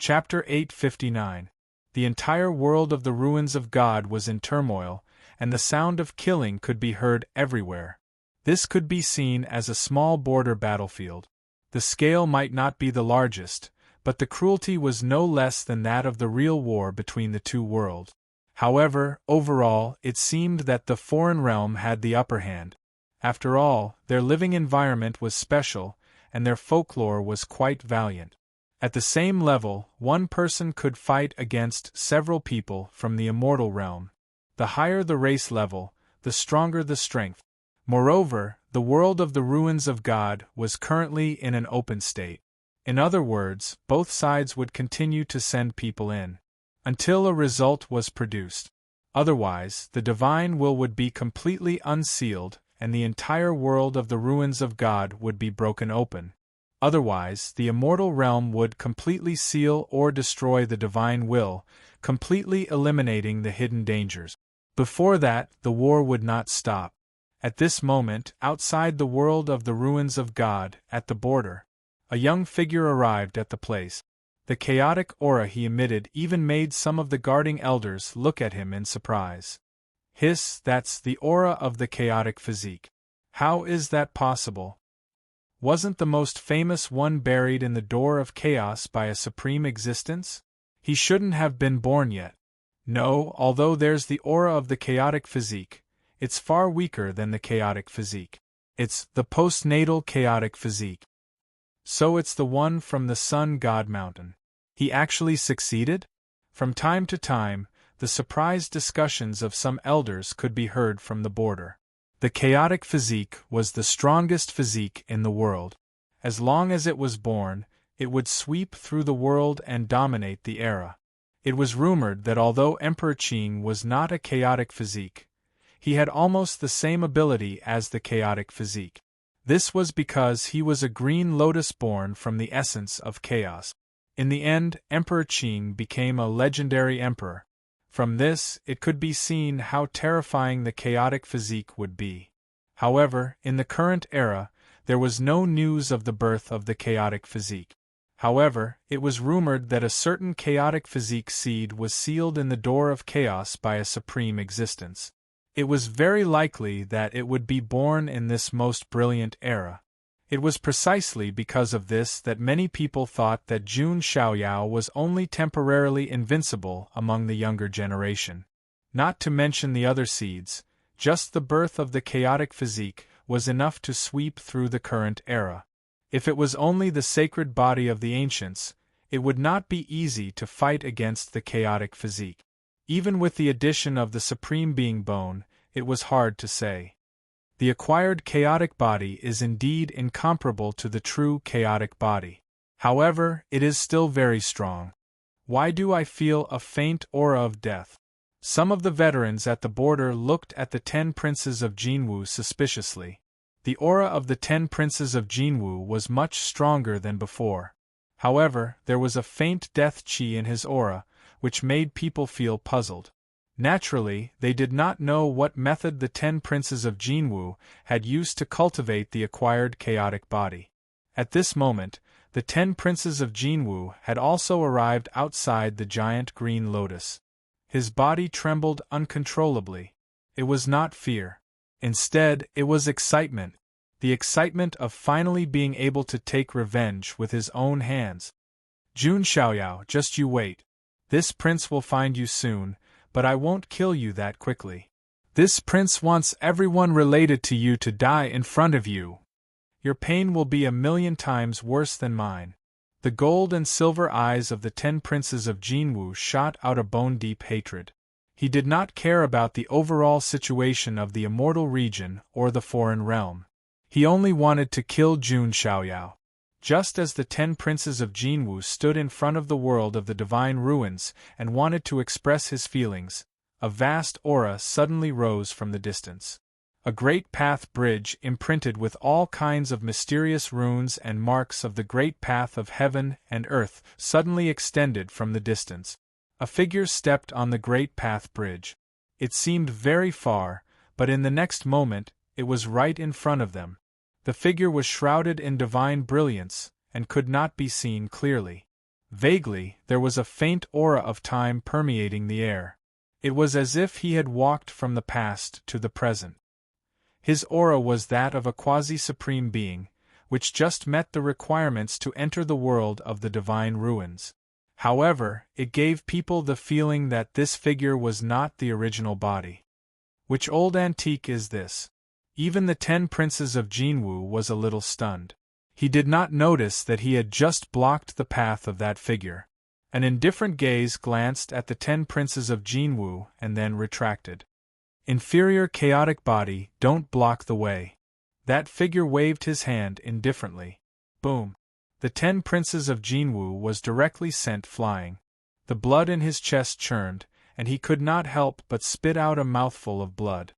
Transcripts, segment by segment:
Chapter 859. The entire world of the ruins of God was in turmoil, and the sound of killing could be heard everywhere. This could be seen as a small border battlefield. The scale might not be the largest, but the cruelty was no less than that of the real war between the two worlds. However, overall, it seemed that the foreign realm had the upper hand. After all, their living environment was special, and their folklore was quite valiant. At the same level, one person could fight against several people from the immortal realm. The higher the race level, the stronger the strength. Moreover, the world of the ruins of God was currently in an open state. In other words, both sides would continue to send people in until a result was produced. Otherwise, the divine will would be completely unsealed, and the entire world of the ruins of God would be broken open. Otherwise, the immortal realm would completely seal or destroy the divine will, completely eliminating the hidden dangers. Before that, the war would not stop. At this moment, outside the world of the ruins of God, at the border, a young figure arrived at the place. The chaotic aura he emitted even made some of the guarding elders look at him in surprise. Hiss, that's the aura of the chaotic physique. How is that possible? Wasn't the most famous one buried in the door of chaos by a supreme existence? He shouldn't have been born yet. No, although there's the aura of the chaotic physique, it's far weaker than the chaotic physique. It's the postnatal chaotic physique. So it's the one from the Sun God Mountain. He actually succeeded? From time to time, the surprised discussions of some elders could be heard from the border. The chaotic physique was the strongest physique in the world. As long as it was born, it would sweep through the world and dominate the era. It was rumored that although Emperor Qin was not a chaotic physique, he had almost the same ability as the chaotic physique. This was because he was a green lotus born from the essence of chaos. In the end, Emperor Qin became a legendary emperor. From this, it could be seen how terrifying the chaotic physique would be. However, in the current era, there was no news of the birth of the chaotic physique. However, it was rumored that a certain chaotic physique seed was sealed in the door of chaos by a supreme existence. It was very likely that it would be born in this most brilliant era. It was precisely because of this that many people thought that Jun Xiaoyao was only temporarily invincible among the younger generation. Not to mention the other seeds, just the birth of the chaotic physique was enough to sweep through the current era. If it was only the sacred body of the ancients, it would not be easy to fight against the chaotic physique. Even with the addition of the Supreme Being Bone, it was hard to say. The acquired chaotic body is indeed incomparable to the true chaotic body. However, it is still very strong. Why do I feel a faint aura of death? Some of the veterans at the border looked at the 10 princes of Jinwu suspiciously. The aura of the 10 princes of Jinwu was much stronger than before. However, there was a faint death qi in his aura, which made people feel puzzled. Naturally, they did not know what method the 10 princes of Jinwu had used to cultivate the acquired chaotic body. At this moment, the 10 princes of Jinwu had also arrived outside the giant green lotus. His body trembled uncontrollably. It was not fear. Instead, it was excitement. The excitement of finally being able to take revenge with his own hands. Jun Xiaoyao, just you wait. This prince will find you soon, but I won't kill you that quickly. This prince wants everyone related to you to die in front of you. Your pain will be 1,000,000 times worse than mine. The gold and silver eyes of the 10 princes of Jinwu shot out a bone-deep hatred. He did not care about the overall situation of the immortal region or the foreign realm. He only wanted to kill Jun Xiaoyao. Just as the 10 princes of Jinwu stood in front of the world of the divine ruins and wanted to express his feelings, a vast aura suddenly rose from the distance. A great path bridge imprinted with all kinds of mysterious runes and marks of the great path of heaven and earth suddenly extended from the distance. A figure stepped on the great path bridge. It seemed very far, but in the next moment, it was right in front of them. The figure was shrouded in divine brilliance, and could not be seen clearly. Vaguely, there was a faint aura of time permeating the air. It was as if he had walked from the past to the present. His aura was that of a quasi-supreme being, which just met the requirements to enter the world of the divine ruins. However, it gave people the feeling that this figure was not the original body. Which old antique is this? Even the 10 Princes of Jinwu was a little stunned. He did not notice that he had just blocked the path of that figure. An indifferent gaze glanced at the 10 Princes of Jinwu and then retracted. Inferior chaotic body, don't block the way. That figure waved his hand indifferently. Boom. The 10 Princes of Jinwu was directly sent flying. The blood in his chest churned, and he could not help but spit out a mouthful of blood.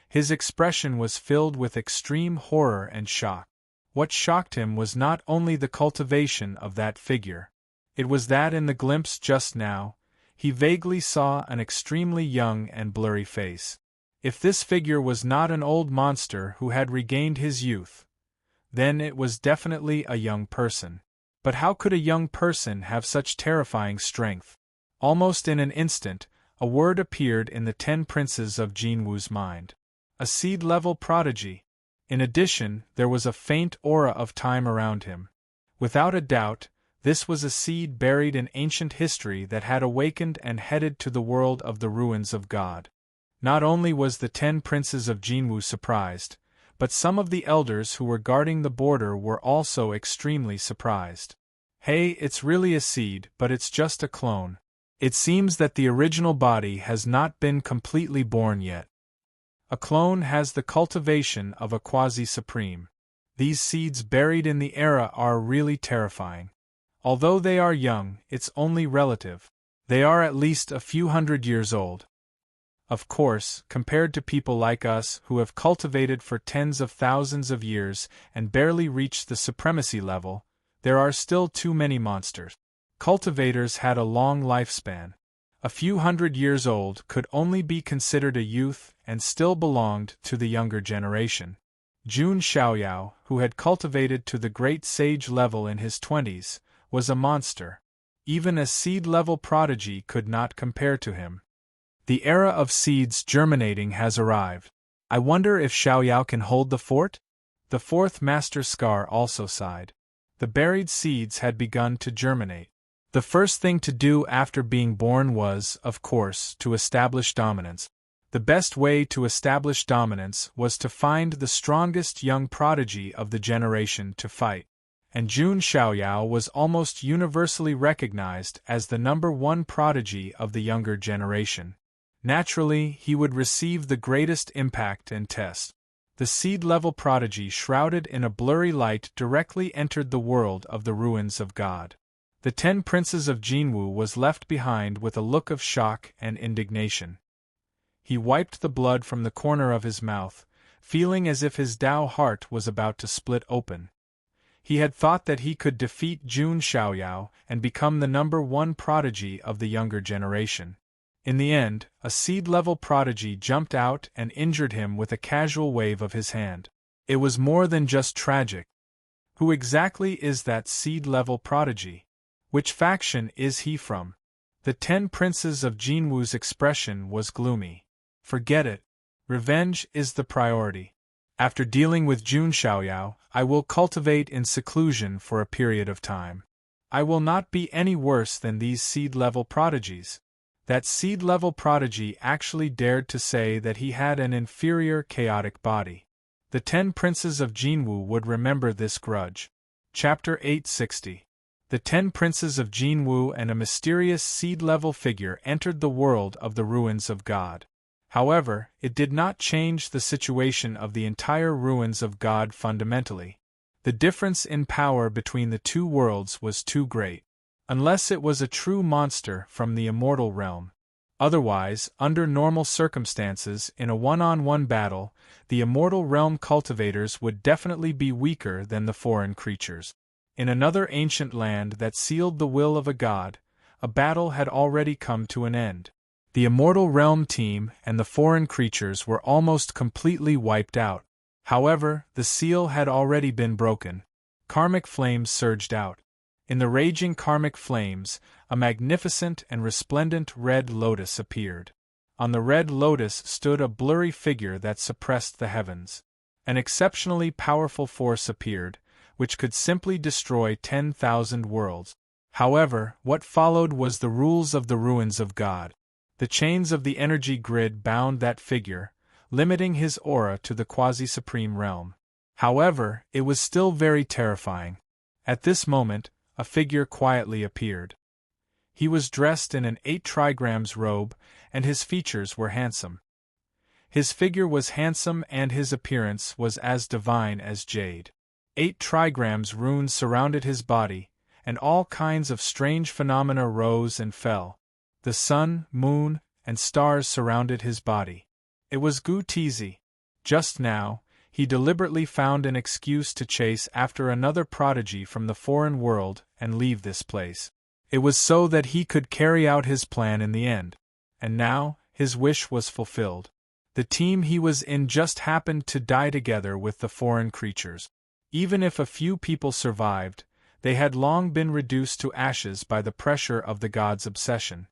His expression was filled with extreme horror and shock. What shocked him was not only the cultivation of that figure. It was that in the glimpse just now, he vaguely saw an extremely young and blurry face. If this figure was not an old monster who had regained his youth, then it was definitely a young person. But how could a young person have such terrifying strength? Almost in an instant, a word appeared in the 10 Princes of Jinwu's mind. A seed-level prodigy. In addition, there was a faint aura of time around him. Without a doubt, this was a seed buried in ancient history that had awakened and headed to the world of the ruins of God. Not only was the 10 Princes of Jinwu surprised, but some of the elders who were guarding the border were also extremely surprised. Hey, it's really a seed, but it's just a clone. It seems that the original body has not been completely born yet. A clone has the cultivation of a quasi-supreme. These seeds buried in the era are really terrifying. Although they are young, it's only relative. They are at least a few hundred years old. Of course, compared to people like us who have cultivated for tens of thousands of years and barely reached the supremacy level, there are still too many monsters. Cultivators had a long lifespan. A few hundred years old could only be considered a youth and still belonged to the younger generation. Jun Xiaoyao, who had cultivated to the great sage level in his 20s, was a monster. Even a seed-level prodigy could not compare to him. The era of seeds germinating has arrived. I wonder if Xiaoyao can hold the fort? The 4th Master Scar also sighed. The buried seeds had begun to germinate. The first thing to do after being born was, of course, to establish dominance. The best way to establish dominance was to find the strongest young prodigy of the generation to fight. And Jun Xiaoyao was almost universally recognized as the #1 prodigy of the younger generation. Naturally, he would receive the greatest impact and test. The seed-level prodigy shrouded in a blurry light directly entered the world of the ruins of God. The 10 Princes of Jinwu was left behind with a look of shock and indignation. He wiped the blood from the corner of his mouth, feeling as if his Dao heart was about to split open. He had thought that he could defeat Jun Xiaoyao and become the #1 prodigy of the younger generation. In the end, a seed-level prodigy jumped out and injured him with a casual wave of his hand. It was more than just tragic. Who exactly is that seed-level prodigy? Which faction is he from? The 10 Princes of Jinwu's expression was gloomy. Forget it. Revenge is the priority. After dealing with Jun Xiaoyao, I will cultivate in seclusion for a period of time. I will not be any worse than these seed-level prodigies. That seed-level prodigy actually dared to say that he had an inferior chaotic body. The 10 Princes of Jinwu would remember this grudge. Chapter 860. The 10 Princes of Jinwu and a mysterious seed-level figure entered the world of the ruins of God. However, it did not change the situation of the entire ruins of God fundamentally. The difference in power between the two worlds was too great. Unless it was a true monster from the immortal realm. Otherwise, under normal circumstances, in a one-on-one battle, the immortal realm cultivators would definitely be weaker than the foreign creatures. In another ancient land that sealed the will of a god, a battle had already come to an end. The immortal realm team and the foreign creatures were almost completely wiped out. However, the seal had already been broken. Karmic flames surged out. In the raging karmic flames, a magnificent and resplendent red lotus appeared. On the red lotus stood a blurry figure that suppressed the heavens. An exceptionally powerful force appeared, which could simply destroy 10,000 worlds. However, what followed was the rules of the ruins of God. The chains of the energy grid bound that figure, limiting his aura to the quasi-supreme realm. However, it was still very terrifying. At this moment, a figure quietly appeared. He was dressed in an 8 trigrams robe, and his features were handsome. His figure was handsome and his appearance was as divine as jade. 8 trigrams runes surrounded his body, and all kinds of strange phenomena rose and fell. The sun, moon, and stars surrounded his body. It was Gu Tizi. Just now, he deliberately found an excuse to chase after another prodigy from the foreign world and leave this place. It was so that he could carry out his plan in the end. And now, his wish was fulfilled. The team he was in just happened to die together with the foreign creatures. Even if a few people survived, they had long been reduced to ashes by the pressure of the god's obsession.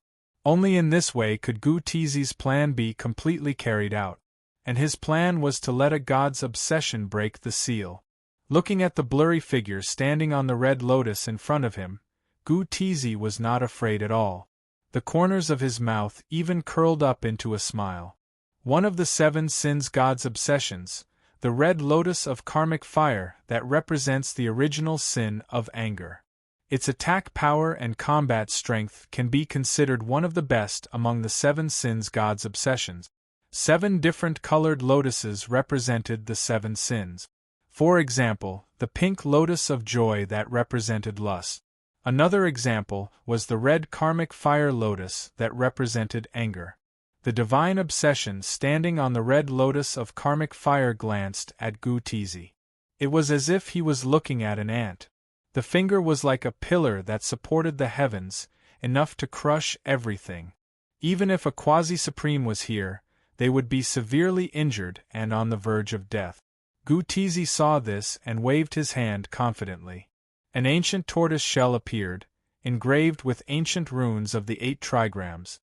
Only in this way could Gu Tizi's plan be completely carried out. And his plan was to let a god's obsession break the seal. Looking at the blurry figure standing on the red lotus in front of him, Gu Tizi was not afraid at all. The corners of his mouth even curled up into a smile. One of the 7 sins god's obsessions, the red lotus of karmic fire that represents the original sin of anger. Its attack power and combat strength can be considered one of the best among the 7 sins god's obsessions. 7 different colored lotuses represented the 7 sins. For example, the pink lotus of joy that represented lust. Another example was the red karmic fire lotus that represented anger. The divine obsession standing on the red lotus of karmic fire glanced at Gu Tizi. It was as if he was looking at an ant. The finger was like a pillar that supported the heavens, enough to crush everything. Even if a quasi-supreme was here, they would be severely injured and on the verge of death. Gu Tizi saw this and waved his hand confidently. An ancient tortoise shell appeared, engraved with ancient runes of the 8 trigrams.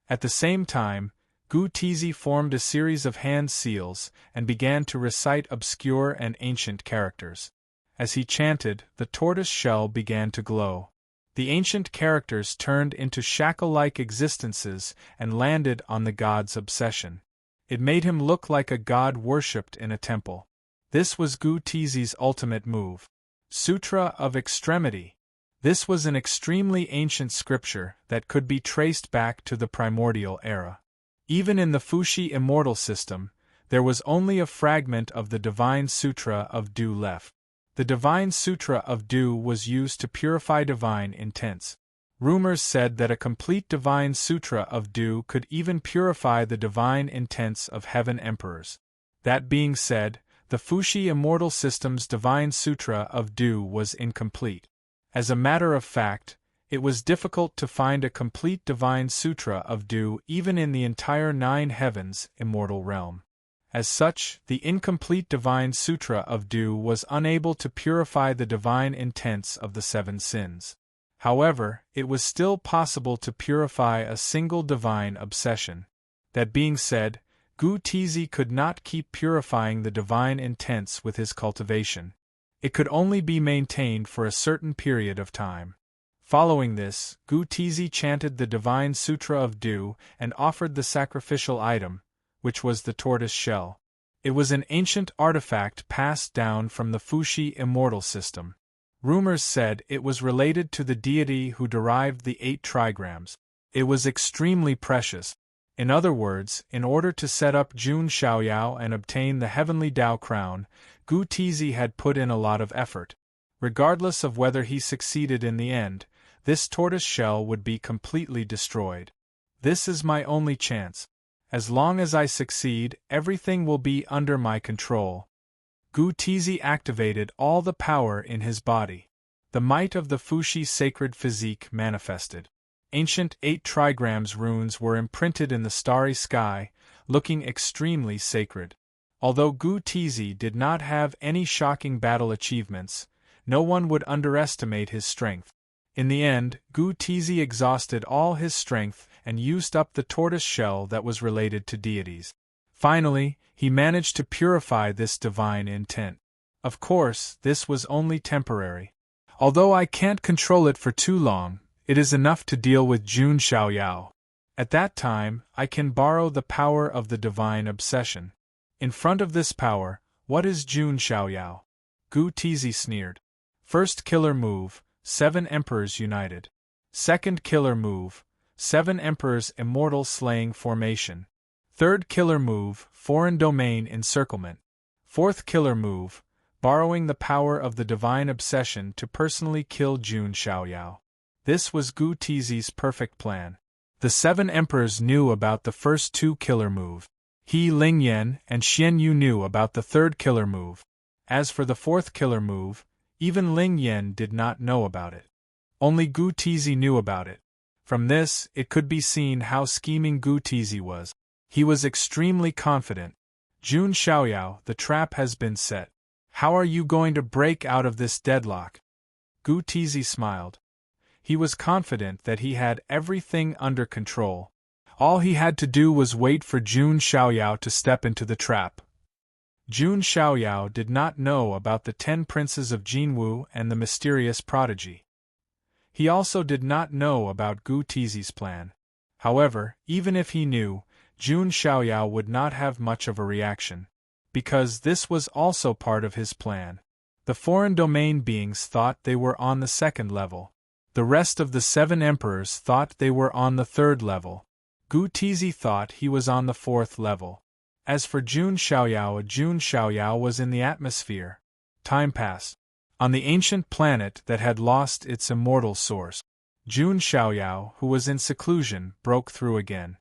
At the same time, Gu Tizi formed a series of hand seals and began to recite obscure and ancient characters. As he chanted, the tortoise shell began to glow. The ancient characters turned into shackle-like existences and landed on the god's obsession. It made him look like a god worshipped in a temple. This was Gu Tizi's ultimate move. Sutra of Extremity. This was an extremely ancient scripture that could be traced back to the primordial era. Even in the Fuxi immortal system, there was only a fragment of the Divine Sutra of Du left. The Divine Sutra of Du was used to purify divine intents. Rumors said that a complete Divine Sutra of Du could even purify the divine intents of heaven emperors. That being said, the Fuxi immortal system's Divine Sutra of Du was incomplete. As a matter of fact, it was difficult to find a complete Divine Sutra of Du even in the entire 9 heavens immortal realm. As such, the incomplete Divine Sutra of Du was unable to purify the divine intents of the 7 sins. However, it was still possible to purify a single divine obsession. That being said, Gu Tizi could not keep purifying the divine intents with his cultivation. It could only be maintained for a certain period of time. Following this, Gu Tizi chanted the Divine Sutra of Du and offered the sacrificial item, which was the tortoise shell. It was an ancient artifact passed down from the Fuxi immortal system. Rumors said it was related to the deity who derived the 8 trigrams. It was extremely precious. In other words, in order to set up Jun Xiaoyao and obtain the heavenly Dao crown, Gu Tizi had put in a lot of effort. Regardless of whether he succeeded in the end, this tortoise shell would be completely destroyed. This is my only chance. As long as I succeed, everything will be under my control. Gu Tizi activated all the power in his body. The might of the Fuxi sacred physique manifested. Ancient 8 trigrams runes were imprinted in the starry sky, looking extremely sacred. Although Gu Tizi did not have any shocking battle achievements, no one would underestimate his strength. In the end, Gu Tizi exhausted all his strength and used up the tortoise shell that was related to deities. Finally, he managed to purify this divine intent. Of course, this was only temporary. Although I can't control it for too long, it is enough to deal with Jun Xiaoyao. At that time, I can borrow the power of the divine obsession. In front of this power, what is Jun Xiaoyao? Gu Tizi sneered. First killer move, 7 Emperors United. Second killer move, 7 Emperors Immortal Slaying Formation. Third killer move, Foreign Domain Encirclement. Fourth killer move, borrowing the power of the divine obsession to personally kill Jun Xiaoyao. This was Gu Tizi's perfect plan. The 7 emperors knew about the first 2 killer moves. He, Lingyan, and Xian Yu knew about the third killer move. As for the fourth killer move, even Lingyan did not know about it. Only Gu Tizi knew about it. From this, it could be seen how scheming Gu Tizi was. He was extremely confident. Jun Xiaoyao, the trap has been set. How are you going to break out of this deadlock? Gu Tizi smiled. He was confident that he had everything under control. All he had to do was wait for Jun Xiaoyao to step into the trap. Jun Xiaoyao did not know about the 10 princes of Jinwu and the mysterious prodigy. He also did not know about Gu Tizi's plan. However, even if he knew, Jun Xiaoyao would not have much of a reaction. Because this was also part of his plan. The foreign domain beings thought they were on the 2nd level. The rest of the 7 emperors thought they were on the 3rd level. Gu Tizi thought he was on the 4th level. As for Jun Xiaoyao was in the atmosphere. Time passed. On the ancient planet that had lost its immortal source, Jun Xiaoyao, who was in seclusion, broke through again.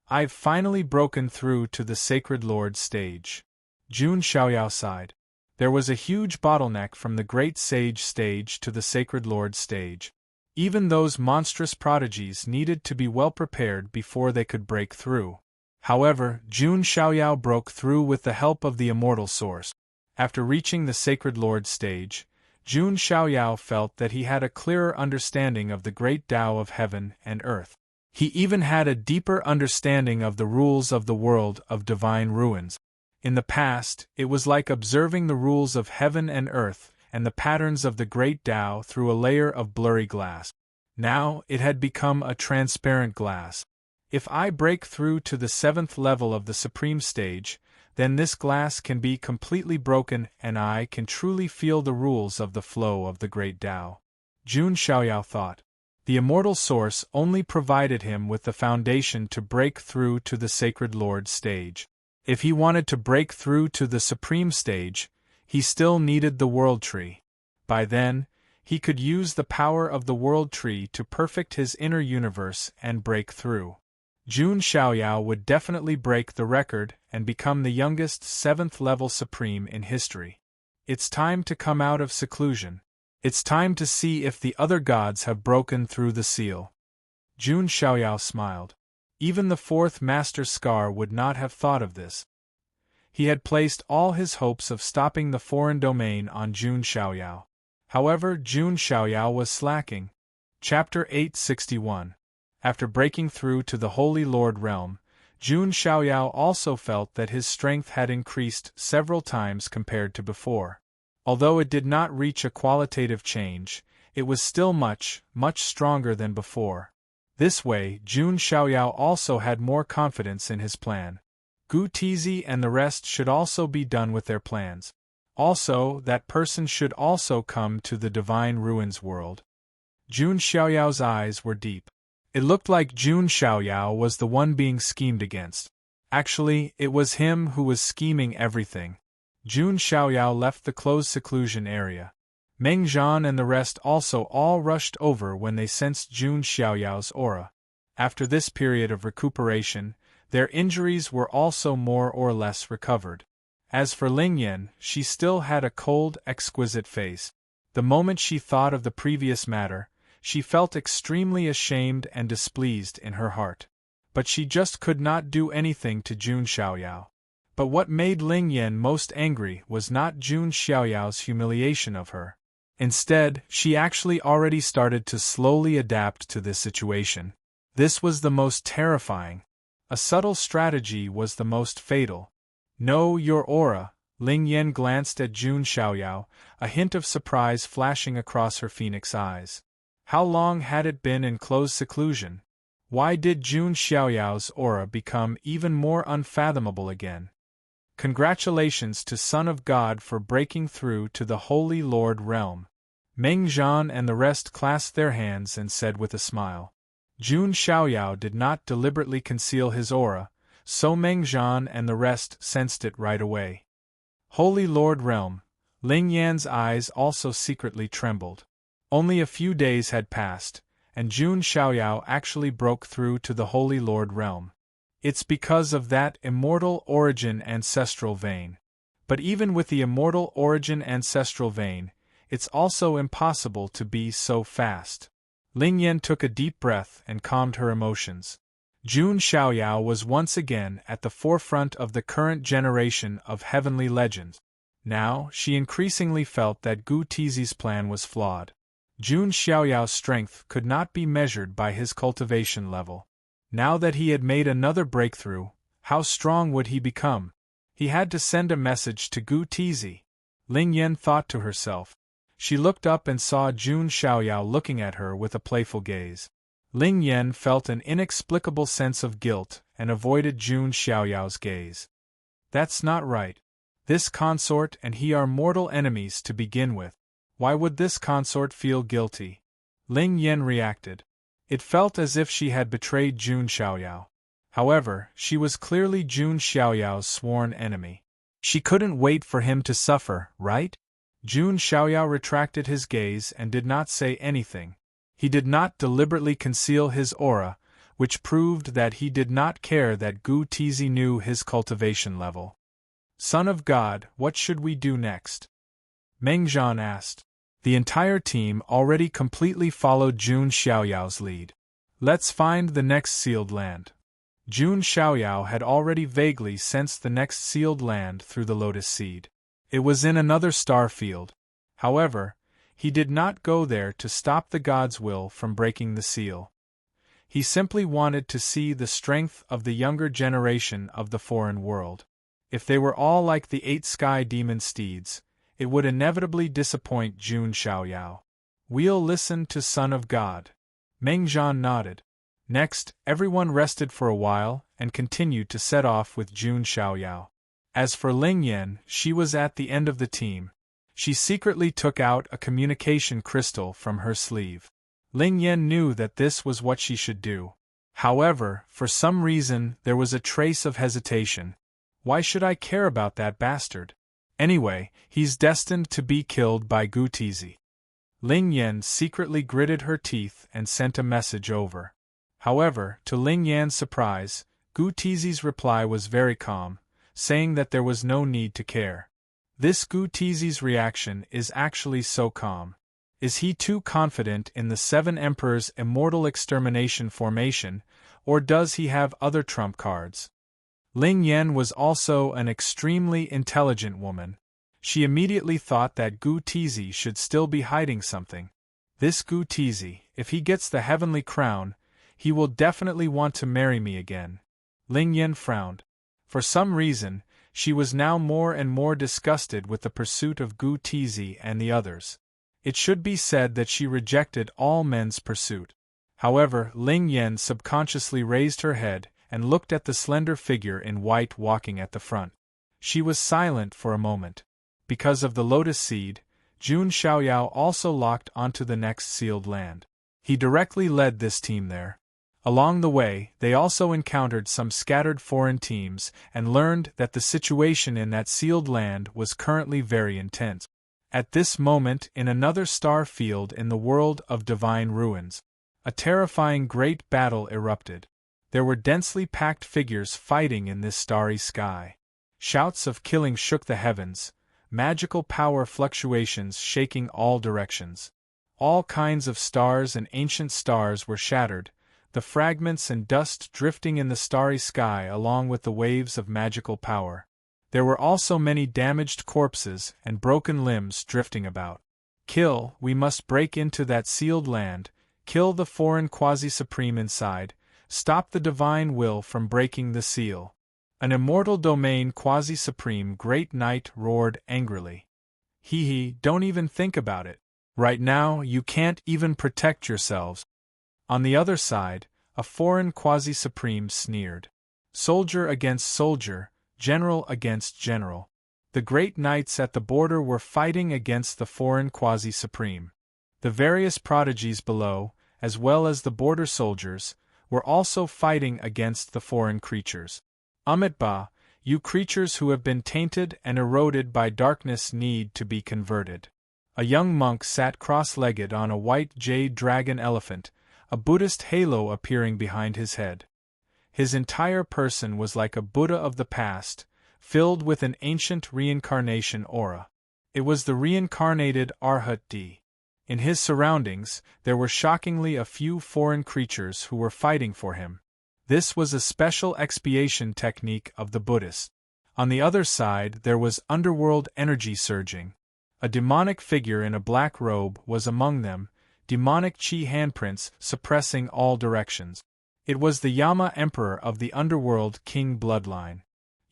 I've finally broken through to the Sacred Lord stage. Jun Xiaoyao sighed. There was a huge bottleneck from the Great Sage stage to the Sacred Lord stage. Even those monstrous prodigies needed to be well prepared before they could break through. However, Jun Xiaoyao broke through with the help of the immortal source. After reaching the Sacred Lord stage, Jun Xiaoyao felt that he had a clearer understanding of the great Tao of heaven and earth. He even had a deeper understanding of the rules of the world of divine ruins. In the past, it was like observing the rules of heaven and earth and the patterns of the great Tao through a layer of blurry glass. Now, it had become a transparent glass. If I break through to the 7th level of the supreme stage, then this glass can be completely broken and I can truly feel the rules of the flow of the great Tao. Jun Xiaoyao thought. The immortal source only provided him with the foundation to break through to the Sacred Lord stage. If he wanted to break through to the supreme stage, he still needed the world tree. By then, he could use the power of the world tree to perfect his inner universe and break through. Jun Xiaoyao would definitely break the record and become the youngest 7th level supreme in history. It's time to come out of seclusion. It's time to see if the other gods have broken through the seal. Jun Xiaoyao smiled. Even the 4th Master Scar would not have thought of this. He had placed all his hopes of stopping the foreign domain on Jun Xiaoyao. However, Jun Xiaoyao was slacking. Chapter 861. After breaking through to the Holy Lord realm, Jun Xiaoyao also felt that his strength had increased several times compared to before. Although it did not reach a qualitative change, it was still much stronger than before. This way, Jun Xiaoyao also had more confidence in his plan. Gu Tizi and the rest should also be done with their plans. Also, that person should also come to the Divine Ruins world. Jun Xiaoyao's eyes were deep. It looked like Jun Xiaoyao was the one being schemed against. Actually, it was him who was scheming everything. Jun Xiaoyao left the closed seclusion area. Meng Zhan and the rest also all rushed over when they sensed Jun Xiaoyao's aura. After this period of recuperation, their injuries were also more or less recovered. As for Lingyan, she still had a cold, exquisite face. The moment she thought of the previous matter, she felt extremely ashamed and displeased in her heart. But she just could not do anything to Jun Xiaoyao. But what made Lingyan most angry was not Jun Xiaoyao's humiliation of her. Instead, she actually already started to slowly adapt to this situation. This was the most terrifying. A subtle strategy was the most fatal. Know your aura. Ling Yan glanced at Jun Xiaoyao, a hint of surprise flashing across her phoenix eyes. How long had it been in close seclusion? Why did Jun Xiaoyao's aura become even more unfathomable again? Congratulations to Son of God for breaking through to the Holy Lord realm. Meng Zhan and the rest clasped their hands and said with a smile. Jun Xiaoyao did not deliberately conceal his aura, so Meng Zhan and the rest sensed it right away. Holy Lord realm. Ling Yan's eyes also secretly trembled. Only a few days had passed, and Jun Xiaoyao actually broke through to the Holy Lord realm. It's because of that immortal origin ancestral vein. But even with the immortal origin ancestral vein, it's also impossible to be so fast. Ling Yan took a deep breath and calmed her emotions. Jun Xiaoyao was once again at the forefront of the current generation of heavenly legends. Now, she increasingly felt that Gu Tizi's plan was flawed. Jun Xiaoyao's strength could not be measured by his cultivation level. Now that he had made another breakthrough, how strong would he become? He had to send a message to Gu Tizi. Ling Yan thought to herself. She looked up and saw Jun Xiaoyao looking at her with a playful gaze. Ling Yan felt an inexplicable sense of guilt and avoided Jun Xiaoyao's gaze. That's not right. This consort and he are mortal enemies to begin with. Why would this consort feel guilty? Ling Yan reacted. It felt as if she had betrayed Jun Xiaoyao. However, she was clearly Jun Xiaoyao's sworn enemy. She couldn't wait for him to suffer, right? Jun Xiaoyao retracted his gaze and did not say anything. He did not deliberately conceal his aura, which proved that he did not care that Gu Tizi knew his cultivation level. Son of God, what should we do next? Meng Zhan asked. The entire team already completely followed Jun Xiaoyao's lead. Let's find the next sealed land. Jun Xiaoyao had already vaguely sensed the next sealed land through the lotus seed. It was in another star field. However, he did not go there to stop the god's will from breaking the seal. He simply wanted to see the strength of the younger generation of the foreign world. If they were all like the 8 sky demon steeds, it would inevitably disappoint Jun Xiaoyao. We'll listen to Son of God. Meng Zhan nodded. Next, everyone rested for a while and continued to set off with Jun Xiaoyao. As for Ling Yan, she was at the end of the team. She secretly took out a communication crystal from her sleeve. Ling Yan knew that this was what she should do. However, for some reason, there was a trace of hesitation. Why should I care about that bastard? Anyway, he's destined to be killed by Gu Tizi. Ling Yan secretly gritted her teeth and sent a message over. However, to Ling Yan's surprise, Gu Tizi's reply was very calm, saying that there was no need to care. This Gu Tizi's reaction is actually so calm. Is he too confident in the 7 Emperors' immortal extermination formation, or does he have other trump cards? Ling Yan was also an extremely intelligent woman. She immediately thought that Gu Tizi should still be hiding something. This Gu Tizi, if he gets the heavenly crown, he will definitely want to marry me again. Ling Yan frowned. For some reason, she was now more and more disgusted with the pursuit of Gu Tizi and the others. It should be said that she rejected all men's pursuit. However, Ling Yan subconsciously raised her head and looked at the slender figure in white walking at the front. She was silent for a moment. Because of the lotus seed, Jun Xiaoyao also locked onto the next sealed land. He directly led this team there. Along the way, they also encountered some scattered foreign teams and learned that the situation in that sealed land was currently very intense. At this moment, in another star field in the world of divine ruins, a terrifying great battle erupted. There were densely packed figures fighting in this starry sky. Shouts of killing shook the heavens, magical power fluctuations shaking all directions. All kinds of stars and ancient stars were shattered, the fragments and dust drifting in the starry sky along with the waves of magical power. There were also many damaged corpses and broken limbs drifting about. Kill, we must break into that sealed land, kill the foreign quasi-supreme inside, stop the divine will from breaking the seal. An immortal domain quasi-supreme great knight roared angrily. Hee, don't even think about it. Right now, you can't even protect yourselves. On the other side, a foreign quasi-supreme sneered. Soldier against soldier, general against general. The great knights at the border were fighting against the foreign quasi-supreme. The various prodigies below, as well as the border soldiers, were also fighting against the foreign creatures. Amitba, you creatures who have been tainted and eroded by darkness need to be converted. A young monk sat cross-legged on a white jade dragon elephant, a Buddhist halo appearing behind his head. His entire person was like a Buddha of the past, filled with an ancient reincarnation aura. It was the reincarnated Arhat D. In his surroundings, there were shockingly a few foreign creatures who were fighting for him. This was a special expiation technique of the Buddhists. On the other side there was underworld energy surging. A demonic figure in a black robe was among them, demonic chi handprints suppressing all directions. It was the Yama Emperor of the underworld king bloodline.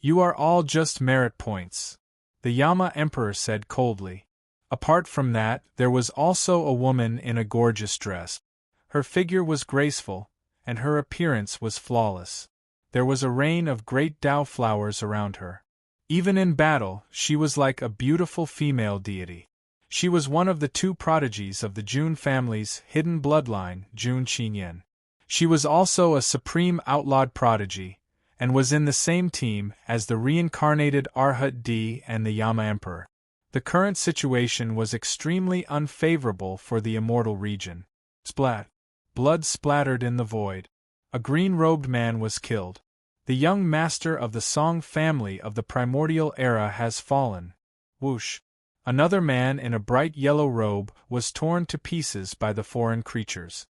You are all just merit points, the Yama Emperor said coldly. Apart from that, there was also a woman in a gorgeous dress. Her figure was graceful, and her appearance was flawless. There was a rain of great Tao flowers around her. Even in battle, she was like a beautiful female deity. She was one of the two prodigies of the Jun family's hidden bloodline, Jun Qinyan. She was also a supreme outlawed prodigy, and was in the same team as the reincarnated Arhat D and the Yama Emperor. The current situation was extremely unfavorable for the immortal region. Splat! Blood splattered in the void. A green-robed man was killed. The young master of the Song family of the primordial era has fallen. Whoosh! Another man in a bright yellow robe was torn to pieces by the foreign creatures.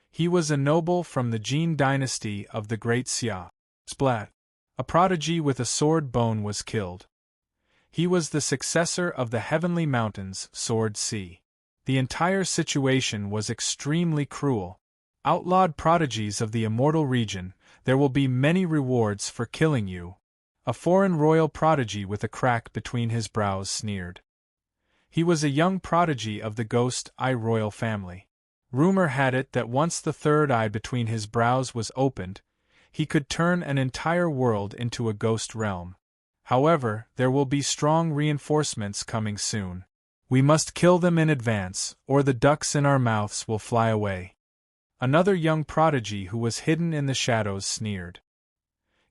He was a noble from the Jin dynasty of the Great Xia. Splat! A prodigy with a sword bone was killed. He was the successor of the Heavenly Mountains, Sword C. The entire situation was extremely cruel. Outlawed prodigies of the immortal region, there will be many rewards for killing you. A foreign royal prodigy with a crack between his brows sneered. He was a young prodigy of the Ghost Eye royal family. Rumor had it that once the third eye between his brows was opened, he could turn an entire world into a ghost realm. However, there will be strong reinforcements coming soon. We must kill them in advance, or the ducks in our mouths will fly away. Another young prodigy who was hidden in the shadows sneered.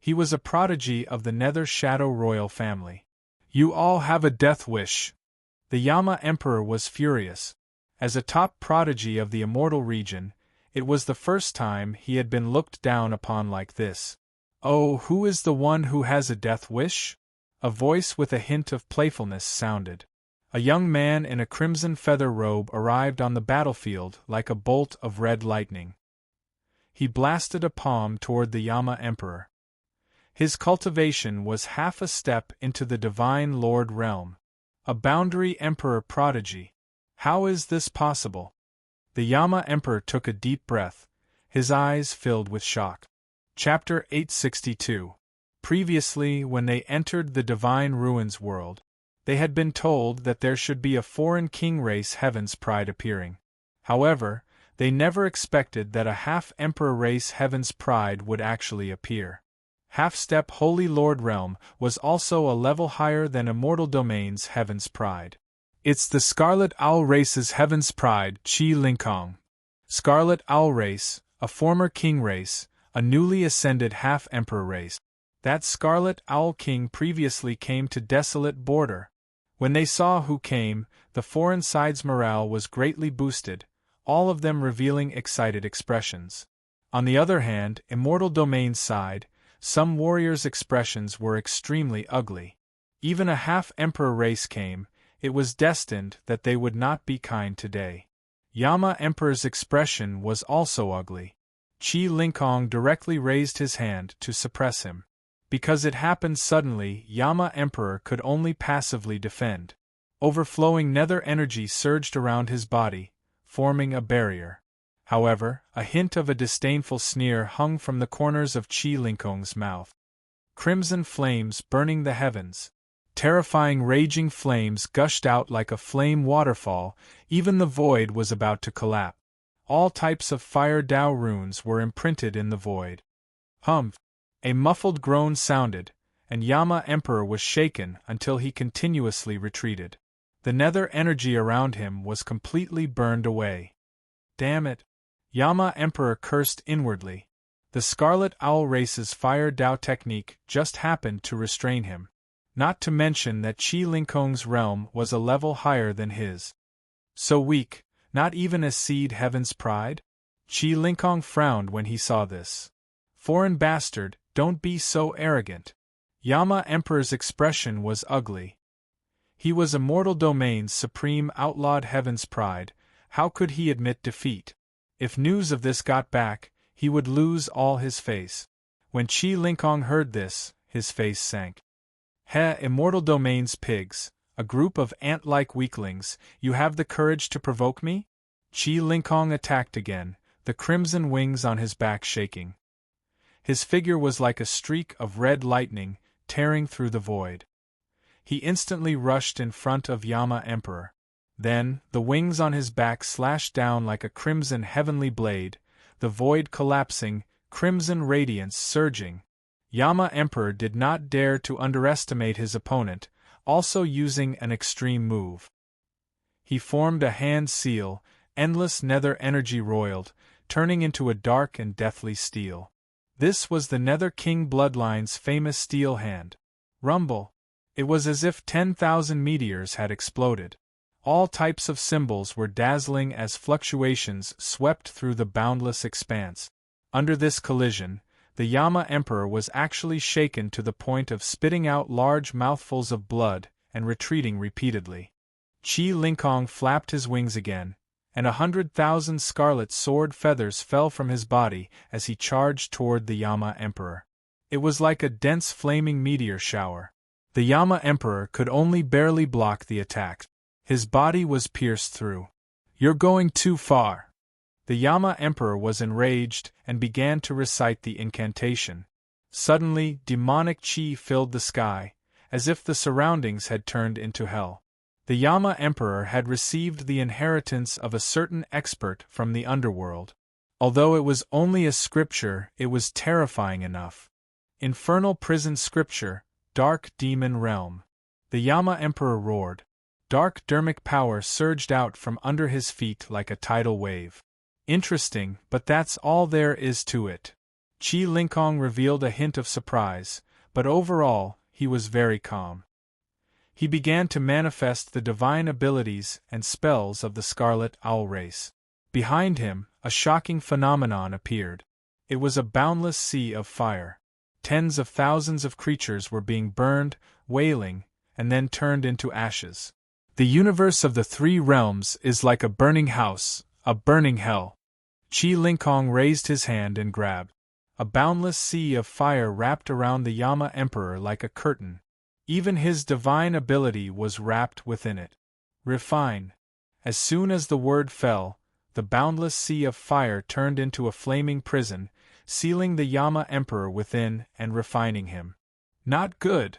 He was a prodigy of the Nether Shadow royal family. You all have a death wish. The Yama Emperor was furious. As a top prodigy of the immortal region, it was the first time he had been looked down upon like this. Oh, who is the one who has a death wish? A voice with a hint of playfulness sounded. A young man in a crimson feather robe arrived on the battlefield like a bolt of red lightning. He blasted a palm toward the Yama Emperor. His cultivation was half a step into the Divine Lord realm. A boundary Emperor prodigy. How is this possible? The Yama Emperor took a deep breath, his eyes filled with shock. Chapter 862. Previously, when they entered the Divine Ruins world, they had been told that there should be a foreign king race Heaven's Pride appearing. However, they never expected that a half-emperor race Heaven's Pride would actually appear. Half-step Holy Lord Realm was also a level higher than Immortal Domain's Heaven's Pride. It's the Scarlet Owl race's Heaven's Pride, Qi Linkong. Scarlet Owl race, a former king race, a newly ascended half-emperor race. That Scarlet Owl King previously came to Desolate Border. When they saw who came, the foreign side's morale was greatly boosted, all of them revealing excited expressions. On the other hand, Immortal Domain's side, some warriors' expressions were extremely ugly. Even a half-emperor race came, it was destined that they would not be kind today. Yama Emperor's expression was also ugly. Qi Linkong directly raised his hand to suppress him. Because it happened suddenly, Yama Emperor could only passively defend. Overflowing nether energy surged around his body, forming a barrier. However, a hint of a disdainful sneer hung from the corners of Qi Lingkong's mouth. Crimson flames burning the heavens. Terrifying raging flames gushed out like a flame waterfall, even the void was about to collapse. All types of fire Dao runes were imprinted in the void. Humph! A muffled groan sounded, and Yama Emperor was shaken until he continuously retreated. The nether energy around him was completely burned away. Damn it! Yama Emperor cursed inwardly. The Scarlet Owl race's fire Dao technique just happened to restrain him. Not to mention that Qi Lingkong's realm was a level higher than his. So weak, not even a seed heaven's pride? Qi Lingkong frowned when he saw this. Foreign bastard, don't be so arrogant. Yama Emperor's expression was ugly. He was Immortal Domain's supreme outlawed heaven's pride. How could he admit defeat? If news of this got back, he would lose all his face. When Qi Lingkong heard this, his face sank. Heh, Immortal Domain's pigs, a group of ant-like weaklings, you have the courage to provoke me? Qi Lingkong attacked again, the crimson wings on his back shaking. His figure was like a streak of red lightning, tearing through the void. He instantly rushed in front of Yama Emperor. Then, the wings on his back slashed down like a crimson heavenly blade, the void collapsing, crimson radiance surging. Yama Emperor did not dare to underestimate his opponent, also using an extreme move. He formed a hand seal, endless nether energy roiled, turning into a dark and deathly steel. This was the Nether King bloodline's famous steel hand. Rumble! It was as if 10,000 meteors had exploded. All types of symbols were dazzling as fluctuations swept through the boundless expanse. Under this collision, the Yama Emperor was actually shaken to the point of spitting out large mouthfuls of blood and retreating repeatedly. Qi Lingkong flapped his wings again, and 100,000 scarlet sword feathers fell from his body as he charged toward the Yama Emperor. It was like a dense flaming meteor shower. The Yama Emperor could only barely block the attack. His body was pierced through. You're going too far. The Yama Emperor was enraged and began to recite the incantation. Suddenly, demonic chi filled the sky, as if the surroundings had turned into hell. The Yama Emperor had received the inheritance of a certain expert from the underworld. Although it was only a scripture, it was terrifying enough. Infernal prison scripture, dark demon realm. The Yama Emperor roared. Dark dermic power surged out from under his feet like a tidal wave. Interesting, but that's all there is to it. Qi Lingkong revealed a hint of surprise, but overall, he was very calm. He began to manifest the divine abilities and spells of the Scarlet Owl race. Behind him, a shocking phenomenon appeared. It was a boundless sea of fire. Tens of thousands of creatures were being burned, wailing, and then turned into ashes. The universe of the three realms is like a burning house, a burning hell. Qi Lingkong raised his hand and grabbed. A boundless sea of fire wrapped around the Yama Emperor like a curtain. Even his divine ability was wrapped within it. Refine. As soon as the word fell, the boundless sea of fire turned into a flaming prison, sealing the Yama Emperor within and refining him. Not good.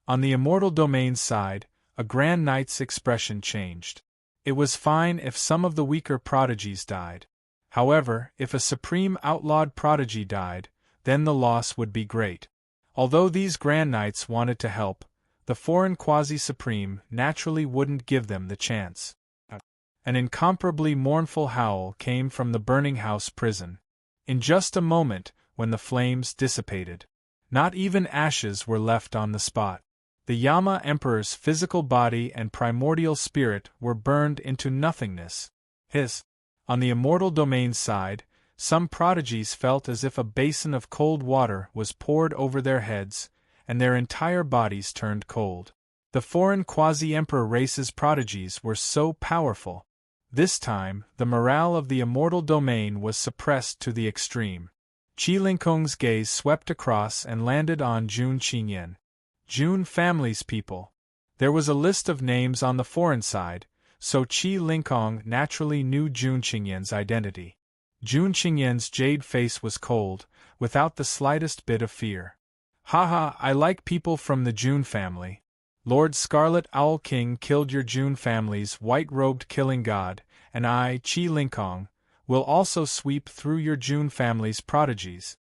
On the Immortal Domain side, a Grand Knight's expression changed. It was fine if some of the weaker prodigies died. However, if a supreme outlawed prodigy died, then the loss would be great. Although these Grand Knights wanted to help, the foreign Quasi-Supreme naturally wouldn't give them the chance. An incomparably mournful howl came from the burning house prison. In just a moment, when the flames dissipated, not even ashes were left on the spot. The Yama Emperor's physical body and primordial spirit were burned into nothingness. On the Immortal Domain side, some prodigies felt as if a basin of cold water was poured over their heads, and their entire bodies turned cold. The foreign Quasi-Emperor race's prodigies were so powerful. This time, the morale of the Immortal Domain was suppressed to the extreme. Qi Lingkong's gaze swept across and landed on Jun Qingyan. Jun family's people. There was a list of names on the foreign side, so Qi Lingkong naturally knew Jun Qingyan's identity. Jun Qingyan's jade face was cold, without the slightest bit of fear. Haha, I like people from the Jun family. Lord Scarlet Owl King killed your Jun family's white-robed killing god, and I, Qi Lingkong, will also sweep through your Jun family's prodigies.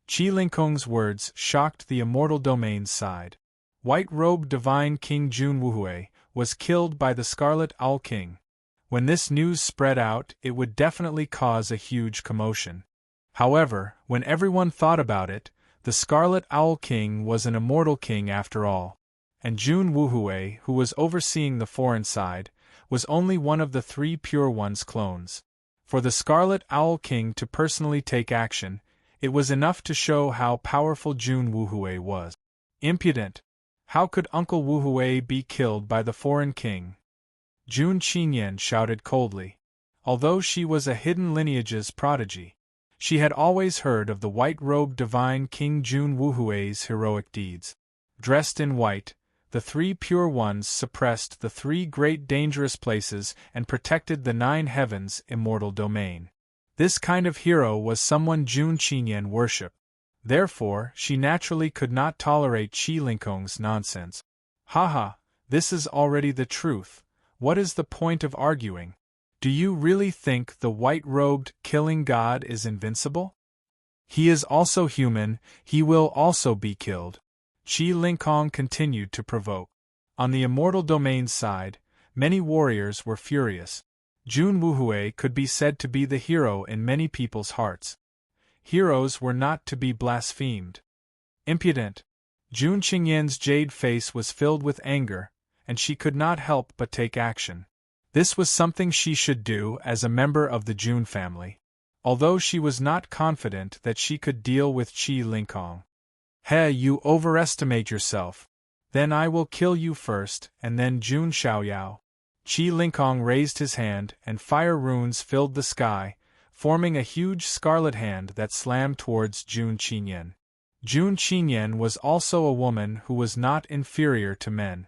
Qi Lingkong's words shocked the immortal domain's side. White-robed divine King Jun Wuhui was killed by the Scarlet Owl King. When this news spread out, it would definitely cause a huge commotion. However, when everyone thought about it, the Scarlet Owl King was an immortal king after all. And Jun Wuhui, who was overseeing the foreign side, was only one of the 3 Pure One's clones. For the Scarlet Owl King to personally take action, it was enough to show how powerful Jun Wuhui was. Impudent! How could Uncle Wuhui be killed by the foreign king? Jun Qingyan shouted coldly. Although she was a hidden lineage's prodigy, she had always heard of the white-robed divine King Jun Wuhui's heroic deeds. Dressed in white, the 3 Pure Ones suppressed the 3 great dangerous places and protected the 9 heavens' immortal domain. This kind of hero was someone Jun Qingyan worshipped. Therefore, she naturally could not tolerate Qi Lingkong's nonsense. Haha, this is already the truth. What is the point of arguing? Do you really think the white-robed killing god is invincible? He is also human, he will also be killed. Qi Lingkong continued to provoke. On the immortal domain's side, many warriors were furious. Jun Wuhui could be said to be the hero in many people's hearts. Heroes were not to be blasphemed. Impudent! Jun Qingyan's jade face was filled with anger, and she could not help but take action. This was something she should do as a member of the Jun family, although she was not confident that she could deal with Qi Lingkong. He, you overestimate yourself. Then I will kill you first, and then Jun Xiaoyao. Qi Lingkong raised his hand, and fire runes filled the sky, forming a huge scarlet hand that slammed towards Jun Qingyan. Jun Qingyan was also a woman who was not inferior to men.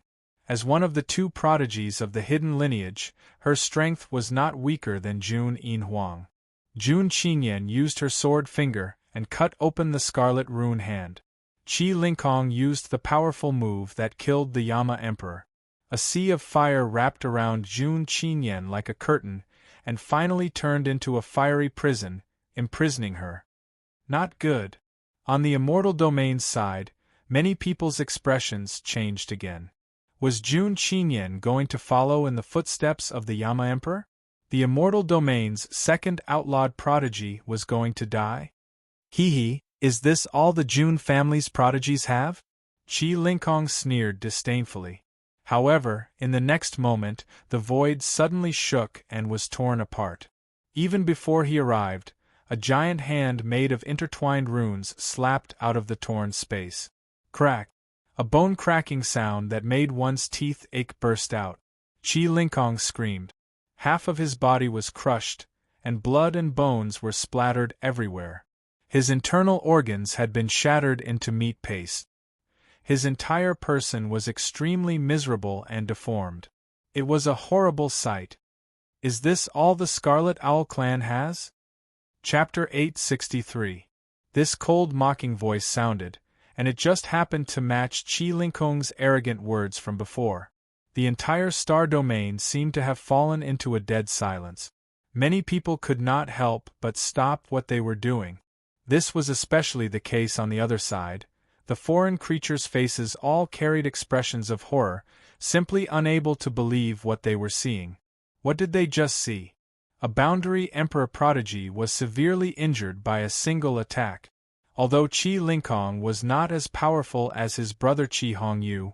As one of the 2 prodigies of the hidden lineage, her strength was not weaker than Jun Yinhuang. Jun Qingyan used her sword finger and cut open the scarlet rune hand. Qi Lingkong used the powerful move that killed the Yama Emperor. A sea of fire wrapped around Jun Qingyan like a curtain, and finally turned into a fiery prison, imprisoning her. Not good. On the immortal domain's side, many people's expressions changed again. Was Jun Qingyan going to follow in the footsteps of the Yama Emperor? The immortal domain's second outlawed prodigy was going to die? Hee, is this all the Jun family's prodigies have? Qi Lingkong sneered disdainfully. However, in the next moment, the void suddenly shook and was torn apart. Even before he arrived, a giant hand made of intertwined runes slapped out of the torn space. Crack! A bone-cracking sound that made one's teeth ache burst out. Qi Lingkong screamed. Half of his body was crushed, and blood and bones were splattered everywhere. His internal organs had been shattered into meat paste. His entire person was extremely miserable and deformed. It was a horrible sight. Is this all the Scarlet Owl clan has? Chapter 863. This cold mocking voice sounded, and it just happened to match Qi Lingkong's arrogant words from before. The entire star domain seemed to have fallen into a dead silence. Many people could not help but stop what they were doing. This was especially the case on the other side. The foreign creatures' faces all carried expressions of horror, simply unable to believe what they were seeing. What did they just see? A boundary emperor prodigy was severely injured by a single attack. Although Qi Lingkong was not as powerful as his brother Qi Hongyu,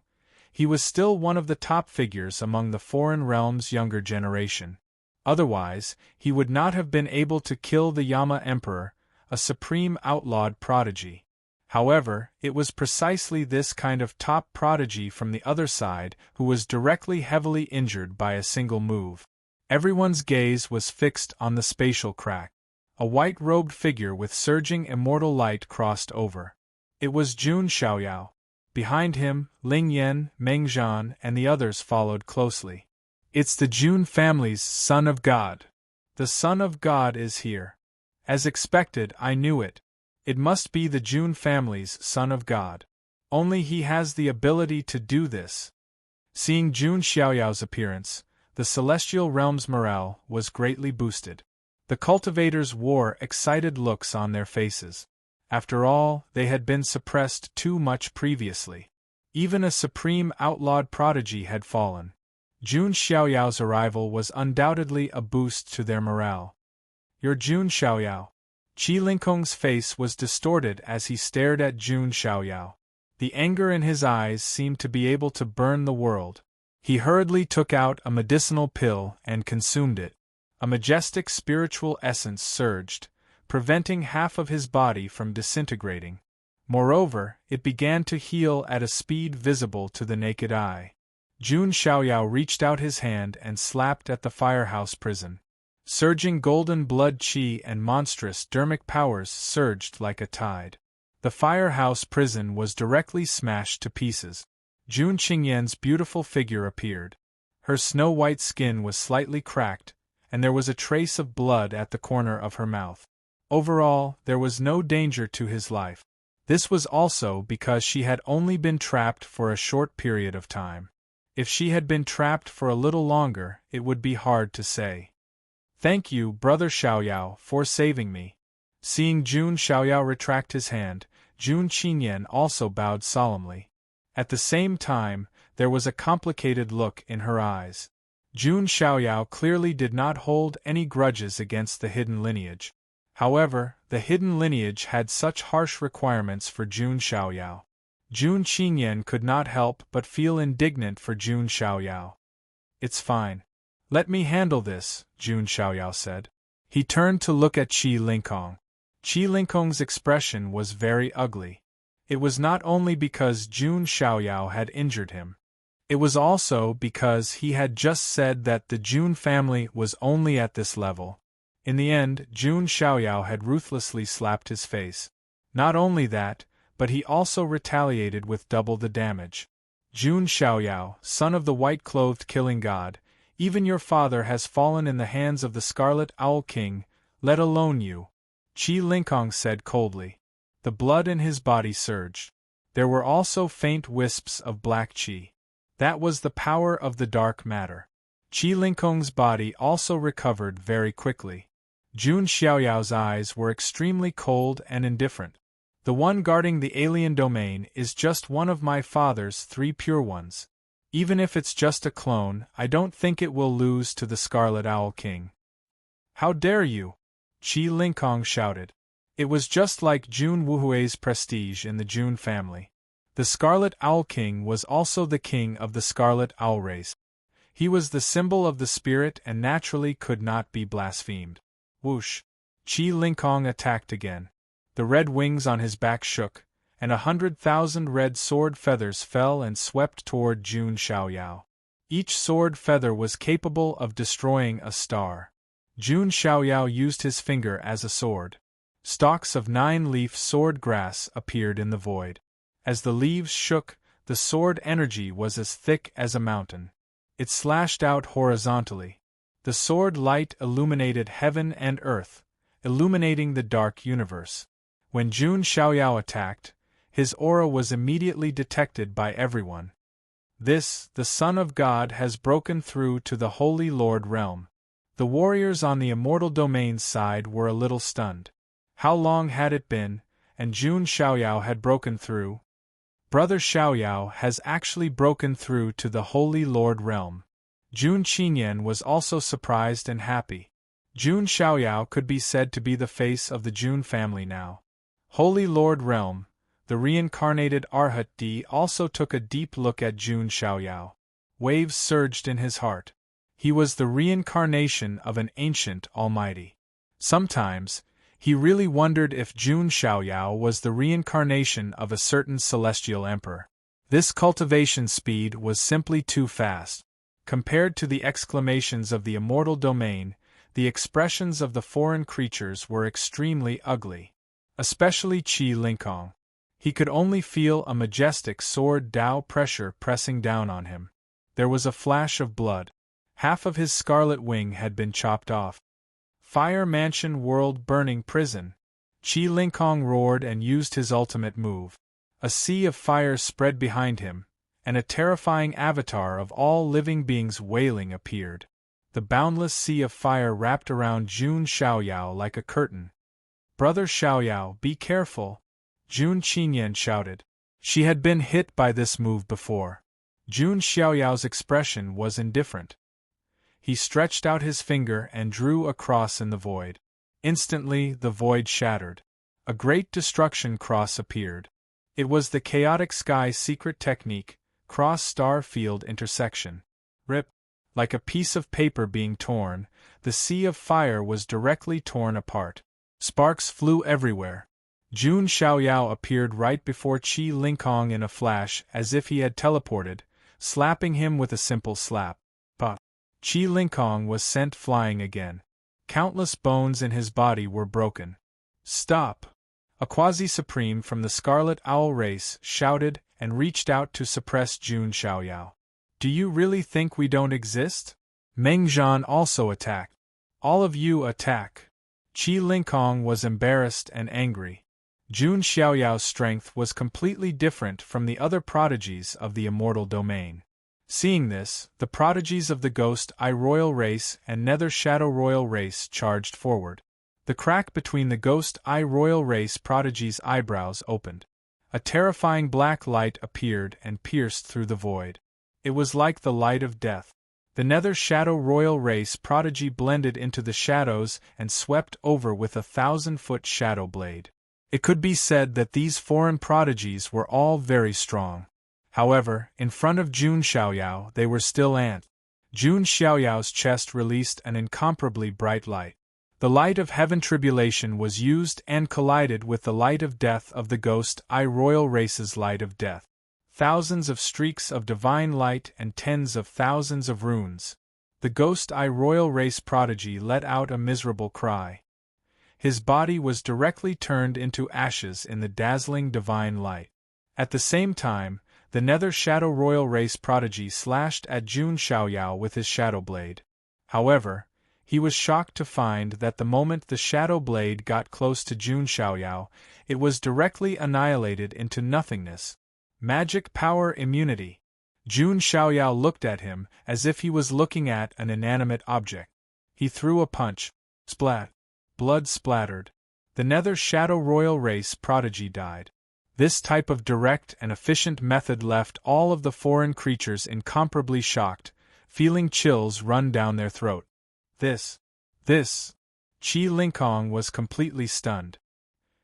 he was still one of the top figures among the foreign realm's younger generation. Otherwise, he would not have been able to kill the Yama Emperor, a supreme outlawed prodigy. However, it was precisely this kind of top prodigy from the other side who was directly heavily injured by a single move. Everyone's gaze was fixed on the spatial crack. A white-robed figure with surging immortal light crossed over. It was Jun Xiaoyao. Behind him, Ling Yan, Meng Zhan, and the others followed closely. It's the Jun family's Son of God. The Son of God is here. As expected, I knew it. It must be the Jun family's Son of God. Only he has the ability to do this. Seeing Jun Xiaoyao's appearance, the celestial realm's morale was greatly boosted. The cultivators wore excited looks on their faces. After all, they had been suppressed too much previously. Even a supreme outlawed prodigy had fallen. Jun Xiaoyao's arrival was undoubtedly a boost to their morale. You're Jun Xiaoyao. Qi Lingkong's face was distorted as he stared at Jun Xiaoyao. The anger in his eyes seemed to be able to burn the world. He hurriedly took out a medicinal pill and consumed it. A majestic spiritual essence surged, preventing half of his body from disintegrating. Moreover, it began to heal at a speed visible to the naked eye. Jun Xiaoyao reached out his hand and slapped at the firehouse prison. Surging golden blood qi and monstrous dermic powers surged like a tide. The firehouse prison was directly smashed to pieces. Jun Qingyan's beautiful figure appeared. Her snow-white skin was slightly cracked, and there was a trace of blood at the corner of her mouth. Overall, there was no danger to his life. This was also because she had only been trapped for a short period of time. If she had been trapped for a little longer, it would be hard to say. Thank you, Brother Xiaoyao, for saving me. Seeing Jun Xiaoyao retract his hand, Jun Qingyan also bowed solemnly. At the same time, there was a complicated look in her eyes. Jun Xiaoyao clearly did not hold any grudges against the hidden lineage. However, the hidden lineage had such harsh requirements for Jun Xiaoyao. Jun Qingyan could not help but feel indignant for Jun Xiaoyao. It's fine. Let me handle this, Jun Xiaoyao said. He turned to look at Qi Lingkong. Qi Lingkong's expression was very ugly. It was not only because Jun Xiaoyao had injured him. It was also because he had just said that the Jun family was only at this level. In the end, Jun Xiaoyao had ruthlessly slapped his face. Not only that, but he also retaliated with double the damage. Jun Xiaoyao, son of the white-clothed killing god, even your father has fallen in the hands of the Scarlet Owl King, let alone you. Qi Lingkong said coldly. The blood in his body surged. There were also faint wisps of black qi. That was the power of the dark matter. Qi Lingkong's body also recovered very quickly. Jun Xiaoyao's eyes were extremely cold and indifferent. The one guarding the alien domain is just one of my father's 3 pure ones. Even if it's just a clone, I don't think it will lose to the Scarlet Owl King. How dare you? Qi Lingkong shouted. It was just like Jun Wuhui's prestige in the Jun family. The Scarlet Owl King was also the king of the Scarlet Owl race. He was the symbol of the spirit and naturally could not be blasphemed. Whoosh! Qi Lingkong attacked again. The red wings on his back shook, and 100,000 red sword feathers fell and swept toward Jun Xiaoyao. Each sword feather was capable of destroying a star. Jun Xiaoyao used his finger as a sword. Stalks of 9-leaf sword grass appeared in the void. As the leaves shook, the sword energy was as thick as a mountain. It slashed out horizontally. The sword light illuminated heaven and earth, illuminating the dark universe. When Jun Xiaoyao attacked, his aura was immediately detected by everyone. This, the Son of God, has broken through to the Holy Lord realm. The warriors on the immortal domain's side were a little stunned. How long had it been, and Jun Xiaoyao had broken through? Brother Xiaoyao has actually broken through to the Holy Lord realm. Jun Qingyan was also surprised and happy. Jun Xiaoyao could be said to be the face of the Jun family now. Holy Lord realm, the reincarnated Arhat D also took a deep look at Jun Xiaoyao. Waves surged in his heart. He was the reincarnation of an ancient almighty. Sometimes, he really wondered if Jun Xiaoyao was the reincarnation of a certain celestial emperor. This cultivation speed was simply too fast. Compared to the exclamations of the immortal domain, the expressions of the foreign creatures were extremely ugly. Especially Qi Lingkong. He could only feel a majestic sword Tao pressure pressing down on him. There was a flash of blood. Half of his scarlet wing had been chopped off. Fire mansion world burning prison. Qi Lingkong roared and used his ultimate move. A sea of fire spread behind him, and a terrifying avatar of all living beings wailing appeared. The boundless sea of fire wrapped around Jun Xiaoyao like a curtain. "Brother Xiaoyao, be careful," Jun Qinyan shouted. She had been hit by this move before. Jun Xiaoyao's expression was indifferent. He stretched out his finger and drew a cross in the void. Instantly, the void shattered. A great destruction cross appeared. It was the chaotic sky secret technique, cross-star field intersection. Rip. Like a piece of paper being torn, the sea of fire was directly torn apart. Sparks flew everywhere. Jun Xiaoyao appeared right before Qi Lingkong in a flash as if he had teleported, slapping him with a simple slap. But Qi Lingkong was sent flying again. Countless bones in his body were broken. "Stop!" A quasi-supreme from the Scarlet Owl race shouted and reached out to suppress Jun Xiaoyao. "Do you really think we don't exist?" Meng Zhan also attacked. "All of you attack." Qi Lingkong was embarrassed and angry. Jun Xiaoyao's strength was completely different from the other prodigies of the immortal domain. Seeing this, the prodigies of the Ghost Eye Royal race and Nether Shadow Royal race charged forward. The crack between the Ghost Eye Royal race prodigies' eyebrows opened. A terrifying black light appeared and pierced through the void. It was like the light of death. The Nether Shadow Royal race prodigy blended into the shadows and swept over with 1,000-foot shadow blade. It could be said that these foreign prodigies were all very strong. However, in front of Jun Xiaoyao they were still ants. Jun Xiaoyao's chest released an incomparably bright light. The light of heaven tribulation was used and collided with the light of death of the Ghost Eye Royal race's light of death. Thousands of streaks of divine light and tens of thousands of runes. The Ghost Eye Royal race prodigy let out a miserable cry. His body was directly turned into ashes in the dazzling divine light. At the same time, the Nether Shadow Royal race prodigy slashed at Jun Xiaoyao with his shadow blade. However, he was shocked to find that the moment the shadow blade got close to Jun Xiaoyao, it was directly annihilated into nothingness. Magic power immunity. Jun Xiaoyao looked at him as if he was looking at an inanimate object. He threw a punch. Splat. Blood splattered. The Nether Shadow Royal race prodigy died. This type of direct and efficient method left all of the foreign creatures incomparably shocked, feeling chills run down their throat. This. Qi Lingkong was completely stunned.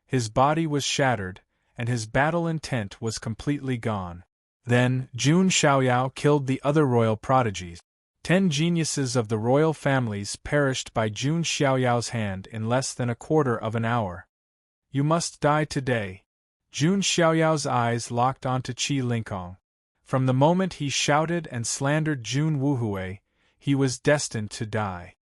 His body was shattered, and his battle intent was completely gone. Then, Jun Xiaoyao killed the other royal prodigies. 10 geniuses of the royal families perished by Jun Xiaoyao's hand in less than a quarter of an hour. "You must die today." Jun Xiaoyao's eyes locked onto Qi Lingkong. From the moment he shouted and slandered Jun Wuhui, he was destined to die.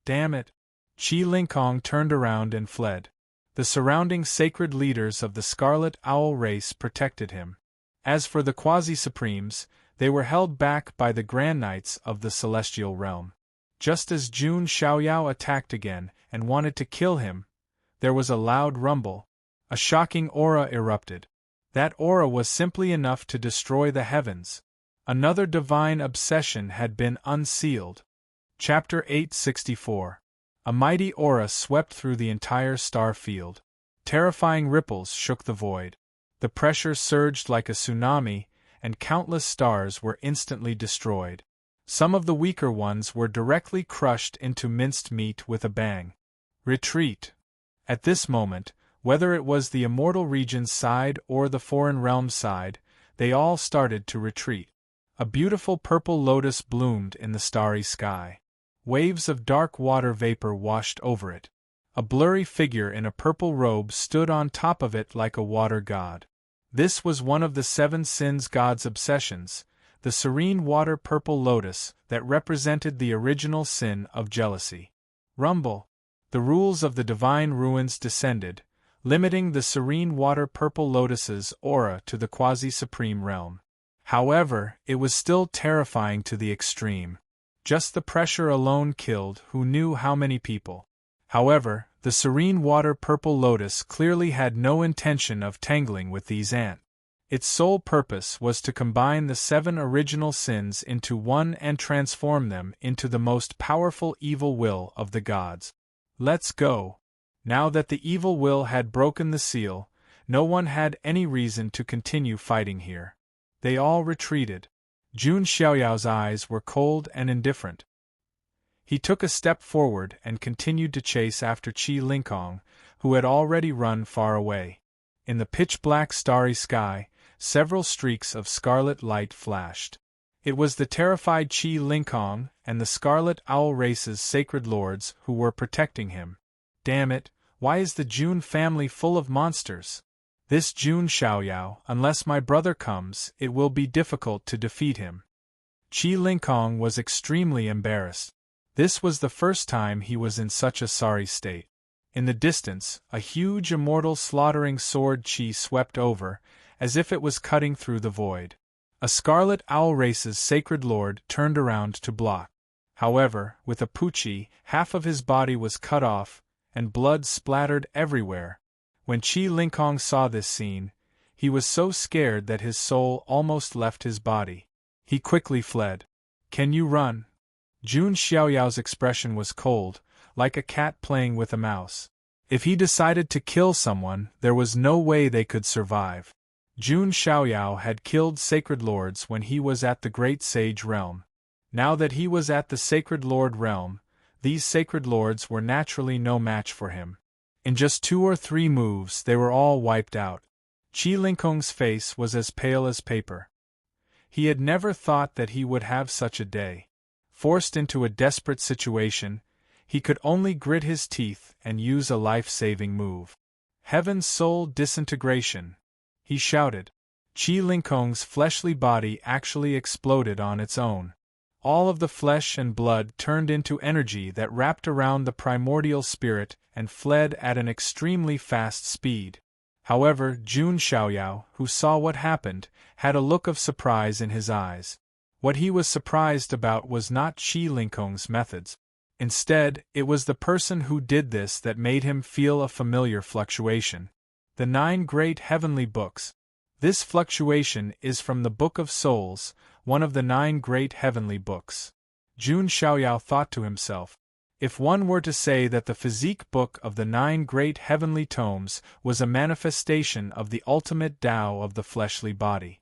"Damn it!" Qi Lingkong turned around and fled. The surrounding sacred leaders of the Scarlet Owl race protected him. As for the Quasi-Supremes, they were held back by the Grand Knights of the Celestial Realm. Just as Jun Xiaoyao attacked again and wanted to kill him, there was a loud rumble. A shocking aura erupted. That aura was simply enough to destroy the heavens. Another divine obsession had been unsealed. Chapter 864. A mighty aura swept through the entire star field. Terrifying ripples shook the void. The pressure surged like a tsunami, and countless stars were instantly destroyed. Some of the weaker ones were directly crushed into minced meat with a bang. Retreat. At this moment, whether it was the immortal region's side or the foreign realm's side, they all started to retreat. A beautiful purple lotus bloomed in the starry sky. Waves of dark water vapor washed over it. A blurry figure in a purple robe stood on top of it like a water god. This was one of the 7 sins god's obsessions, the serene water purple lotus that represented the original sin of jealousy. Rumble. The rules of the divine ruins descended, limiting the serene water purple lotus's aura to the quasi-supreme realm. However, it was still terrifying to the extreme. Just the pressure alone killed, who knew how many people. However, the serene water purple lotus clearly had no intention of tangling with these ants. Its sole purpose was to combine the 7 original sins into one and transform them into the most powerful evil will of the gods. Let's go. Now that the evil will had broken the seal, no one had any reason to continue fighting here. They all retreated. Jun Xiaoyao's eyes were cold and indifferent. He took a step forward and continued to chase after Qi Lingkong, who had already run far away. In the pitch-black starry sky, several streaks of scarlet light flashed. It was the terrified Qi Lingkong and the Scarlet Owl race's sacred lords who were protecting him. Damn it, why is the Jun family full of monsters? This Jun Xiaoyao, unless my brother comes, it will be difficult to defeat him. Qi Lingkong was extremely embarrassed. This was the first time he was in such a sorry state. In the distance, a huge immortal slaughtering sword Qi swept over, as if it was cutting through the void. A Scarlet Owl race's sacred lord turned around to block. However, with a Puchi, half of his body was cut off, and blood splattered everywhere. When Qi Lingkong saw this scene, he was so scared that his soul almost left his body. He quickly fled. Can you run? Jun Xiaoyao's expression was cold, like a cat playing with a mouse. If he decided to kill someone, there was no way they could survive. Jun Xiaoyao had killed sacred lords when he was at the Great Sage Realm. Now that he was at the Sacred Lord Realm, these sacred lords were naturally no match for him. In just 2 or 3 moves they were all wiped out. Qi Lingkong's face was as pale as paper. He had never thought that he would have such a day. Forced into a desperate situation, he could only grit his teeth and use a life-saving move. Heaven's soul disintegration, he shouted. Qi Lingkong's fleshly body actually exploded on its own. All of the flesh and blood turned into energy that wrapped around the primordial spirit and fled at an extremely fast speed. However, Jun Xiaoyao, who saw what happened, had a look of surprise in his eyes. What he was surprised about was not Qi Lingkong's methods. Instead, it was the person who did this that made him feel a familiar fluctuation. The 9 great heavenly books. This fluctuation is from the Book of Souls, one of the 9 great heavenly books. Jun Xiaoyao thought to himself, if one were to say that the physique book of the 9 great heavenly tomes was a manifestation of the ultimate Tao of the fleshly body,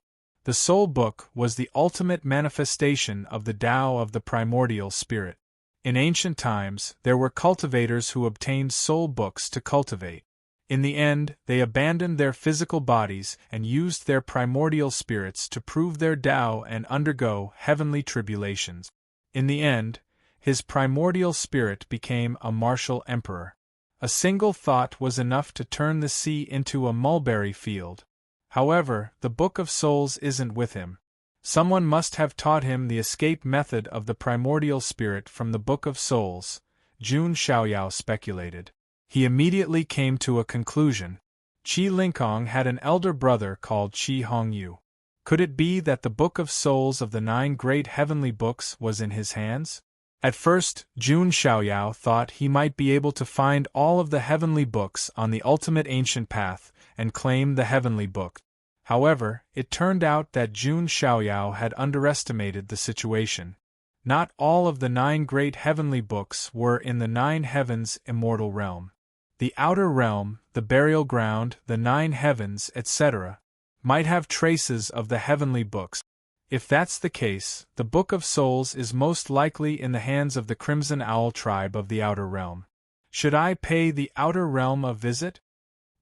the soul book was the ultimate manifestation of the Tao of the primordial spirit. In ancient times, there were cultivators who obtained soul books to cultivate. In the end, they abandoned their physical bodies and used their primordial spirits to prove their Tao and undergo heavenly tribulations. In the end, his primordial spirit became a martial emperor. A single thought was enough to turn the sea into a mulberry field. However, the Book of Souls isn't with him. Someone must have taught him the escape method of the primordial spirit from the Book of Souls, Jun Xiaoyao speculated. He immediately came to a conclusion. Qi Lingkong had an elder brother called Qi Hongyu. Could it be that the Book of Souls of the 9 great heavenly books was in his hands? At first, Jun Xiaoyao thought he might be able to find all of the heavenly books on the ultimate ancient path and claim the heavenly book. However, it turned out that Jun Xiaoyao had underestimated the situation. Not all of the 9 great heavenly books were in the 9 heavens immortal realm. The outer realm, the burial ground, the 9 heavens, etc., might have traces of the heavenly books. If that's the case, the Book of Souls is most likely in the hands of the Crimson Owl tribe of the outer realm. Should I pay the outer realm a visit?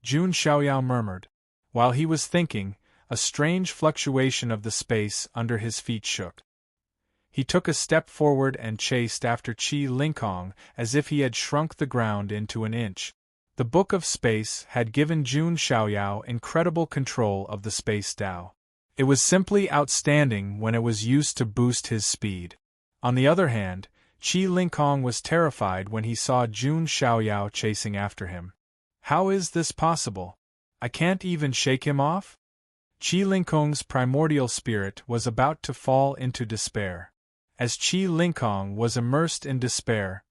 Jun Xiaoyao murmured. While he was thinking, a strange fluctuation of the space under his feet shook. He took a step forward and chased after Qi Lingkong as if he had shrunk the ground into an inch. The Book of Space had given Jun Xiaoyao incredible control of the space Tao. It was simply outstanding when it was used to boost his speed. On the other hand, Qi Lingkong was terrified when he saw Jun Xiaoyao chasing after him. How is this possible? I can't even shake him off? Qi Lingkong's primordial spirit was about to fall into despair. As Qi Lingkong was immersed in despair,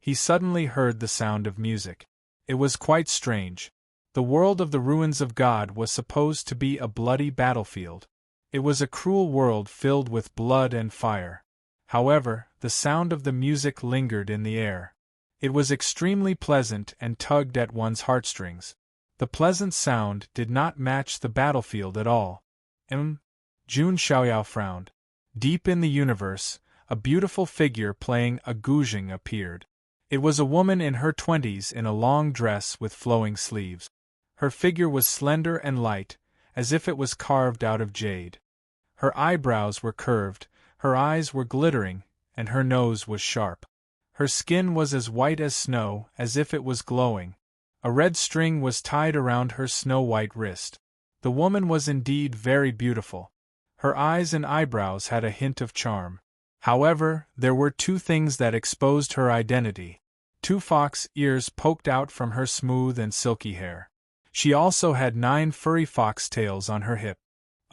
he suddenly heard the sound of music. It was quite strange. The world of the ruins of God was supposed to be a bloody battlefield. It was a cruel world filled with blood and fire. However, the sound of the music lingered in the air. It was extremely pleasant and tugged at one's heartstrings. The pleasant sound did not match the battlefield at all. Jun Xiaoyao frowned. Deep in the universe, a beautiful figure playing a guzheng appeared. It was a woman in her 20s in a long dress with flowing sleeves. Her figure was slender and light, as if it was carved out of jade. Her eyebrows were curved, her eyes were glittering, and her nose was sharp. Her skin was as white as snow, as if it was glowing. A red string was tied around her snow-white wrist. The woman was indeed very beautiful. Her eyes and eyebrows had a hint of charm. However, there were two things that exposed her identity. 2 fox ears poked out from her smooth and silky hair. She also had 9 furry fox tails on her hip.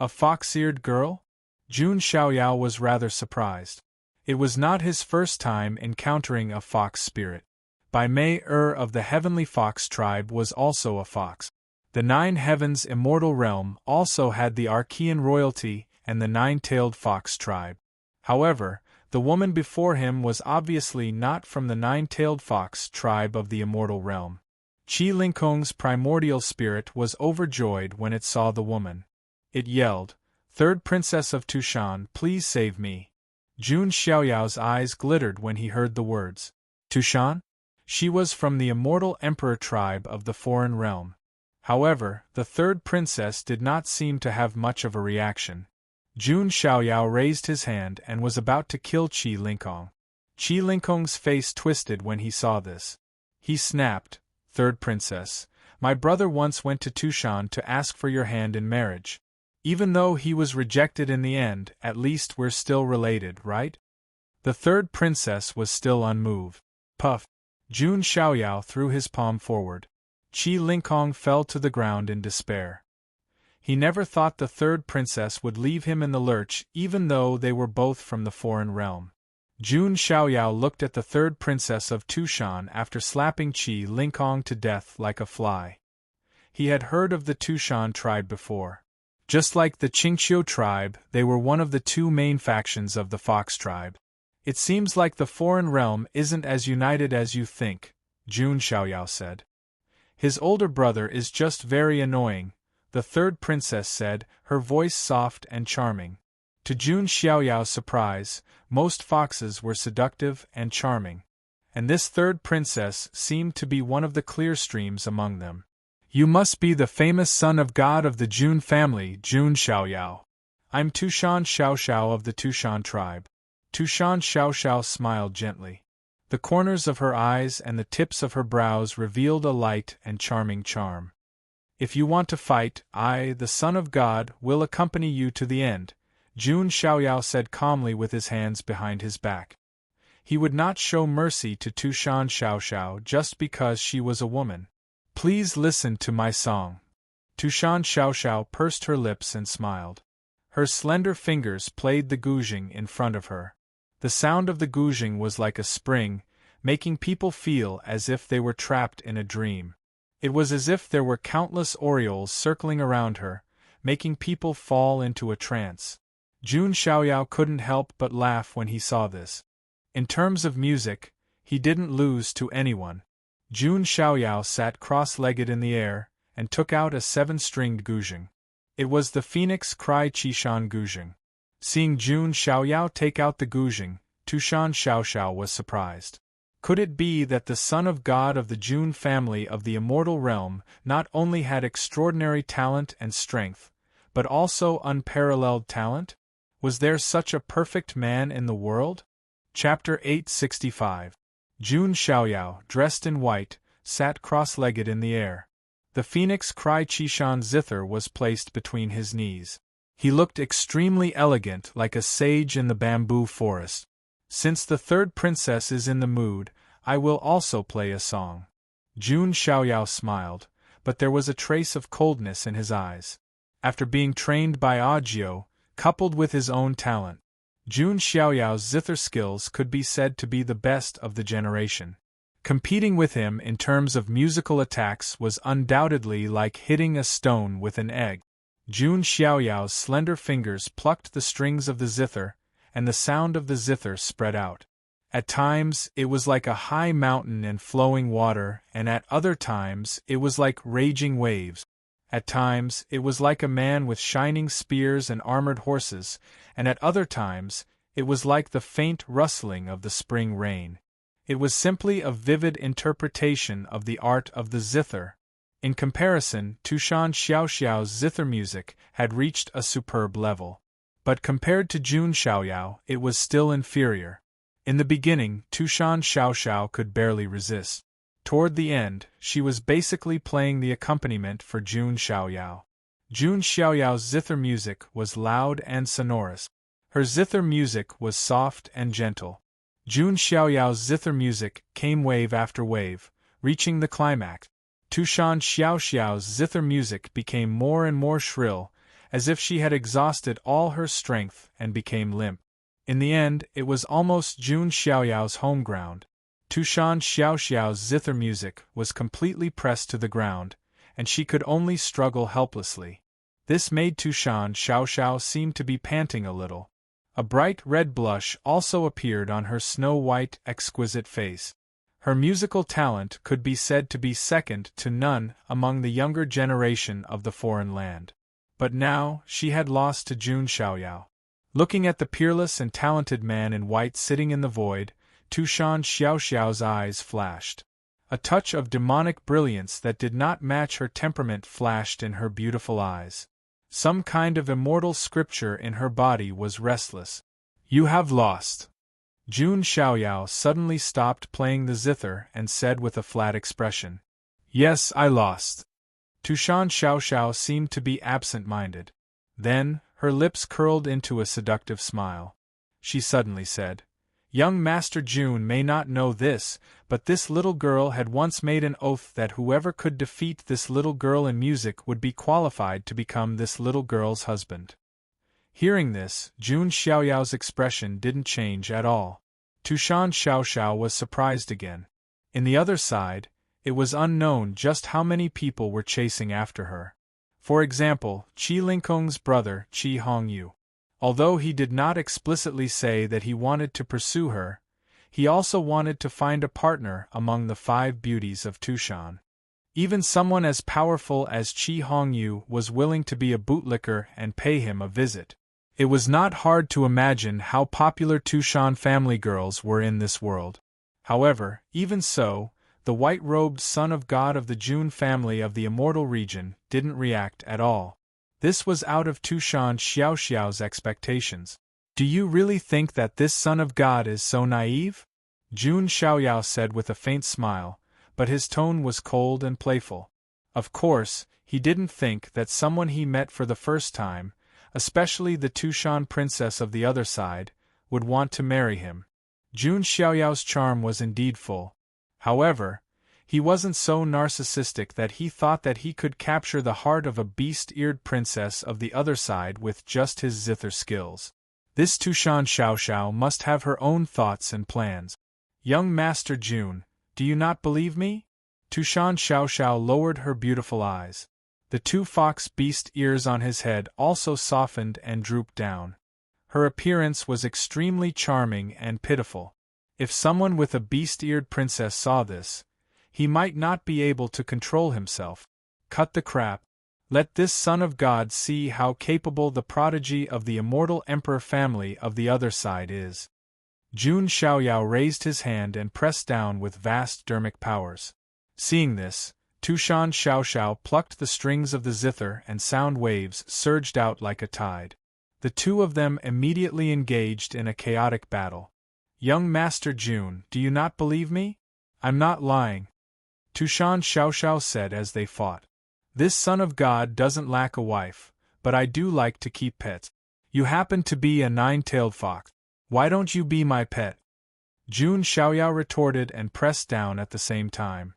A fox-eared girl? Jun Xiaoyao was rather surprised. It was not his first time encountering a fox spirit. Bai Mei of the Heavenly Fox tribe was also a fox. The 9 Heavens immortal realm also had the Archean royalty and the 9-tailed fox tribe. However, the woman before him was obviously not from the 9-tailed fox tribe of the immortal realm. Qi Lingkong's primordial spirit was overjoyed when it saw the woman. It yelled, "Third Princess of Tushan, please save me." Jun Xiaoyao's eyes glittered when he heard the words. Tushan? She was from the immortal emperor tribe of the foreign realm. However, the third princess did not seem to have much of a reaction. Jun Xiaoyao raised his hand and was about to kill Qi Lingkong. Qi Lingkong's face twisted when he saw this. He snapped, "Third princess, my brother once went to Tushan to ask for your hand in marriage. Even though he was rejected in the end, at least we're still related, right?" The third princess was still unmoved. Puff! Jun Xiaoyao threw his palm forward. Qi Lingkong fell to the ground in despair. He never thought the third princess would leave him in the lurch even though they were both from the foreign realm. Jun Xiaoyao looked at the third princess of Tushan after slapping Qi Lingkong to death like a fly. He had heard of the Tushan tribe before. Just like the Qingqiu tribe, they were one of the 2 main factions of the Fox tribe. "It seems like the foreign realm isn't as united as you think," Jun Xiaoyao said. "His older brother is just very annoying," the third princess said, her voice soft and charming. To Jun Xiaoyao's surprise, most foxes were seductive and charming. And this third princess seemed to be one of the clear streams among them. "You must be the famous son of God of the Jun family, Jun Xiaoyao. I'm Tushan Xiaoxiao of the Tushan tribe." Tushan Xiaoxiao smiled gently. The corners of her eyes and the tips of her brows revealed a light and charming charm. "If you want to fight, I, the Son of God, will accompany you to the end," Jun Xiaoyao said calmly with his hands behind his back. He would not show mercy to Tushan Xiaoxiao just because she was a woman. "Please listen to my song." Tushan Xiaoxiao pursed her lips and smiled. Her slender fingers played the guzheng in front of her. The sound of the guzheng was like a spring, making people feel as if they were trapped in a dream. It was as if there were countless orioles circling around her, making people fall into a trance. Jun Xiaoyao couldn't help but laugh when he saw this. In terms of music, he didn't lose to anyone. Jun Xiaoyao sat cross-legged in the air, and took out a 7-stringed guzheng. It was the Phoenix Cry Qishan guzheng. Seeing Jun Xiaoyao take out the guzheng, Tushan Xiaoxiao was surprised. Could it be that the son of God of the Jun family of the immortal realm not only had extraordinary talent and strength, but also unparalleled talent? Was there such a perfect man in the world? Chapter 865. Jun Xiaoyao, dressed in white, sat cross-legged in the air. The Phoenix Cry Qishan zither was placed between his knees. He looked extremely elegant, like a sage in the bamboo forest. "Since the third princess is in the mood, I will also play a song." Jun Xiaoyao smiled, but there was a trace of coldness in his eyes. After being trained by Audiobook, coupled with his own talent, Jun Xiaoyao's zither skills could be said to be the best of the generation. Competing with him in terms of musical attacks was undoubtedly like hitting a stone with an egg. Jun Xiaoyao's slender fingers plucked the strings of the zither, and the sound of the zither spread out. At times, it was like a high mountain and flowing water, and at other times, it was like raging waves. At times, it was like a man with shining spears and armored horses, and at other times, it was like the faint rustling of the spring rain. It was simply a vivid interpretation of the art of the zither. In comparison, Tushan Xiaoxiao's zither music had reached a superb level. But compared to Jun Xiaoyao, it was still inferior. In the beginning, Tushan Xiaoxiao could barely resist. Toward the end, she was basically playing the accompaniment for Jun Xiaoyao. Jun Xiaoyao's zither music was loud and sonorous. Her zither music was soft and gentle. Jun Xiaoyao's zither music came wave after wave, reaching the climax. Tushan Xiaoxiao's zither music became more and more shrill, as if she had exhausted all her strength and became limp. In the end, it was almost Jun Xiaoyao's home ground. Tushan Xiaoxiao's zither music was completely pressed to the ground, and she could only struggle helplessly. This made Tushan Xiaoxiao seem to be panting a little. A bright red blush also appeared on her snow-white, exquisite face. Her musical talent could be said to be second to none among the younger generation of the foreign land. But now, she had lost to Jun Xiaoyao. Looking at the peerless and talented man in white sitting in the void, Tushan Xiaoxiao's eyes flashed. A touch of demonic brilliance that did not match her temperament flashed in her beautiful eyes. Some kind of immortal scripture in her body was restless. "You have lost." Jun Xiaoyao suddenly stopped playing the zither and said with a flat expression, "Yes, I lost." Tushan Xiaoxiao seemed to be absent-minded. Then, her lips curled into a seductive smile. She suddenly said, "Young Master Jun may not know this, but this little girl had once made an oath that whoever could defeat this little girl in music would be qualified to become this little girl's husband." Hearing this, Jun Xiaoyao's expression didn't change at all. Tushan Xiaoxiao was surprised again. In the other side, it was unknown just how many people were chasing after her. For example, Qi Lingkong's brother, Qi Hongyu. Although he did not explicitly say that he wanted to pursue her, he also wanted to find a partner among the 5 beauties of Tushan. Even someone as powerful as Qi Hongyu was willing to be a bootlicker and pay him a visit. It was not hard to imagine how popular Tushan family girls were in this world. However, even so, the white-robed son of God of the Jun family of the immortal region didn't react at all. This was out of Tushan Xiaoxiao's expectations. "Do you really think that this son of God is so naive?" Jun Xiaoyao said with a faint smile, but his tone was cold and playful. Of course, he didn't think that someone he met for the first time, especially the Tushan princess of the other side, would want to marry him. Jun Xiaoyao's charm was indeed full. However, he wasn't so narcissistic that he thought that he could capture the heart of a beast-eared princess of the other side with just his zither skills. This Tushan Xiaoxiao must have her own thoughts and plans. "Young Master Jun, do you not believe me?" Tushan Xiaoxiao lowered her beautiful eyes. The 2 fox beast ears on his head also softened and drooped down. Her appearance was extremely charming and pitiful. If someone with a beast-eared princess saw this, he might not be able to control himself. Cut the crap. Let this son of God see how capable the prodigy of the immortal emperor family of the other side is. Jun Xiaoyao raised his hand and pressed down with vast dermic powers. Seeing this, Tushan Xiaoxiao plucked the strings of the zither and sound waves surged out like a tide. The 2 of them immediately engaged in a chaotic battle. "Young Master Jun, do you not believe me? I'm not lying," Tushan Xiaoxiao said as they fought. "This son of God doesn't lack a wife, but I do like to keep pets. You happen to be a 9-tailed fox. Why don't you be my pet?" Jun Xiaoyao retorted and pressed down at the same time.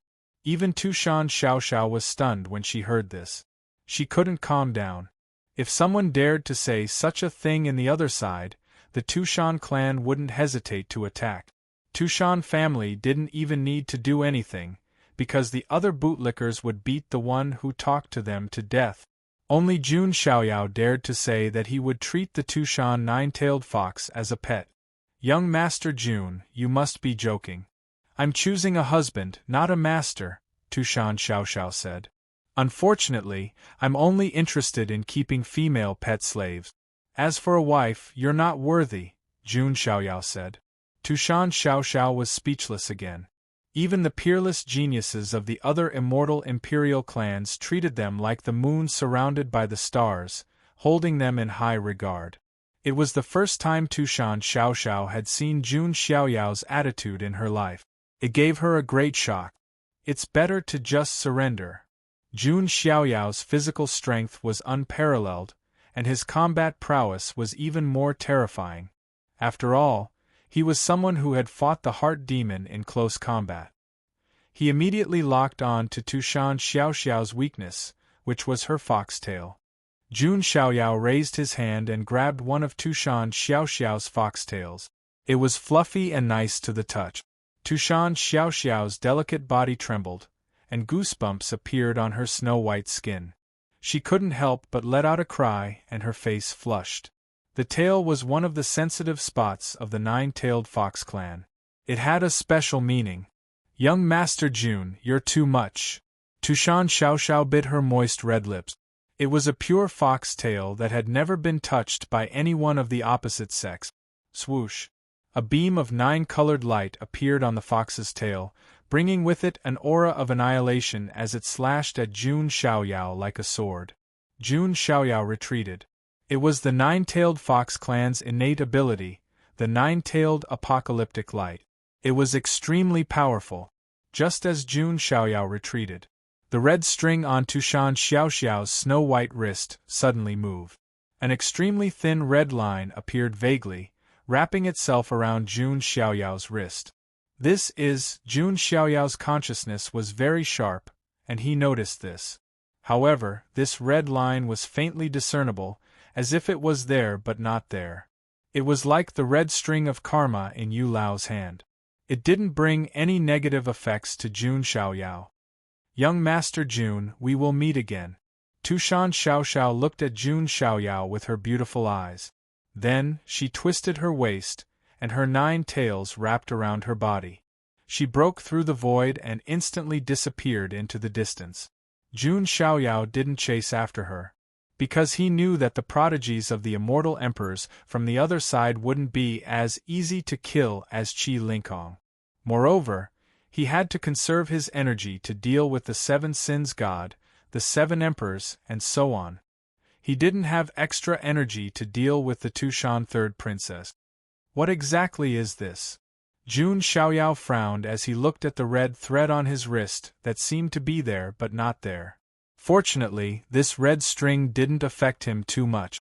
Even Tushan Xiaoxiao was stunned when she heard this. She couldn't calm down. If someone dared to say such a thing in the other side, the Tushan clan wouldn't hesitate to attack. Tushan family didn't even need to do anything, because the other bootlickers would beat the one who talked to them to death. Only Jun Xiaoyao dared to say that he would treat the Tushan nine-tailed fox as a pet. Young Master Jun, you must be joking. I'm choosing a husband, not a master, Tushan Xiaoxiao said. Unfortunately, I'm only interested in keeping female pet slaves. As for a wife, you're not worthy, Jun Xiaoyao said. Tushan Xiaoxiao was speechless again. Even the peerless geniuses of the other immortal imperial clans treated them like the moon surrounded by the stars, holding them in high regard. It was the first time Tushan Xiaoxiao had seen Jun Xiaoyao's attitude in her life. It gave her a great shock. It's better to just surrender. Jun Xiaoyao's physical strength was unparalleled, and his combat prowess was even more terrifying. After all, he was someone who had fought the heart demon in close combat. He immediately locked on to Tushan Xiaoxiao's weakness, which was her foxtail. Jun Xiaoyao raised his hand and grabbed one of Tushan Xiaoxiao's foxtails. It was fluffy and nice to the touch. Tushan Xiaoxiao's delicate body trembled, and goosebumps appeared on her snow-white skin. She couldn't help but let out a cry, and her face flushed. The tail was one of the sensitive spots of the nine-tailed fox clan. It had a special meaning. Young Master Jun, you're too much. Tushan Xiaoxiao bit her moist red lips. It was a pure fox tail that had never been touched by anyone of the opposite sex. Swoosh! A beam of nine-colored light appeared on the fox's tail, bringing with it an aura of annihilation as it slashed at Jun Xiaoyao like a sword. Jun Xiaoyao retreated. It was the nine-tailed fox clan's innate ability, the nine-tailed apocalyptic light. It was extremely powerful. Just as Jun Xiaoyao retreated, the red string on Tushan Xiaoxiao's snow-white wrist suddenly moved. An extremely thin red line appeared vaguely, wrapping itself around Jun Xiaoyao's wrist. Jun Xiaoyao's consciousness was very sharp, and he noticed this. However, this red line was faintly discernible, as if it was there but not there. It was like the red string of karma in Yu Lao's hand. It didn't bring any negative effects to Jun Xiaoyao. Young Master Jun, we will meet again. Tushan Xiaoxiao looked at Jun Xiaoyao with her beautiful eyes. Then, she twisted her waist, and her 9 tails wrapped around her body. She broke through the void and instantly disappeared into the distance. Jun Xiaoyao didn't chase after her, because he knew that the prodigies of the immortal emperors from the other side wouldn't be as easy to kill as Qi Lingkong. Moreover, he had to conserve his energy to deal with the 7 sins god, the 7 emperors, and so on. He didn't have extra energy to deal with the Tushan third princess. What exactly is this? Jun Xiaoyao frowned as he looked at the red thread on his wrist that seemed to be there but not there. Fortunately, this red string didn't affect him too much.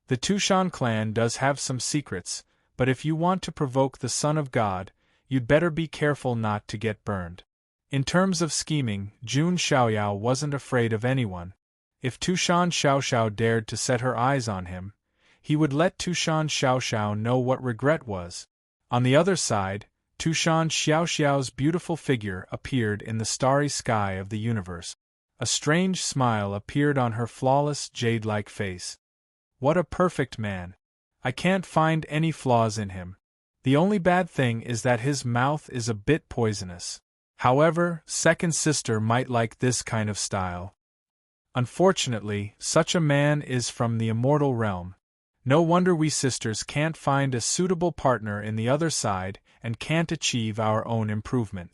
The Tushan clan does have some secrets, but if you want to provoke the Son of God, you'd better be careful not to get burned. In terms of scheming, Jun Xiaoyao wasn't afraid of anyone. If Tushan Xiaoxiao dared to set her eyes on him, he would let Tushan Xiaoxiao know what regret was. On the other side, Tushan Xiaoxiao's beautiful figure appeared in the starry sky of the universe. A strange smile appeared on her flawless, jade-like face. What a perfect man! I can't find any flaws in him. The only bad thing is that his mouth is a bit poisonous. However, second sister might like this kind of style. Unfortunately, such a man is from the immortal realm. No wonder we sisters can't find a suitable partner in the other side and can't achieve our own improvement.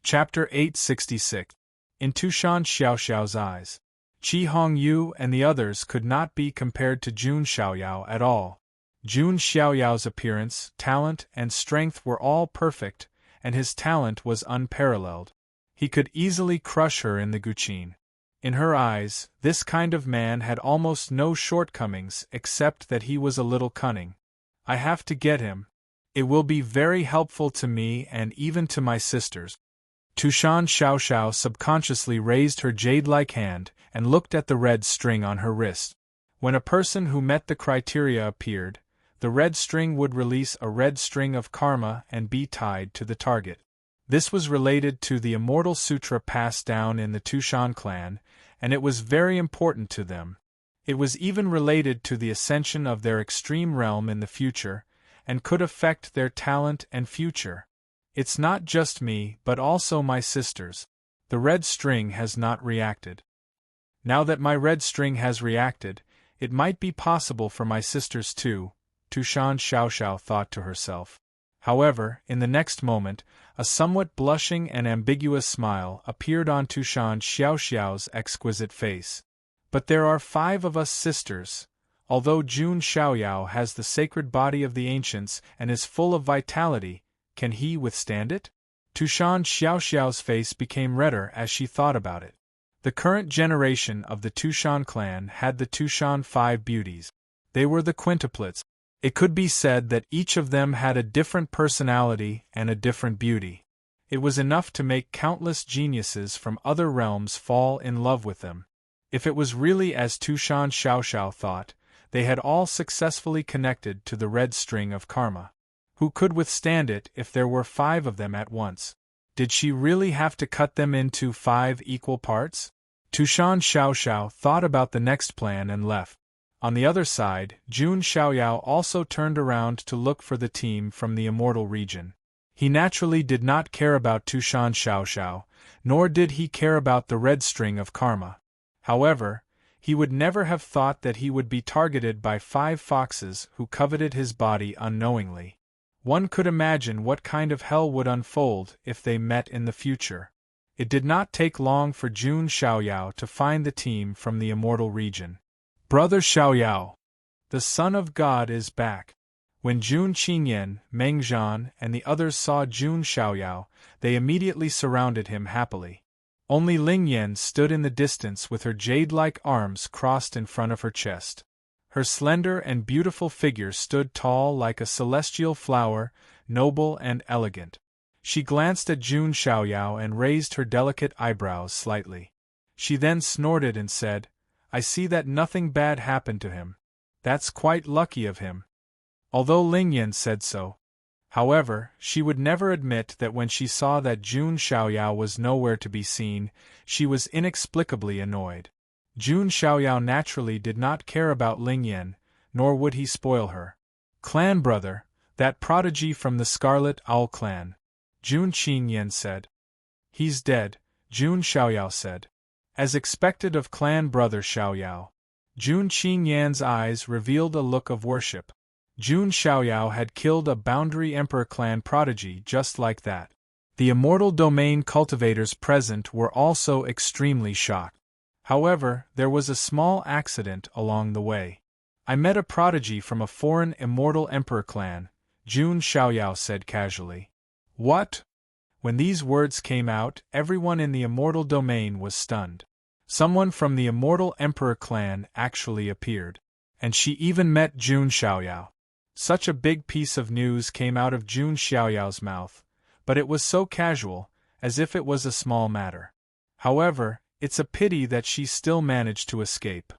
Chapter 866. In Tushan Xiaoxiao's eyes, Qi Hongyu and the others could not be compared to Jun Xiaoyao at all. Jun Xiaoyao's appearance, talent, and strength were all perfect, and his talent was unparalleled. He could easily crush her in the Guqin. In her eyes, this kind of man had almost no shortcomings except that he was a little cunning. I have to get him. It will be very helpful to me and even to my sisters. Tushan Xiaoxiao subconsciously raised her jade-like hand and looked at the red string on her wrist. When a person who met the criteria appeared, the red string would release a red string of karma and be tied to the target. This was related to the Immortal Sutra passed down in the Tushan clan, and it was very important to them. It was even related to the ascension of their extreme realm in the future, and could affect their talent and future. It's not just me, but also my sisters. The red string has not reacted. Now that my red string has reacted, it might be possible for my sisters too, Tushan Xiaoxiao thought to herself. However, in the next moment, a somewhat blushing and ambiguous smile appeared on Tushan Xiaoxiao's exquisite face. But there are 5 of us sisters. Although Jun Xiaoyao has the sacred body of the ancients and is full of vitality, can he withstand it? Tushan Xiaoxiao's face became redder as she thought about it. The current generation of the Tushan clan had the Tushan 5 beauties. They were the quintuplets. It could be said that each of them had a different personality and a different beauty. It was enough to make countless geniuses from other realms fall in love with them. If it was really as Tushan Xiaoxiao thought, they had all successfully connected to the red string of karma. Who could withstand it if there were 5 of them at once? Did she really have to cut them into 5 equal parts? Tushan Xiaoxiao thought about the next plan and left. On the other side, Jun Xiaoyao also turned around to look for the team from the immortal region. He naturally did not care about Tushan Xiaoxiao, nor did he care about the red string of karma. However, he would never have thought that he would be targeted by 5 foxes who coveted his body unknowingly. One could imagine what kind of hell would unfold if they met in the future. It did not take long for Jun Xiaoyao to find the team from the immortal region. Brother Xiaoyao, the Son of God is back. When Jun Qingyan, Meng Zhan, and the others saw Jun Xiaoyao, they immediately surrounded him happily. Only Ling Yan stood in the distance with her jade-like arms crossed in front of her chest. Her slender and beautiful figure stood tall like a celestial flower, noble and elegant. She glanced at Jun Xiaoyao and raised her delicate eyebrows slightly. She then snorted and said, "I see that nothing bad happened to him. That's quite lucky of him." Although Ling Yan said so, however, she would never admit that when she saw that Jun Xiaoyao was nowhere to be seen, she was inexplicably annoyed. Jun Xiaoyao naturally did not care about Ling Yan, nor would he spoil her. "Clan brother, that prodigy from the Scarlet Owl clan," Jun Qingyan said. "He's dead," Jun Xiaoyao said. As expected of clan brother Xiaoyao, Jun Qingyan's eyes revealed a look of worship. Jun Xiaoyao had killed a Boundary Emperor clan prodigy just like that. The immortal domain cultivators present were also extremely shocked. However, there was a small accident along the way. "I met a prodigy from a foreign immortal emperor clan," Jun Xiaoyao said casually. "What?" When these words came out, everyone in the immortal domain was stunned. Someone from the immortal emperor clan actually appeared. And she even met Jun Xiaoyao. Such a big piece of news came out of Jun Xiaoyao's mouth, but it was so casual, as if it was a small matter. However, it's a pity that she still managed to escape.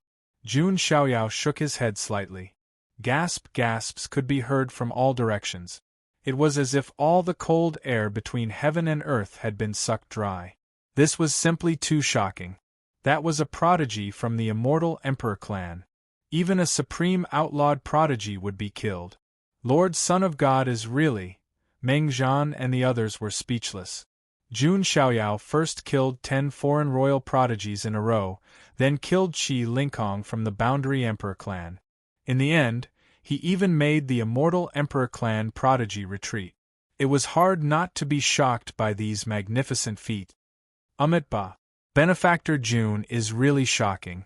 Jun Xiaoyao shook his head slightly. Gasps could be heard from all directions. It was as if all the cold air between heaven and earth had been sucked dry. This was simply too shocking. That was a prodigy from the immortal emperor clan. Even a supreme outlawed prodigy would be killed. Lord Son of God is really... Meng Zhan and the others were speechless. Jun Xiaoyao first killed 10 foreign royal prodigies in a row, then killed Qi Lingkong from the Boundary Emperor clan. In the end, he even made the immortal Emperor clan prodigy retreat. It was hard not to be shocked by these magnificent feats. Amitabha, Benefactor Jun is really shocking.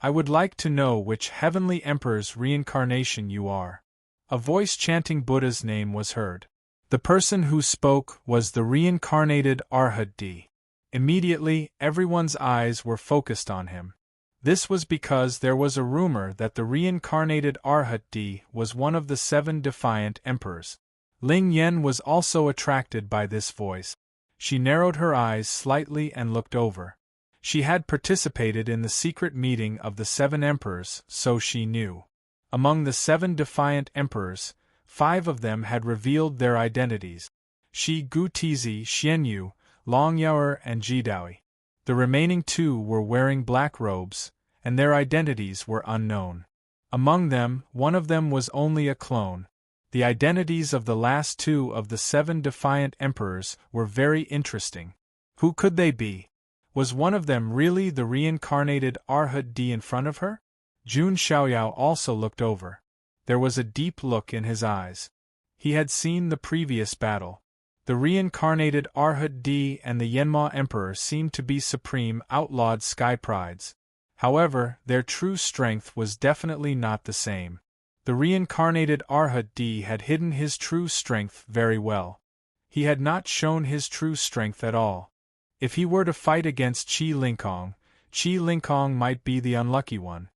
I would like to know which heavenly emperor's reincarnation you are. A voice chanting Buddha's name was heard. The person who spoke was the reincarnated Arhat. Immediately, everyone's eyes were focused on him. This was because there was a rumor that the reincarnated Arhat was one of the 7 defiant emperors. Ling Yan was also attracted by this voice. She narrowed her eyes slightly and looked over. She had participated in the secret meeting of the 7 emperors, so she knew. Among the 7 defiant emperors, 5 of them had revealed their identities. Shi Gu Tizi, Xianyu, Long Yaoer and Jidaoi. The remaining 2 were wearing black robes, and their identities were unknown. Among them, one of them was only a clone. The identities of the last 2 of the 7 defiant emperors were very interesting. Who could they be? Was one of them really the reincarnated Arhat D in front of her? Jun Xiaoyao also looked over. There was a deep look in his eyes. He had seen the previous battle. The reincarnated Arhat D and the Yanma Emperor seemed to be supreme outlawed sky prides. However, their true strength was definitely not the same. The reincarnated Arhat D had hidden his true strength very well. He had not shown his true strength at all. If he were to fight against Qi Lingkong might be the unlucky one.